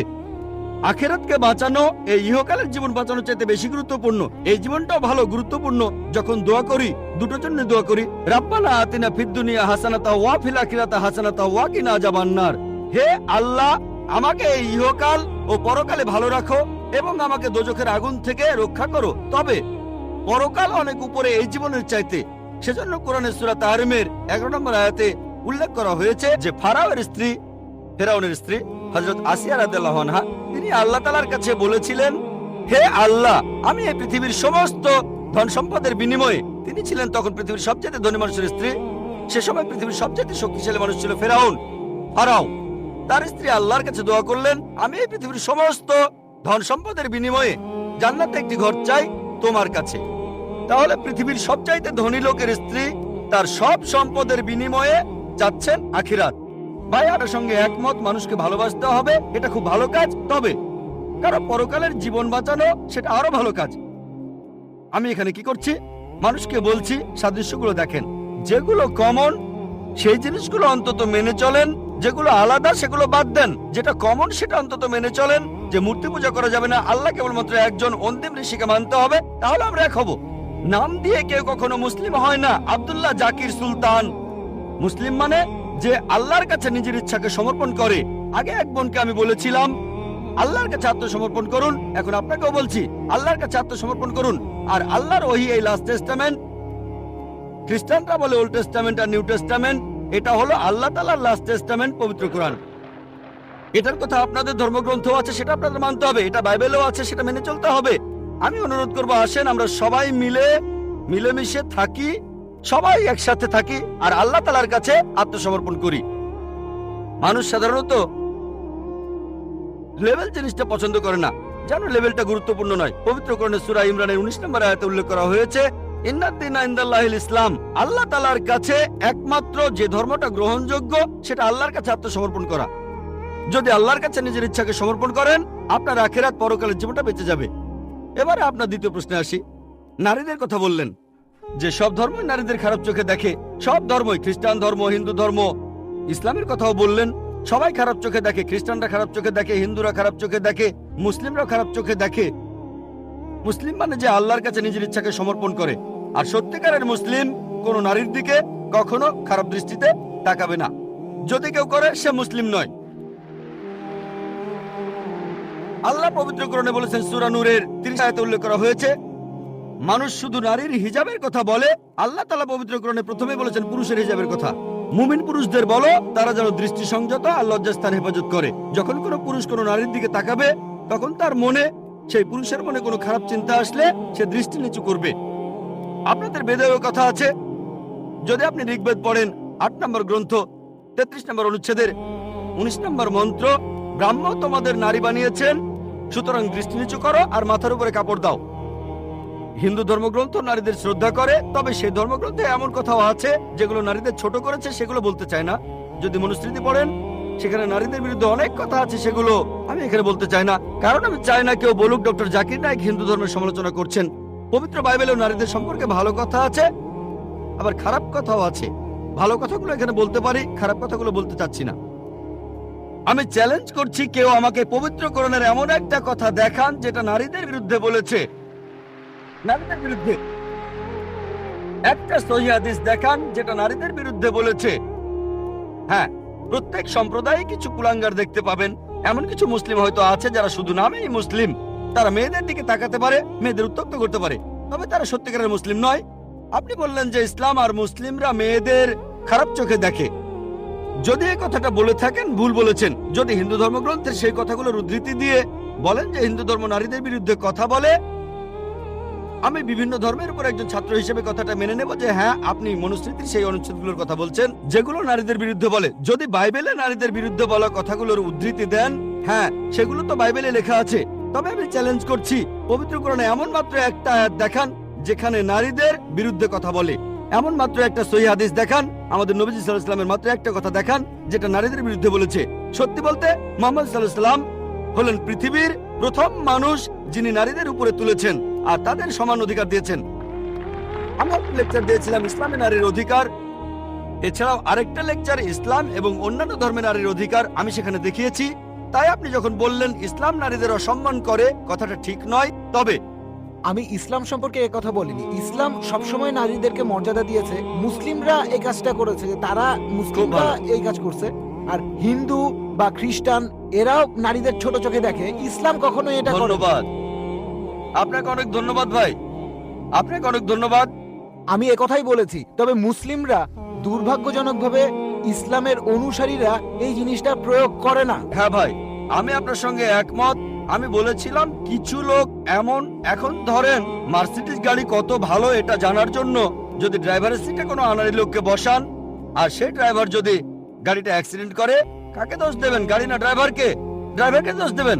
আখিরাতকে বাঁচানো এই ইহকালের জীবন বাঁচানোর চাইতে বেশি গুরুত্বপূর্ণ। এই জীবনটাও ভালো গুরুত্বপূর্ণ। যখন দোয়া করি দুটোর জন্য দোয়া করি, রাব্বানা আতিনা ফিদ দুনিয়া হাসানাতা ওয়া ফিল আখিরাতি হাসানাতা ওয়া কিনা আযাবান্নার। হে আল্লাহ, আমাকে এই ইহকাল ও পরকালে ভালো রাখো এবং আমাকে দোজখের আগুন থেকে রক্ষা করো। তবে পরকাল অনেক উপরে এই জীবনের চাইতে। সেজন্য কোরআনের সূরা তাহরিমের 11 নম্বর আয়াতে উল্লেখ করা হয়েছে যে ফেরাউনের স্ত্রী হযরত আসিয়া রাদিয়াল্লাহু আনহা, তিনি আল্লাহ তাআলার কাছে বলেছিলেন হে আল্লাহ, আমি এই পৃথিবীর সমস্ত ধন সম্পদের বিনিময়ে, তিনি ছিলেন তখন পৃথিবীর সবচেয়ে ধনী মানুষের স্ত্রী, সে সময় পৃথিবীর সবচেয়ে শক্তিশালী মানুষ ছিল ফারাও। তার স্ত্রী আল্লাহর কাছে দোয়া করলেন, আমি এই পৃথিবীর সমস্ত ধন সম্পদের বিনিময়ে জান্নাতে একটি ঘর চাই তোমার কাছে। তাহলে পৃথিবীর সবচাইতে ধনী লোকের স্ত্রী তার সব সম্পদের বিনিময়ে চাচ্ছেন আখিরাত। ভাই, আপনার সঙ্গে একমত, মানুষকে ভালোবাসতে হবে, এটা খুব ভালো কাজ। তবে কারো পরকালের জীবন বাঁচানো সেটা আরো ভালো কাজ। আমি এখানে কি করছি? মানুষকে বলছি সাদৃশ্যগুলো দেখেন, যেগুলো কমন সেই জিনিসগুলো অন্তত মেনে চলেন, যেগুলো আলাদা সেগুলো বাদ দেন। যেটা কমন সেটা অন্তত মেনে চলেন, যে মূর্তি পূজা করা যাবে না, আল্লাহ কেবলমাত্র একজন, অন্তিম ঋষিকে মানতে হবে, তাহলে আমরা এক হব। নাম দিয়ে কেউ কখনো মুসলিম হয় না। আব্দুল্লাহ জাকির সুলতান মুসলিম মানে যে আল্লাহর কাছে নিজের ইচ্ছাকে সমর্পণ করে। আগে এক বোনকে আমি বলেছিলাম আল্লাহর কাছে আত্মসমর্পণ করুন, এখন আপনাকেও বলছি আল্লাহর কাছে আত্মসমর্পণ করুন। আর আল্লাহর ওহী এই লাস্ট টেস্টামেন্ট, খ্রিস্টানরা বলে ওল্ড টেস্টামেন্ট আর নিউ টেস্টামেন্ট, এটা হলো আল্লাহ তাআলার লাস্ট টেস্টামেন্ট, পবিত্র কোরআন। এটার কথা আপনাদের ধর্মগ্রন্থ আছে, সেটা আপনাদের মানতে হবে। এটা বাইবেলেও আছে, সেটা মেনে চলতে হবে। আমি অনুরোধ করবো, আসেন আমরা সবাই মিলেমিশে থাকি, সবাই একসাথে থাকি আর আল্লাহ তাআলার কাছে আত্মসমর্পণ করি। মানুষ সাধারণত লেভেল জিনিসটা পছন্দ করে না, জানো লেভেলটা গুরুত্বপূর্ণ নয়। পবিত্র কোরআনে সূরা ইমরানের 19 নম্বর আয়াতে উল্লেখ করা হয়েছে, ইন্নাদ-দীনা ইনদাল্লাহিল ইসলাম, আল্লাহ তাআলার কাছে একমাত্র যে ধর্মটা গ্রহণযোগ্য সেটা আল্লাহর কাছে আত্মসমর্পণ করা। যদি আল্লাহর কাছে নিজের ইচ্ছাকে সমর্পণ করেন, আপনার আখিরাত পরকালের জীবনটা বেঁচে যাবে। এবারে আপনার দ্বিতীয় প্রশ্নে আসি। নারীদের কথা বললেন যে সব ধর্মই নারীদের খারাপ চোখে দেখে, সব ধর্মই, খ্রিস্টান ধর্ম, হিন্দু ধর্ম, ইসলামের কথাও বললেন, সবাই খারাপ চোখে দেখে। খ্রিস্টানরা খারাপ চোখে দেখে, হিন্দুরা খারাপ চোখে দেখে, মুসলিমরাও খারাপ চোখে দেখে। মুসলিম মানে যে আল্লাহর কাছে নিজের ইচ্ছাকে সমর্পণ করে। আর সত্যিকারের মুসলিম কোন নারীর দিকে কখনো খারাপ দৃষ্টিতে তাকাবে না। যদি কেউ করে, সে মুসলিম নয়। আল্লাহ পবিত্র কোরআনে বলেছেন, সূরা নূরের 30 আয়াতে উল্লেখ করা হয়েছে, মানুষ শুধু নারীর হিজাবের কথা বলে। আল্লাহ তাআলা পবিত্র কোরআনে প্রথমে বলেছেন পুরুষের হিজাবের কথা। মুমিন পুরুষদের বলো তারা যেন দৃষ্টি সংযত আর লজ্জাস্থান হেফাজত করে। যখন কোনো পুরুষ কোনো নারীর দিকে তাকাবে, তখন তার মনে, সেই পুরুষের মনে কোনো খারাপ চিন্তা আসলে সে দৃষ্টি নিচু করবে। আপনাদের বেদেও কথা আছে, যদি আপনি ঋগ্বেদ পড়েন 8 নম্বর গ্রন্থ 33 নম্বর অনুচ্ছেদের 19 নম্বর মন্ত্র, ব্রাহ্ম তোমাদের নারী বানিয়েছেন, সুতরাং দৃষ্টি নিচু করো আর মাথার উপরে কাপড় দাও। হিন্দু ধর্মগ্রন্থ নারীদের শ্রদ্ধা করে, তবে সেই ধর্মগ্রন্থে এমন কথাও আছে যেগুলো নারীদের ছোট করেছে, সেগুলো বলতে চায় না। যদি মনুস্মৃতি পড়েন, সেখানে নারীদের বিরুদ্ধে অনেক কথা আছে, সেগুলো আমি এখানে বলতে চাই না, কারণ আমি চাই না কেউ বলুক ডক্টর জাকির নায়েক হিন্দু ধর্মের সমালোচনা করছেন। পবিত্র বাইবেলেও নারীদের সম্পর্কে ভালো কথা আছে, আবার খারাপ কথাও আছে। ভালো কথাগুলো এখানে বলতে পারি, খারাপ কথাগুলো বলতে চাচ্ছি না। আমি চ্যালেঞ্জ করছি, কেউ আমাকে পবিত্র কোরআনের এমন একটা কথা দেখান যেটা নারীদের বিরুদ্ধে বলেছে। নারীদের বিরুদ্ধে একটা সহিহ হাদিস দেখান যেটা নারীদের বিরুদ্ধে বলেছে। হ্যাঁ, প্রত্যেক সম্প্রদায়ে কিছু কুলাঙ্গার দেখতে পাবেন। এমন কিছু মুসলিম হয়তো আছে যারা শুধু নামেই মুসলিম, তারা মেয়েদের দিকে তাকাতে পারে, মেয়েদের উত্তক্ত করতে পারে, তবে তারা সত্যিকারের মুসলিম নয়। আপনি বললেন যে ইসলাম আর মুসলিমরা মেয়েদের খারাপ চোখে দেখে। যদি এই কথাটা বলে থাকেন, ভুল বলেছেন। যদি হিন্দু ধর্মগ্রন্থের সেই কথাগুলোর উদ্ধৃতি দিয়ে বলেন যে হিন্দু ধর্ম নারীদের বিরুদ্ধে কথা বলে, আমি বিভিন্ন ধর্মের উপর একজন ছাত্র হিসেবে কথাটা মেনে নেব যে হ্যাঁ, আপনি মনুস্মৃতির সেই অনুচ্ছেদগুলোর কথা বলছেন যেগুলো নারীদের বিরুদ্ধে বলে। যদি বাইবেলে নারীদের বিরুদ্ধে বলা কথাগুলোর উদ্ধৃতি দেন, হ্যাঁ, সেগুলো তো বাইবেলে লেখা আছে, তবে আমি চ্যালেঞ্জ করছি, পবিত্র কোরআনে এমন মাত্র একটা আয়াত দেখান যেখানে নারীদের বিরুদ্ধে কথা বলে। এমন মাত্র একটা সহিহ হাদিস দেখান, আমাদের নবীজি সাল্লাল্লাহু আলাইহি ওয়াসাল্লামের মাত্র একটা কথা দেখান যেটা নারীদের বিরুদ্ধে বলেছে। সত্যি বলতে, মুহাম্মদ সাল্লাল্লাহু আলাইহি ওয়াসাল্লাম হলেন পৃথিবীর প্রথম মানুষ যিনি নারীদের উপরে তুলেছেন আর তাদের সমান অধিকার দিয়েছেন। আমরা লেকচার দিয়েছিলাম ইসলামে নারীর অধিকার, এছাড়াও আরেকটা লেকচার ইসলাম এবং অন্যান্য ধর্মের নারীর অধিকার আমি সেখানে দেখিয়েছি। তাই আপনি যখন বললেন ইসলাম নারীদের অসম্মান করে, কথাটা ঠিক নয়। তবে আমি ইসলাম সম্পর্কে কথা বলিনি। ইসলাম সবসময় নারীদেরকে মর্যাদা দিয়েছে। মুসলিমরা এই কাজটা করেছে, তারা মুসলিমরা এই কাজ করছে। আর হিন্দু বা খ্রিস্টান এরাও নারীদের ছোট চোখে দেখে। ইসলাম কখনো এটা করে না। ধন্যবাদ আপনাকে, অনেক ধন্যবাদ ভাই, আপনাকে অনেক ধন্যবাদ। আমি একথাই বলেছি, তবে মুসলিমরা দুর্ভাগ্যজনকভাবে ইসলামের অনুসারীরা এই জিনিসটা প্রয়োগ করে না। হ্যাঁ ভাই, আমি আপনার সঙ্গে একমত। আমি বলেছিলাম কিছু লোক এমন, এখন ধরেন মার্সিডিজ গাড়ি কত ভালো এটা জানার জন্য যদি ড্রাইভারের সিটে কোনো আনাড়ি লোককে বসান, আর সেই ড্রাইভার যদি গাড়িটা অ্যাক্সিডেন্ট করে, কাকে দোষ দেবেন? গাড়ি না ড্রাইভারকে? ড্রাইভারকে দোষ দেবেন।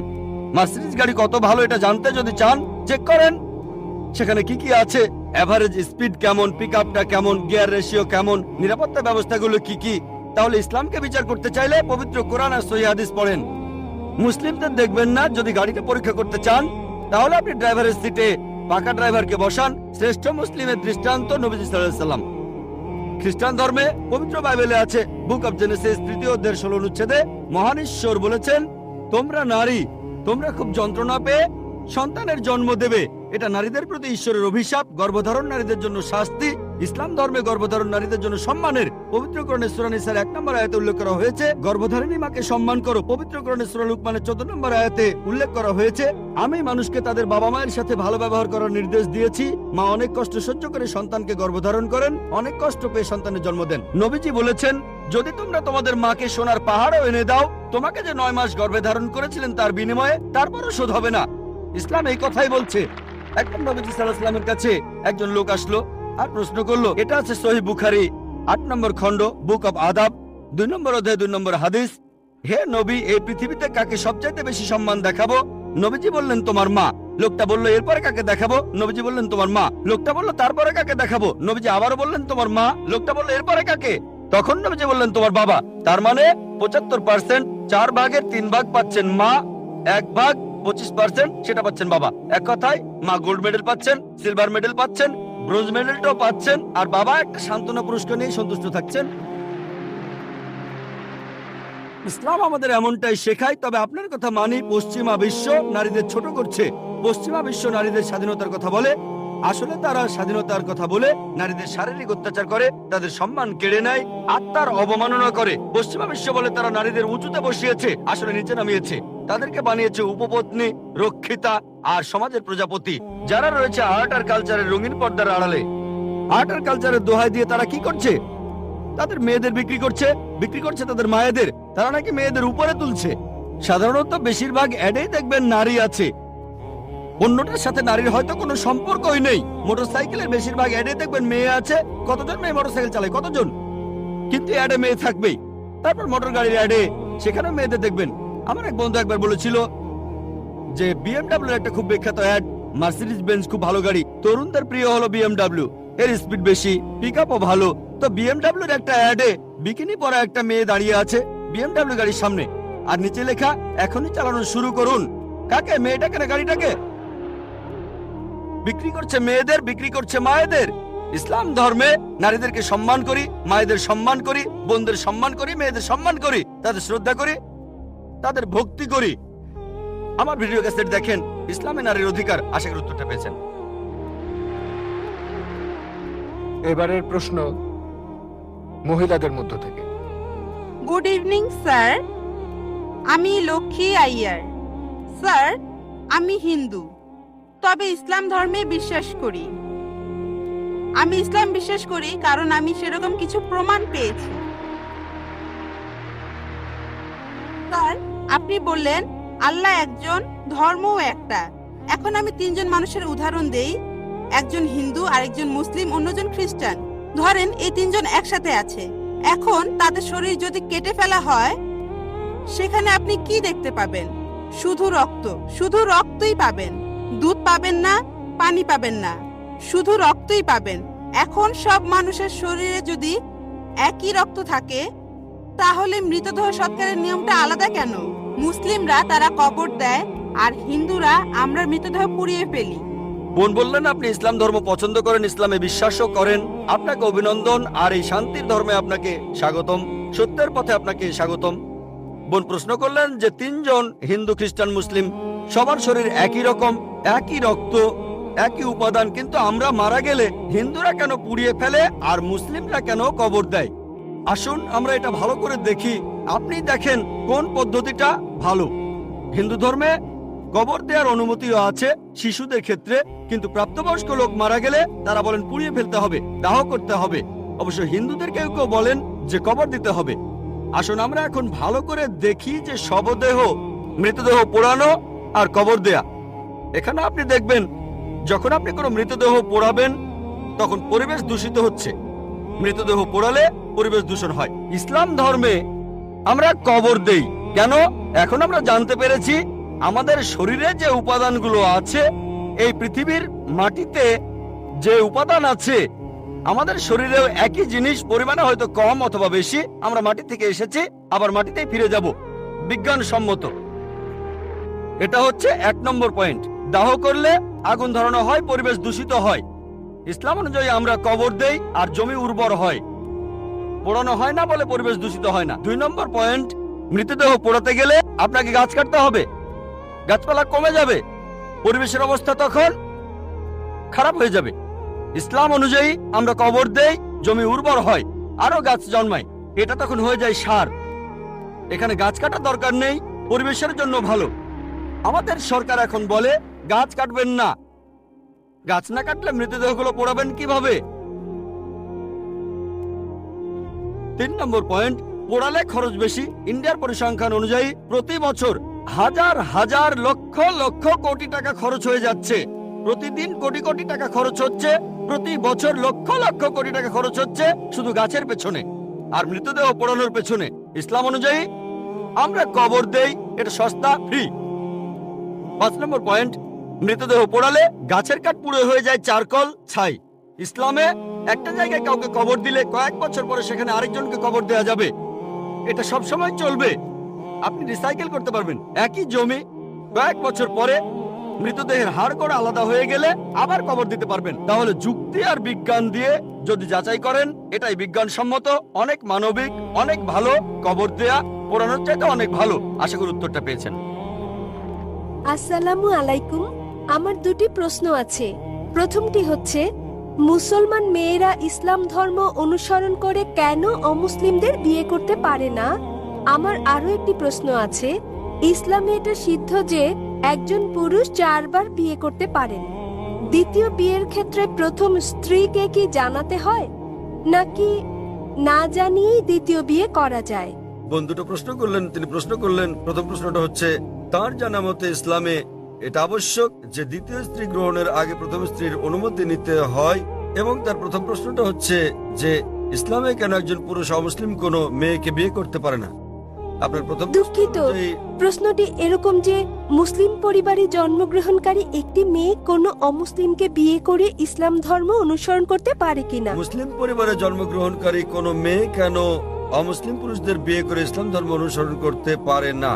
মার্সিডিজ গাড়ি কত ভালো এটা জানতে যদি চান, চেক করেন সেখানে কি কি আছে, এভারেজ স্পিড কেমন, পিকআপটা কেমন, গিয়ার রেশিও কেমন, নিরাপত্তা ব্যবস্থাগুলো কি কি। তাহলে ইসলামকে বিচার করতে চাইলে পবিত্র কোরআন আর সহিহ হাদিস পড়েন। মুসলিমদের দেখবেন না। যদি গাড়িটা পরীক্ষা করতে চান তাহলে আপনি ড্রাইভারের সিটে পাকা ড্রাইভারকে বসান। শ্রেষ্ঠ মুসলিমের দৃষ্টান্ত নবীজি সাল্লাল্লাহু আলাইহি সাল্লাম। খ্রিস্টান ধর্মে পবিত্র বাইবেলে আছে, বুক অব জেনেসিস 3 অধ্যায়ের 16 অনুচ্ছেদে মহান ঈশ্বর বলেছেন, তোমরা নারী, তোমরা খুব যন্ত্রণা পেয়ে সন্তানের জন্ম দেবে। এটা নারীদের প্রতি ঈশ্বরের অভিশাপ, গর্ভধারণ নারীদের জন্য শাস্তি। ইসলাম ধর্মে গর্ভধারণ নারীদের জন্য সম্মানের। পবিত্র কোরআনে সূরা নিসার 1 নম্বর আয়াতে উল্লেখ করা হয়েছে, গর্ভধারিণী মাকে সম্মান করো। পবিত্র কোরআনে সূরা লুকমানের 14 নম্বর আয়াতে উল্লেখ করা হয়েছে, আমি মানুষকে তাদের বাবা মায়ের সাথে ভালো ব্যবহার করার নির্দেশ দিয়েছি। মা অনেক কষ্ট সহ্য করে সন্তানকে গর্ভধারণ করেন, অনেক কষ্ট পেয়ে সন্তানের জন্ম দেন। নবীজি বলেছেন, যদি তোমরা তোমাদের মাকে সোনার পাহাড়ও এনে দাও, তোমাকে যে 9 মাস গর্ভে ধারণ করেছিলেন তার বিনিময়ে, তারপরও শোধ হবে না। ইসলাম এই কথাই বলছে। একবার নবীজি সাল্লাল্লাহু আলাইহি ওয়াসাল্লামের কাছে একজন লোক আসলো আর প্রশ্ন করলো, এটা আছে সহিহ বুখারী 8 নম্বর খণ্ড, বুক অব আদাব 2 নম্বর অধ্যায় 2 নম্বর হাদিস, হে নবী, এই পৃথিবীতে কাকে সবচাইতে বেশি সম্মান দেখাবো? নবীজি বললেন, তোমার মা। লোকটা বলল, এরপরে কাকে দেখাবো? নবীজি বললেন, তোমার মা। লোকটা বলল, তারপরে কাকে দেখাবো? নবীজি আবারও বললেন, তোমার মা। লোকটা বলল, এরপরে কাকে? তখন নবীজি বললেন, তোমার বাবা। তার মানে 75%, 4 ভাগের 3 ভাগ পাচ্ছেন মা, 1 ভাগ 25% সেটা পাচ্ছেন বাবা। এক কথায় মা গোল্ড মেডেল পাচ্ছেন, সিলভার মেডেল পাচ্ছেন, ব্রোঞ্জ মেডেলটাও পাচ্ছেন, আর বাবা একটা সান্ত্বনা পুরস্কার নিয়ে সন্তুষ্ট থাকছেন। ইসলাম আমাদের এমনটাই শেখায়। তবে আপনার কথা মানি, পশ্চিমা বিশ্ব নারীদের ছোট করছে। পশ্চিমা বিশ্ব নারীদের স্বাধীনতার কথা বলে, আসলে তারা স্বাধীনতার কথা বলে নারীদের শারীরিক অত্যাচার করে, তাদের সম্মান কেড়ে নেয়, আত্মার অবমাননা করে। পশ্চিমা বিশ্ব বলে তারা নারীদের উঁচুতে বসিয়েছে, আসলে নিচে নামিয়েছে। তাদেরকে বানিয়েছে উপপত্নী, রক্ষিতা আর সমাজের প্রজাপতি, যারা রয়েছে আর্ট আর কালচারের রঙিন পর্দার আড়ালে। আর্ট আর কালচারের দোহাই দিয়ে তারা কি করছে? তাদের মেয়েদের বিক্রি করছে তাদের মায়েদের। তারা নাকি মেয়েদের উপরে তুলছে। সাধারণত বেশিরভাগ অ্যাডেই দেখবেন নারী আছে, অন্যটার সাথে নারীর হয়তো কোনো সম্পর্কই নেই। মোটরসাইকেলের বেশিরভাগ অ্যাডে দেখবেন মেয়ে আছে। কতজন মেয়ে মোটরসাইকেল চালায়? কতজন? কিন্তু অ্যাডে মেয়ে থাকবেই। তারপর মোটর গাড়ির অ্যাডে, সেখানে মেয়েদের দেখবেন। আমার এক বন্ধু একবার বলেছিল যে BMW একটা খুব বিখ্যাত অ্যাড, মার্সিডিজ বেঞ্জ খুব ভালো গাড়ি, তরুণদের প্রিয় হলো BMW, এর স্পিড বেশি, পিকআপও ভালো। তো BMW এর একটা অ্যাডে বিকিনি পরা একটা মেয়ে দাঁড়িয়ে আছে BMW গাড়ির সামনে, আর নিচে লেখা, এখনই চালানো শুরু করুন। কাকে? মেয়েটাকে না গাড়িটাকে? বিক্রি করছে মেয়েদের, বিক্রি করছে মায়েদের। ইসলাম ধর্মে নারীদেরকে সম্মান করি, মায়েদের সম্মান করি, বোনদের সম্মান করি, মেয়েদের সম্মান করি, তাদের শ্রদ্ধা করি, তাদের ভক্তি করি। আমার ভিডিও ক্যাসেট দেখেন, ইসলামে নারীর অধিকার। আশা করি উত্তরটা পেয়েছেন। এবারের প্রশ্ন মহিলাদের মধ্য থেকে। গুড ইভিনিং স্যার, আমি লক্ষ্মী আইয়ার। স্যার, আমি হিন্দু, তবে ইসলাম ধর্মে বিশ্বাস করি। আমি ইসলাম বিশ্বাস করি কারণ আমি সেরকম কিছু প্রমাণ পেয়েছি। স্যার, আপনি বললেন আল্লাহ একজন, ধর্মও একটা। এখন আমি 3 জন মানুষের উদাহরণ দেই। একজন হিন্দু, আরেকজন মুসলিম, অন্যজন খ্রিস্টান। ধরেন এই 3 জন একসাথে আছে। এখন তাদের শরীর যদি কেটে ফেলা হয়, সেখানে আপনি কি দেখতে পাবেন? শুধু রক্ত, শুধু রক্তই পাবেন। দুধ পাবেন না, পানি পাবেন না, শুধু রক্তই পাবেন। এখন সব মানুষের শরীরে যদি একই রক্ত থাকে, তাহলে মৃতদেহ সৎকারের নিয়মটা আলাদা কেন? মুসলিমরা তারা কবর দেয়, আর হিন্দুরা আমরা মৃতদেহ পুড়িয়ে ফেলি। বোন বললেন আপনি ইসলাম ধর্ম পছন্দ করেন, ইসলামে বিশ্বাসও করেন। আপনাকে অভিনন্দন, আর এই শান্তির ধর্মে আপনাকে স্বাগতম, সত্যের পথে আপনাকে স্বাগতম। বোন প্রশ্ন করলেন যে 3 জন হিন্দু, খ্রিস্টান, মুসলিম, সবার শরীর একই রকম, একই রক্ত, একই উপাদান, কিন্তু আমরা মারা গেলে হিন্দুরা কেন পুড়িয়ে ফেলে আর মুসলিমরা কেন কবর দেয়? আসুন আমরা এটা ভালো করে দেখি। আপনি দেখেন কোন পদ্ধতিটা ভালো। হিন্দু ধর্মে কবর দেওয়ার অনুমতিও আছে শিশুদের ক্ষেত্রে, কিন্তু প্রাপ্তবয়স্ক লোক মারা গেলে তারা বলেন পুড়িয়ে ফেলতে হবে, দাহ করতে হবে। অবশ্য হিন্দুদের কেউ কেউ বলেন যে কবর দিতে হবে। আসুন আমরা এখন ভালো করে দেখি যে শবদেহ, মৃতদেহ পোড়ানো আর কবর দেয়া। এখানে আপনি দেখবেন যখন আপনি কোনো মৃতদেহ পোড়াবেন তখন পরিবেশ দূষিত হচ্ছে। মৃতদেহ পোড়ালে পরিবেশ দূষণ হয়। ইসলাম ধর্মে আমরা কবর দেই কেন? এখন আমরা জানতে পেরেছি আমাদের শরীরে যে উপাদানগুলো আছে, এই পৃথিবীর মাটিতে যে উপাদান আছে, আমাদের শরীরেও একই জিনিস পরিমাণে হয়তো কম অথবা বেশি। আমরা মাটি থেকে এসেছি, আবার মাটিতেই ফিরে যাব, বিজ্ঞানসম্মত। এটা হচ্ছে 1 নম্বর পয়েন্ট। দাহ করলে আগুন ধরানো হয়, পরিবেশ দূষিত হয়। ইসলাম অনুযায়ী আমরা কবর দেই আর জমি উর্বর হয়, পোড়ানো হয় না বলে পরিবেশ দূষিত হয় না। 2 নম্বর পয়েন্ট, মৃতদেহ পোড়াতে গেলে আপনাকে গাছ কাটতে হবে, গাছপালা কমে যাবে, পরিবেশের অবস্থা তখন খারাপ হয়ে যাবে। ইসলাম অনুযায়ী আমরা কবর দেই, জমি উর্বর হয়, আরো গাছ জন্মায়, এটা তখন হয়ে যায় সার। এখানে গাছ কাটার দরকার নেই, পরিবেশের জন্য ভালো। আমাদের সরকার এখন বলে গাছ কাটবেন না। গাছ না কাটলে মৃতদেহগুলো পোড়াবেন কিভাবে? 3 নম্বর পয়েন্ট, পোড়ালে খরচ বেশি। ইন্ডিয়ার পরিসংখ্যান অনুযায়ী প্রতি বছর হাজার হাজার লক্ষ লক্ষ কোটি টাকা খরচ হয়ে যাচ্ছে। প্রতিদিন কোটি কোটি টাকা খরচ হচ্ছে, প্রতি বছর লক্ষ লক্ষ কোটি টাকা খরচ হচ্ছে শুধু গাছের পেছনে আর মৃতদেহ পোড়ানোর পেছনে। ইসলাম অনুযায়ী আমরা কবর দেই, এটা সস্তা, ফ্রি। 5 নম্বর পয়েন্ট, মৃতদেহ পোড়ালে গাছের কাঠ পুড়ে হয়ে যায় চারকল, ছাই। ইসলামে একটা জায়গায় কাউকে কবর দিলে কয়েক বছর পরে সেখানে আরেকজনকে কবর দেওয়া যাবে। এটা সব সময় চলবে। আপনি রিসাইকেল করতে পারবেন। একই জমি কয়েক বছর পরে মৃতদেহের হাড় করে আলাদা হয়ে গেলে আবার কবর দিতে পারবেন। তাহলে যুক্তি আর বিজ্ঞান দিয়ে যদি যাচাই করেন, এটাই বিজ্ঞানসম্মত, অনেক মানবিক, অনেক ভালো। কবর দেয়া পোড়ানোর চাইতে অনেক ভালো। আশা করি উত্তরটা পেয়েছেন। আসসালামু আলাইকুম। আমার 2টি প্রশ্ন আছে। প্রথমটি হচ্ছে, মুসলমান মেয়েরা ইসলাম ধর্ম অনুসরণ করে কেন অমুসলিমদের বিয়ে করতে পারে না? আমার আরো একটি প্রশ্ন আছে, ইসলামে এটা সিদ্ধ যে একজন পুরুষ 4 বার বিয়ে করতে পারেন। দ্বিতীয় বিয়ের ক্ষেত্রে প্রথম স্ত্রীকে কি জানাতে হয়, নাকি না জানিয়েই দ্বিতীয় বিয়ে করা যায়? বন্ধুটা প্রশ্ন করলেন, তিনি প্রশ্ন করলেন, প্রথম প্রশ্নটা হচ্ছে তার জানা মতে ইসলামে এটা আবশ্যক যে দ্বিতীয় স্ত্রী গ্রহণের আগে প্রথম স্ত্রীর অনুমতি নিতে হয়। এবং তার প্রথম প্রশ্নটা হচ্ছে যে ইসলামে কেন একজন পুরুষ অমুসলিম কোনো মেয়েকে বিয়ে করতে পারে না। আপনার প্রথম দুঃখিত, প্রশ্নটি এরকম যে মুসলিম পরিবারে জন্মগ্রহণকারী একটি মেয়ে কোনো অমুসলিমকে বিয়ে করে ইসলাম ধর্ম অনুসরণ করতে পারে কিনা। মুসলিম পরিবারে জন্মগ্রহণকারী কোনো মেয়ে কেন অমুসলিম পুরুষদের বিয়ে করে ইসলাম ধর্ম অনুসরণ করতে পারে না?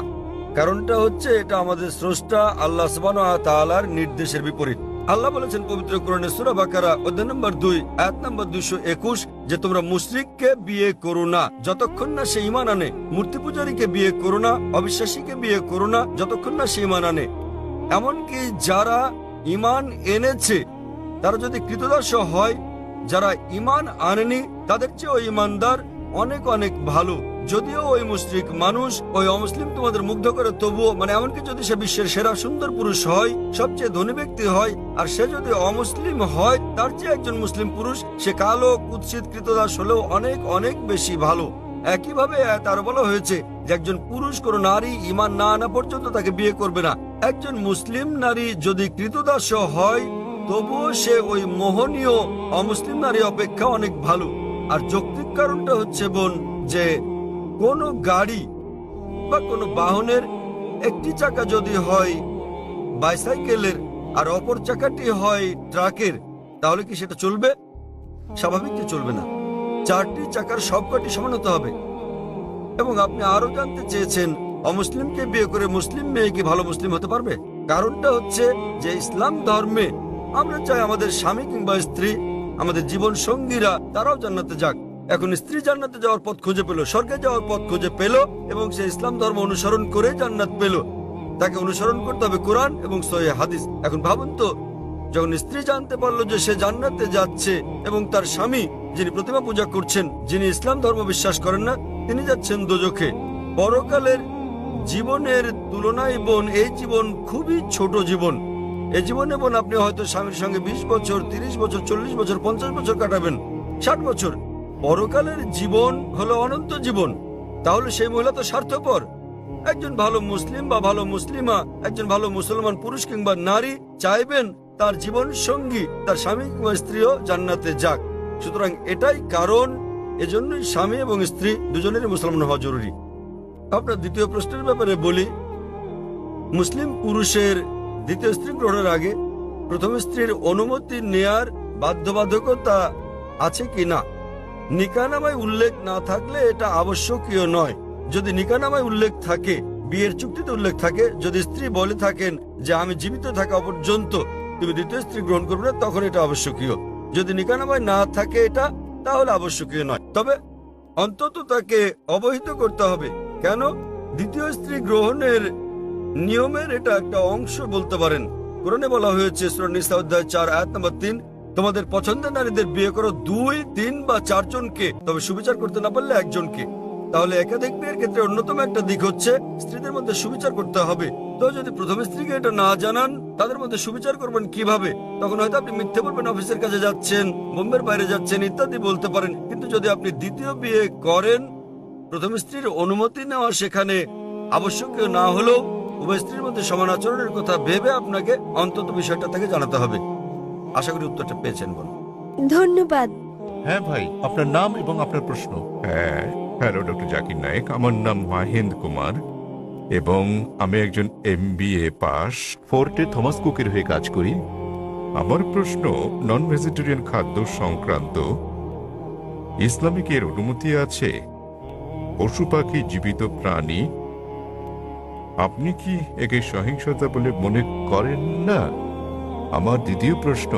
কারণটা হচ্ছে এটা আমাদের স্রষ্টা আল্লাহ সুবহানাহু ওয়া তাআলার নির্দেশের বিপরীত। আল্লাহ বলেছেন পবিত্র কোরআনে সূরা বাকারা অধ্যায় নম্বর 2 আয়াত নম্বর 221 যে তোমরা মুশরিককে বিয়ে করো না যতক্ষণ না সে ঈমান আনে, মূর্তি পূজারীকে বিয়ে করো না, অবিশ্বাসীকে বিয়ে করো না যতক্ষণ না সে ঈমান আনে। এমনকি যারা ঈমান এনেছে তারা যদি কৃতদাস হয়, যারা ঈমান আনেনি তাদের চেয়ে ওই ঈমানদার অনেক অনেক ভালো। যদিও ওই মুশরিক মানুষ, ওই অমুসলিম তোমাদের মুগ্ধ করে, তবুও এমনকি যদি সে বিশ্বের সেরা সুন্দর পুরুষ হয়, সবচেয়ে ধনী ব্যক্তি হয়, আর সে যদি অমুসলিম হয় তার চেয়ে একজন মুসলিম পুরুষ, সে কালো কুৎসিত কৃতদাস হলেও অনেক অনেক বেশি ভালো। একইভাবে তার বলা হয়েছে যে একজন পুরুষ কোন নারী ঈমান না আনা পর্যন্ত তাকে বিয়ে করবে না। একজন মুসলিম নারী যদি কৃতদাস হয় তবুও সে ওই মোহনীয় অমুসলিম নারী অপেক্ষা অনেক ভালো। আর যৌক্তিক কারণটা হচ্ছে বোন যে কোনো গাড়ি বা কোনো বাহনের একটি চাকা যদি হয় বাইসাইকেলের আর অপর চাকাটি হয় ট্রাকের, তাহলে কি সেটা চলবে? স্বাভাবিক যে চলবে না। 4টি চাকার সবকটি সমান হতে হবে। এবং আপনি আরো জানতে চেয়েছেন অমুসলিমকে বিয়ে করে মুসলিম মেয়ে কি ভালো মুসলিম হতে পারবে? কারণটা হচ্ছে যে ইসলাম ধর্মে আমরা চাই আমাদের স্বামী কিংবা স্ত্রী, আমাদের জীবন সঙ্গীরা তারাও জান্নাতে যাক। এখন স্ত্রী জান্নাতে যাওয়ার পথ খুঁজে পেল, স্বর্গে যাওয়ার পথ খুঁজে পেল, এবং সে ইসলাম ধর্ম অনুসরণ করে জান্নাত পেল। তাকে অনুসরণ করতে হবে কোরআন এবং সহিহ হাদিস। এখন ভাবুন তো, যখন স্ত্রী জানতে পারলো যে সে জান্নাতে যাচ্ছে এবং তার স্বামী যিনি প্রতিমা পূজা করছেন, যিনি ইসলাম ধর্ম বিশ্বাস করেন না, তিনি যাচ্ছেন দোজখে। পরকালের জীবনের তুলনায় বোন এই জীবন খুবই ছোট জীবন। এই জীবনে বোন আপনি হয়তো স্বামীর সঙ্গে 20 বছর, 30 বছর, 40 বছর, 50 বছর কাটাবেন, 60 বছর। পরকালের জীবন হলো অনন্ত জীবন। তাহলে সেই মহিলা তো স্বার্থপর। একজন ভালো মুসলিম বা ভালো মুসলিমা, একজন ভালো মুসলমান পুরুষ কিংবা নারী চাইবেন তার জীবন সঙ্গী, তার স্বামী কিংবা স্ত্রীও জান্নাতে যাক। সুতরাং এটাই কারণ, এজন্যই স্বামী এবং স্ত্রী দুজনেরই মুসলমান হওয়া জরুরি। আপনার দ্বিতীয় প্রশ্নের ব্যাপারে বলি, মুসলিম পুরুষের দ্বিতীয় স্ত্রী গ্রহণের আগে প্রথম স্ত্রীর অনুমতি নেয়ার বাধ্যবাধকতা আছে কি না। নিকাহনামায় উল্লেখ না থাকলে এটা আবশ্যকীয় নয়। যদি নিকাহনামায় উল্লেখ থাকে, বিয়ের চুক্তিতে উল্লেখ থাকে, যদি স্ত্রী বলে থাকেন যে আমি জীবিত থাকা পর্যন্ত তুমি দ্বিতীয় স্ত্রী গ্রহণ করবে না, তখন এটা আবশ্যকীয়। যদি নিকাহনামায় না থাকে এটা, তাহলে আবশ্যকীয় নয়। তবে অন্তত তাকে অবহিত করতে হবে। কেন? দ্বিতীয় স্ত্রী গ্রহণের নিয়মের এটা একটা অংশ বলতে পারেন। কোরআনে বলা হয়েছে সূরা নিসা অধ্যায় 4 আয়াত নম্বর 3, তোমাদের পছন্দের নারীদের বিয়ে করো 2, 3 বা 4 জনকে, তবে সুবিচার করতে না পারলে একজনকে। তাহলে একাধিক বিয়ের ক্ষেত্রে অন্যতম একটা দিক হচ্ছে স্ত্রীদের মধ্যে সুবিচার করতে হবে। তো যদি প্রথম স্ত্রীকে এটা না জানান, তাদের মধ্যে সুবিচার করবেন কিভাবে? তখন হয়তো আপনি মিথ্যে বলবেন, অফিসের কাছে যাচ্ছেন, বোম্বের বাইরে যাচ্ছেন ইত্যাদি বলতে পারেন। কিন্তু যদি আপনি দ্বিতীয় বিয়ে করেন, প্রথম স্ত্রীর অনুমতি নেওয়া সেখানে আবশ্যকীয় না হলেও উভয় স্ত্রীর মধ্যে সমান আচরণের কথা ভেবে আপনাকে অন্তত বিষয়টা থেকে জানাতে হবে। আশা করি উত্তরটা পেয়েছেন বোন। ধন্যবাদ। হ্যাঁ ভাই, আপনার নাম এবং আপনার প্রশ্ন। হ্যাঁ, হ্যালো ডক্টর জাকির নায়েক, আমার নাম মাহেন্দ্র কুমার এবং আমি একজন MBA পাস, ফোর্টে থমাস কুকের হয়ে কাজ করি। আমার প্রশ্ন নন ভেজিটেরিয়ান খাদ্য সংক্রান্ত। ইসলামে কি এর অনুমতি আছে? পশু পাখি জীবিত প্রাণী, আপনি কি একে সহিংসতা বলে মনে করেন না? আমার দ্বিতীয় প্রশ্ন,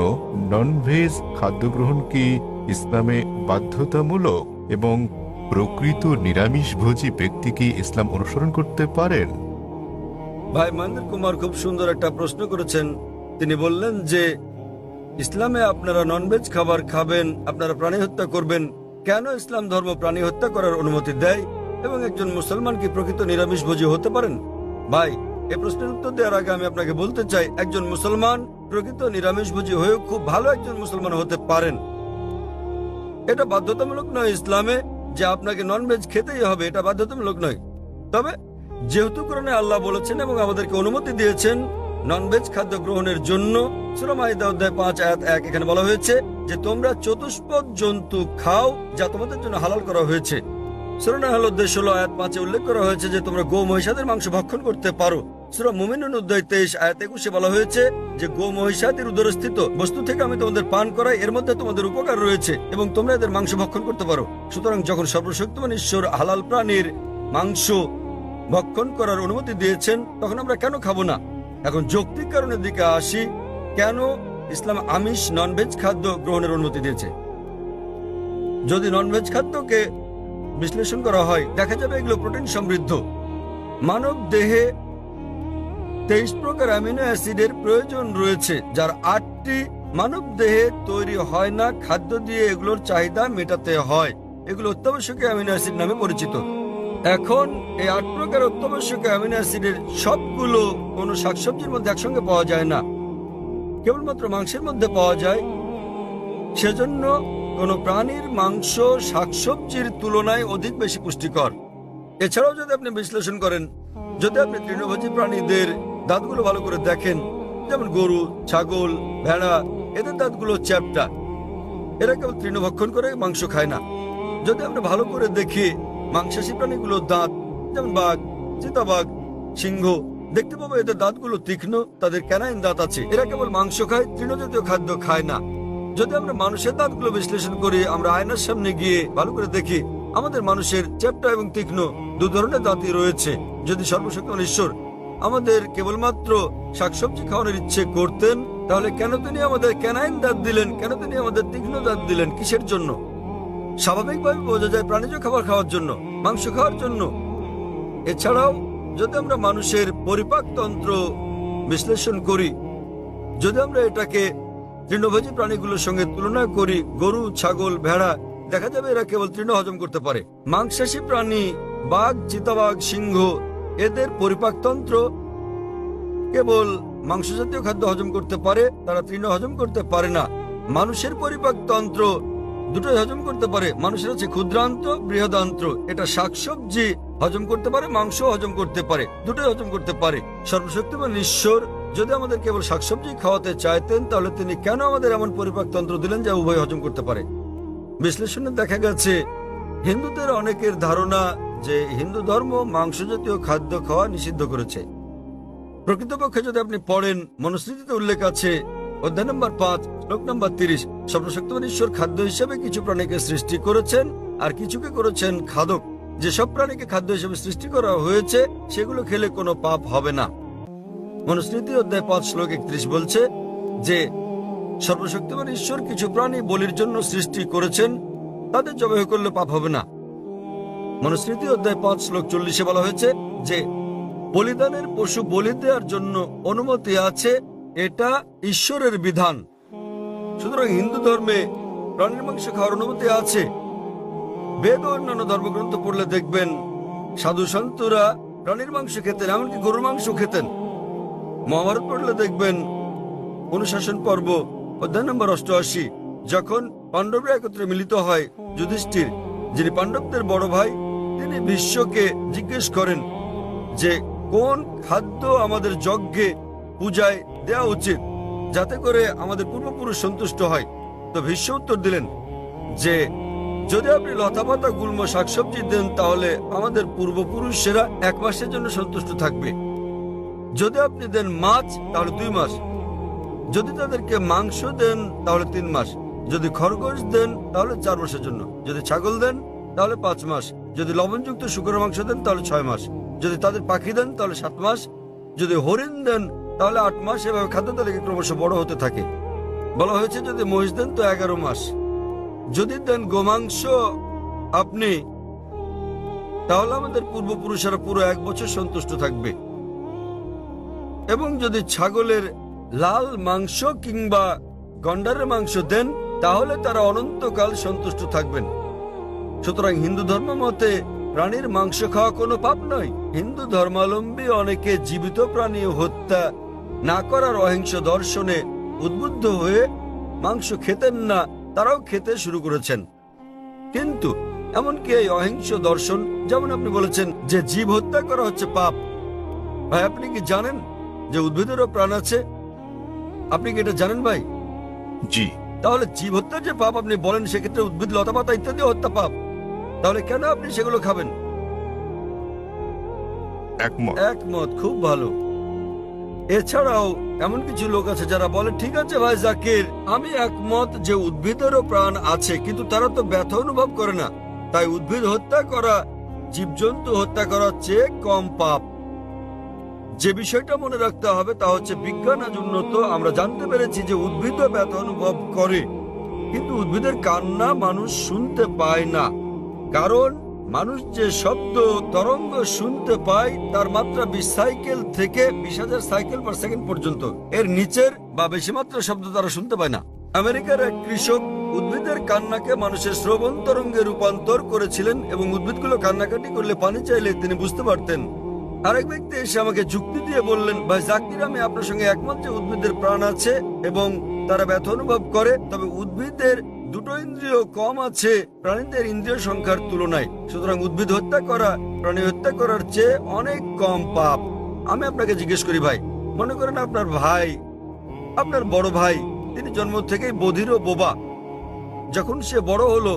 নন ভেজ খাদ্য গ্রহণ কি ইসলামে বাধ্যতামূলক এবং প্রকৃত নিরামিষভোজী ব্যক্তি কি ইসলাম অনুসরণ করতে পারেন? ভাই মহেন্দ্র কুমার খুব সুন্দর একটা প্রশ্ন করেছেন। তিনি বললেন যে ইসলামে আপনারা ননভেজ খাবার খাবেন, আপনারা প্রাণী হত্যা করবেন। কেন ইসলাম ধর্ম প্রাণী হত্যা করার অনুমতি দেয় এবং একজন মুসলমান কি প্রকৃত নিরামিষভোজী হতে পারেন? ভাই, এই প্রশ্নের উত্তর দেওয়ার আগে আমি আপনাকে বলতে চাই, একজন মুসলমান প্রকৃত নিরামিষভোজী হয়েও খুব ভালো একজন মুসলমান হতে পারেন। এটা বাধ্যতামূলক নয় ইসলামে যে আপনাকে ননভেজ খেতেই হবে, এটা বাধ্যতামূলক নয়। তবে যেহেতু কোরআনে আল্লাহ বলেছেন এবং আমাদেরকে অনুমতি দিয়েছেন ননভেজ খাদ্য গ্রহণের জন্য, সূরা মাইদা অধ্যায় 5 আয়াত 1 এখানে বলা হয়েছে যে তোমরা চতুষ্পদ জন্তু খাও যা তোমাদের জন্য হালাল করা হয়েছে। সূরা নাহল অধ্যায় 16 আয়াত 5 উল্লেখ করা হয়েছে যে তোমরা গো মহিষাদের মাংস ভক্ষণ করতে পারো। সূরা মুমিনুন অধ্যায় 23 আয়াত 21 বলা হয়েছে যে গো মহিষাদের উদরস্থিত বস্তু থেকে আমি তোমাদের পান করাই, এর মধ্যে তোমাদের উপকার রয়েছে এবং তোমরা এদের মাংস ভক্ষণ করতে পারো। সুতরাং যখন সর্বশক্তিমান ঈশ্বর হালাল প্রাণীর মাংস ভক্ষণ করার অনুমতি দিয়েছেন, তখন আমরা কেন খাবো না? এখন যৌক্তিক কারণের দিকে আসি, কেন ইসলাম আমিষ ননভেজ খাদ্য গ্রহণের অনুমতি দিয়েছে। যদি ননভেজ খাদ্যকে বিশ্লেষণ করা হয়, দেখা যাবে এগুলো প্রোটিন সমৃদ্ধ। মানব দেহে 23 প্রকার অ্যামিনো অ্যাসিডের প্রয়োজন রয়েছে, যার 8টি মানব দেহে তৈরি হয় না, খাদ্য দিয়ে এগুলোর চাহিদা মেটাতে হয়। এগুলো অত্যাবশ্যকীয় অ্যামিনো অ্যাসিড নামে পরিচিত। এখন এই 8 প্রকার অত্যাবশ্যকীয় অ্যামিনো অ্যাসিডের সবগুলো কোনো শাকসবজির মধ্যে একসঙ্গে পাওয়া যায় না, কেবলমাত্র মাংসের মধ্যে পাওয়া যায়। সেজন্য কোনো প্রাণীর মাংস শাকসবজির তুলনায় অধিক বেশি পুষ্টিকর। এছাড়াও যদি আপনি বিশ্লেষণ করেন, যদি আপনি তৃণভোজী প্রাণীদের দাঁতগুলো ভালো করে দেখেন, যেমন গরু, ছাগল, ভেড়া, এদের দাঁতগুলো চ্যাপ্টা, এরা কেবল তৃণভক্ষণ করে মাংস খায় না। যদি আমরা ভালো করে দেখি মাংসাশী প্রাণীগুলোর দাঁত, যেমন বাঘ, চিতাবাঘ, সিংহ, দেখতে পাবো এদের দাঁতগুলো তীক্ষ্ণ, তাদের ক্যানাইন দাঁত আছে। এরা কেবল মাংস খায়, তৃণজাতীয় খাদ্য খায় না। যদি আমরা মানুষের দাঁতগুলো বিশ্লেষণ করি, আমরা আয়নার সামনে গিয়ে ভালো করে দেখি, আমাদের মানুষের চ্যাপ্টা এবং তীক্ষ্ণ 2 ধরনের দাঁতই রয়েছে। যদি সর্বশক্তিমান ঈশ্বর আমাদের কেবলমাত্র শাকসবজি খাওয়ানোর ইচ্ছে করতেন, তাহলে কেন তিনি আমাদের ক্যানাইন দাঁত দিলেন? কেন তিনি আমাদের তীক্ষ্ণ দাঁত দিলেন? কিসের জন্য? স্বাভাবিকভাবে বোঝা যায় প্রাণীজ খাবার খাওয়ার জন্য, মাংস খাওয়ার জন্য। এছাড়াও যদি আমরা মানুষের পরিপাকতন্ত্র বিশ্লেষণ করি, যদি আমরা এটাকে তৃণভোজী প্রাণীগুলোর সঙ্গে তুলনা করি, গরু, ছাগল, ভেড়া, দেখা যাবে এরা কেবল তৃণ হজম করতে পারে। মাংসাশী প্রাণী বাঘ, চিতাবাঘ, সিংহ, এদের পরিপাকতন্ত্র কেবল মাংস জাতীয় খাদ্য হজম করতে পারে, তারা তৃণ হজম করতে পারে না। মানুষের পরিপাকতন্ত্র দুটোই হজম করতে পারে। মানুষের আছে ক্ষুদ্রান্ত, বৃহদান্ত্র। এটা শাকসবজি হজম করতে পারে, মাংস হজম করতে পারে, দুটোই হজম করতে পারে। সর্বশক্তিমান ঈশ্বর যদি আমাদের কেবল শাকসবজি খাওয়াতে চাইতেন, তাহলে তিনি কেন আমাদের এমন পরিপাকতন্ত্র দিলেন যা উভয় হজম করতে পারে? বিশ্লেষণে দেখা গেছে হিন্দুদের অনেকের ধারণা যে হিন্দু ধর্ম মাংস জাতীয় খাদ্য খাওয়া নিষিদ্ধ করেছে। প্রকৃতপক্ষে যদি আপনি পড়েন, মনুস্মৃতিতে উল্লেখ আছে অধ্যায় নম্বর 5 শ্লোক নম্বর 30, সর্বশক্তিমান ঈশ্বর খাদ্য হিসেবে কিছু প্রাণীকে সৃষ্টি করেছেন আর কিছুকে করেছেন খাদক। যেসব প্রাণীকে খাদ্য হিসেবে সৃষ্টি করা হয়েছে সেগুলো খেলে কোনো পাপ হবে না। মনুস্মৃতি অধ্যায় 5 শ্লোক 31 বলছে যে সর্বশক্তিমান ঈশ্বর কিছু প্রাণী বলির জন্য সৃষ্টি করেছেন, তাদের জবাই করলে পাপ হবে না। মনুস্মৃতি অধ্যায় 5 শ্লোক 40 বলা হয়েছে যে বলিদানের পশু বলি দেওয়ার জন্য অনুমতি আছে, এটা ঈশ্বরের বিধান। সুতরাং হিন্দু ধর্মে প্রাণীর মাংস খাওয়ার অনুমতি আছে। বেদ ও অন্যান্য ধর্মগ্রন্থ পড়লে দেখবেন সাধু সন্তরা প্রাণীর মাংস খেতেন, এমনকি গরুর মাংস খেতেন। মহাভারত পড়লে দেখবেন অনুশাসন পর্ব অধ্যায় নম্বর 88, যখন পাণ্ডবরা একত্রে মিলিত হয়, যুধিষ্ঠির যিনি পাণ্ডবদের বড় ভাই, তিনি ভীষ্মকে জিজ্ঞেস করেন যে কোন খাদ্য আমাদের যজ্ঞে পূজায় দেওয়া উচিত যাতে করে আমাদের পূর্বপুরুষ সন্তুষ্ট হয়। তো ভীষ্ম উত্তর দিলেন যে যদি আপনি লতাপাতা গুল্ম শাকসবজি দেন তাহলে আমাদের পূর্বপুরুষেরা 1 মাসের জন্য সন্তুষ্ট থাকবে। যদি আপনি দেন মাছ তাহলে 2 মাস, যদি তাদেরকে মাংস দেন তাহলে 3 মাস, যদি খরগোশ দেন তাহলে 4 মাসের জন্য, যদি ছাগল দেন তাহলে 5 মাস, যদি লবণযুক্ত শুকরের মাংস দেন তাহলে 6 মাস, যদি তাদের পাখি দেন তাহলে 7 মাস, যদি হরিণ দেন তাহলে 8 মাস। এভাবে খাদ্য তালিকা ক্রমশ বড় হতে থাকে। বলা হয়েছে যদি মহিষ দেন তো 11 মাস, যদি দেন গোমাংস আপনি তাহলে আমাদের পূর্বপুরুষেরা পুরো 1 বছর সন্তুষ্ট থাকবে। এবং যদি ছাগলের লাল মাংস কিংবা গন্ডারের মাংস দেন তাহলে তারা অনন্তকাল সন্তুষ্ট থাকবেন। সুতরাং হিন্দু ধর্ম মতে প্রাণীর মাংস খাওয়া কোনো পাপ নয়। হিন্দু ধর্মাবলম্বী অনেকে জীবিত প্রাণী হত্যা না করার অহিংস দর্শনে উদ্বুদ্ধ হয়ে মাংস খেতেন না, তারাও খেতে শুরু করেছেন। কিন্তু এমনকি এই অহিংস দর্শন, যেমন আপনি বলেছেন যে জীব হত্যা করা হচ্ছে পাপ, ভাই আপনি কি জানেন যে উদ্ভিদেরও প্রাণ আছে? আপনি কি এটা জানেন ভাই? জি। তাহলে জীব হত্যা যে পাপ আপনি বলেন, সেক্ষেত্রে উদ্ভিদ লতাপাতা ইত্যাদি হত্যা পাপ, তাহলে কেন আপনি সেগুলো খাবেন? একমত। একমত, খুব ভালো। এছাড়াও এমন কিছু লোক আছে যারা বলে ঠিক আছে ভাই জাকির, আমি একমত যে উদ্ভিদেরও প্রাণ আছে, কিন্তু তারা তো ব্যথা অনুভব করে না, তাই উদ্ভিদ হত্যা করা জীবজন্তু হত্যা করার চেয়ে কম পাপ। যে বিষয়টা মনে রাখতে হবে তা হচ্ছে বিজ্ঞান আজ উন্নত, আমরা জানতে পেরেছি যে উদ্ভিদও ব্যথা অনুভব করে, কিন্তু উদ্ভিদের কান্না মানুষ শুনতে পায় না। কারণ মানুষ যে শব্দ তরঙ্গ শুনতে পায় তার মাত্রা 20 সাইকেল থেকে 20,000 সাইকেল পার সেকেন্ড পর্যন্ত, এর নিচের বা বেশি মাত্রা শব্দ তারা শুনতে পায় না। আমেরিকার এক কৃষক উদ্ভিদের কান্নাকে মানুষের শ্রবণ তরঙ্গে রূপান্তর করেছিলেন এবং উদ্ভিদগুলো কান্নাকাটি করলে পানি চাইলে তিনি বুঝতে পারতেন। আরেক ব্যক্তি এসে আমাকে যুক্তি দিয়ে বললেন, ভাই জাকির আমি আপনার সঙ্গে একমত যে উদ্ভিদের প্রাণ আছে এবং তারা ব্যথা অনুভব করে, তবে উদ্ভিদের 2 ইন্দ্রিয় কম আছে প্রাণীদের ইন্দ্রিয় সংখ্যার তুলনায়। সুতরাং উদ্ভিদ হত্যা করা প্রাণী হত্যা করার চেয়ে অনেক কম পাপ। আমি আপনাকে জিজ্ঞেস করি ভাই, মনে করেন আপনার ভাই, আপনার বড় ভাই, তিনি জন্ম থেকেই বধির ও বোবা। যখন সে বড় হলো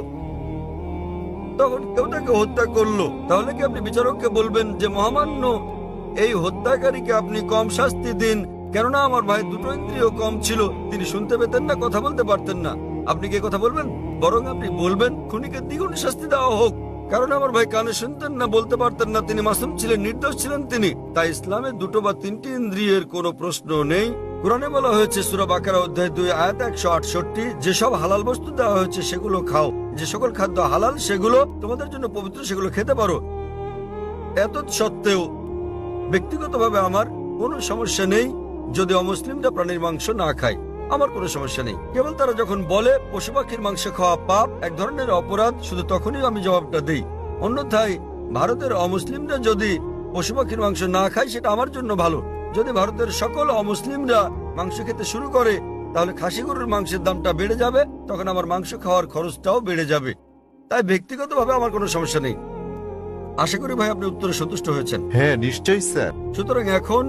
তখন কেউ তাকে হত্যা করলো, তাহলে কি আপনি বিচারককে বলবেন যে মহামান্য এই হত্যাকারীকে আপনি কম শাস্তি দিন, কেননা আমার ভাই 2 ইন্দ্রিয় কম ছিল, তিনি শুনতে পেতেন না, কথা বলতে পারতেন না? আপনি কি কথা বলবেন? বরং আপনি বলবেন খুনিকে দ্বিগুণ শাস্তি দেওয়া হোক, কারণ আমার ভাই কানে শুনতেন না, বলতে পারতেন না, তিনি মাসুম ছিলেন, নির্দোষ ছিলেন তিনি। তাই ইসলামে 2 বা 3টি ইন্দ্রিয়ের কোনো প্রশ্ন নেই। কোরআনে বলা হয়েছে সূরা বাকারা অধ্যায় 2 আয়াত 168, যেসব হালাল বস্তু দেওয়া হয়েছে সেগুলো খাও, যে সকল খাদ্য হালাল সেগুলো তোমাদের জন্য পবিত্র, সেগুলো খেতে পারো। এত সত্ত্বেও ব্যক্তিগতভাবে আমার কোনো সমস্যা নেই যদি অমুসলিমরা প্রাণীর মাংস না খায়, আমার কোনো সমস্যা নেই। কেবল তারা যখন বলে পশু পাখির মাংস খাওয়া পাপ, এক ধরনের অপরাধ, শুধু তখনই আমি জবাবটা দিই। অন্যথায় ভারতের অমুসলিমরা যদি পশু পাখির মাংস না খায় সেটা আমার জন্য ভালো। যদি ভারতের সকল অমুসলিমরা মাংস খেতে শুরু করে তাহলে খাসি গরুর মাংসের দামটা বেড়ে যাবে, তখন আমার মাংস খাওয়ার খরচটাও বেড়ে যাবে। তাই ব্যক্তিগতভাবে আমার কোনো সমস্যা নেই। আশা করি ভাই আপনি উত্তরে সন্তুষ্ট হয়েছেন। হ্যাঁ নিশ্চয়ই স্যার। সুতরাং এখন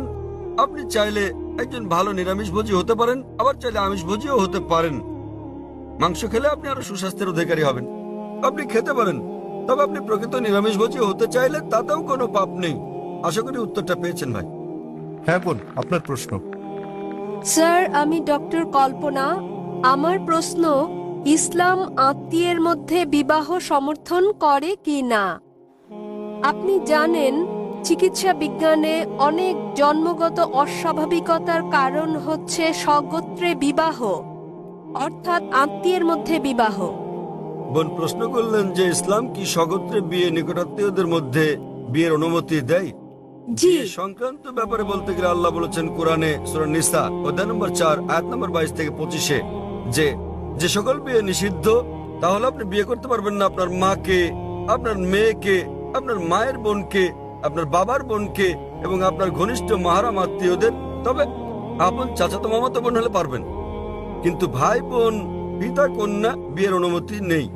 আপনি চাইলে একজন ভালো নিরামিষভোজী হতে পারেন, আবার চাইলে আমিষভোজীও হতে পারেন। মাংস খেলে আপনি আরো সুস্বাস্থ্যের অধিকারী হবেন, আপনি খেতে পারেন। তবে আপনি প্রকৃত নিরামিষভোজী হতে চাইলে তাতেও কোনো পাপ নেই। আশা করি উত্তরটা পেয়েছেন ভাই। হ্যাঁ বোন, আপনার প্রশ্ন। স্যার, আমি ডক্টর কল্পনা। আমার প্রশ্ন, ইসলাম আত্মীয়ের মধ্যে বিবাহ সমর্থন করে কি না? আপনি জানেন চিকিৎসা বিজ্ঞানে অনেক জন্মগত অস্বাভাবিকতার কারণ হচ্ছে স্বগোত্রে বিবাহ, অর্থাৎ আত্মীয়ের মধ্যে বিবাহ। বোন প্রশ্ন করলেন যে ইসলাম কি স্বগোত্রে বিয়ে, নিকটাত্মীয়দের মধ্যে বিয়ের অনুমতি দেয়? জি। বিয়ে সংক্রান্ত ব্যাপারে বলতে গেলে আল্লাহ বলেছেন কোরআনে সূরা নিসা অধ্যায় নম্বর 4 আয়াত নম্বর 22 থেকে 25 যে সকল বিয়ে নিষিদ্ধ, তাহলে আপনি বিয়ে করতে পারবেন না আপনার মাকে, আপনার মেয়েকে, আপনার মায়ের বোনকে, আপনার বাবার বোনকে এবং আপনার ঘনিষ্ঠ মাহারাম আত্মীয়দের। তবে আপন চাচাতো মামাতো বোন হলে পারবেন, কিন্তু ভাই বোন, পিতা কন্যা বিয়ের অনুমতি নেই।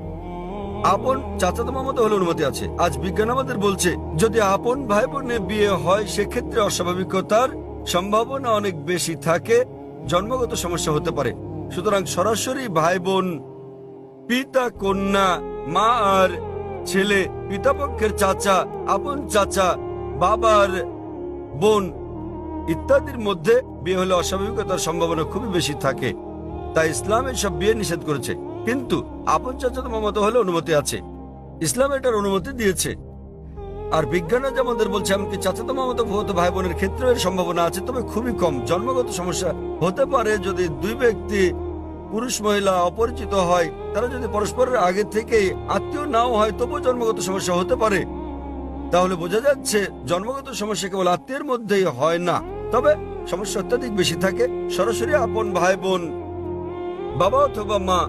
আপন চাচাতো মামাতো হলে অনুমতি আছে। আজ বিজ্ঞান আমাদের বলছে যদি আপন ভাই বোনে বিয়ে হয় সেক্ষেত্রে অস্বাভাবিকতার সম্ভাবনা অনেক বেশি থাকে, জন্মগত সমস্যা হতে পারে। সুতরাং সরাসরি ভাই বোন, পিতা কন্যা, মা আর ছেলে, পিতাপক্ষের চাচা, আপন চাচা, বাবার বোন ইত্যাদির মধ্যে বিয়ে হলে অস্বাভাবিকতার সম্ভাবনা খুবই বেশি থাকে। তাই ইসলাম এসব বিয়ে নিষেধ করেছে, কিন্তু আপন চাচাতো মামাতো হলে অনুমতি আছে। ইসলাম এটার অনুমতি দিয়েছে। আর বিজ্ঞান আজ আমাদের বলছে এমনকি চাচাতো মামাতো ফুফাতো ভাই বোনের ক্ষেত্রে এর সম্ভাবনা আছে, তবে খুবই কম। জন্মগত সমস্যা হতে পারে যদি দুই ব্যক্তি, পুরুষ মহিলা অপরিচিত হয়, তারা যদি পরস্পরের আগে থেকেই আত্মীয় নাও হয়, তবুও জন্মগত সমস্যা হতে পারে। তাহলে বোঝা যাচ্ছে জন্মগত সমস্যা কেবল আত্মীয়ের মধ্যেই হয় না, তবে সমস্যা অত্যাধিক বেশি থাকে সরাসরি আপন ভাই বোন, বাবা অথবা মা,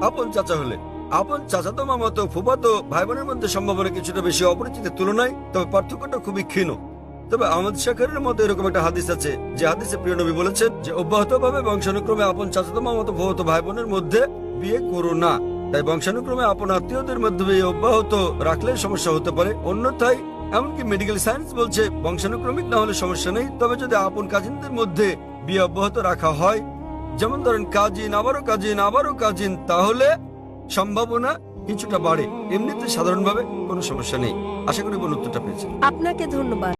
আপন চাচা হলে। আপন চাচাতো মামাতো ফুফাতো ভাই বোনের মধ্যে সম্ভাবনা কিছুটা বেশি অপরিচিতের তুলনায়, তবে পার্থক্যটা খুবই ক্ষীণ। তবে আহমদ শাকরের মতো এরকম একটা হাদিস আছে, যে হাদিসে প্রিয় নবী বলেছেন যে অব্যাহতভাবে বংশানুক্রমে আপন চাচাতো মামাতো ফুফাতো ভাই বোনের মধ্যে বিয়ে করো না। তাই বংশানুক্রমে আপন আত্মীয়দের মধ্যে বিয়ে অব্যাহত রাখলে সমস্যা হতে পারে। অন্যথায় এমনকি মেডিকেল সায়েন্স বলছে বংশানুক্রমিক না হলে সমস্যা নেই, তবে যদি আপন কাজিনদের মধ্যে বিয়ে অব্যাহত রাখা হয়, যেমন ধরেন কাজিন আবারও কাজিন আবারও কাজিন, তাহলে সম্ভাবনা কিছুটা বাড়ে। এমনিতে সাধারণভাবে কোনো সমস্যা নেই। আশা করি বোন উত্তরটা পেয়েছেন। আপনাকে ধন্যবাদ।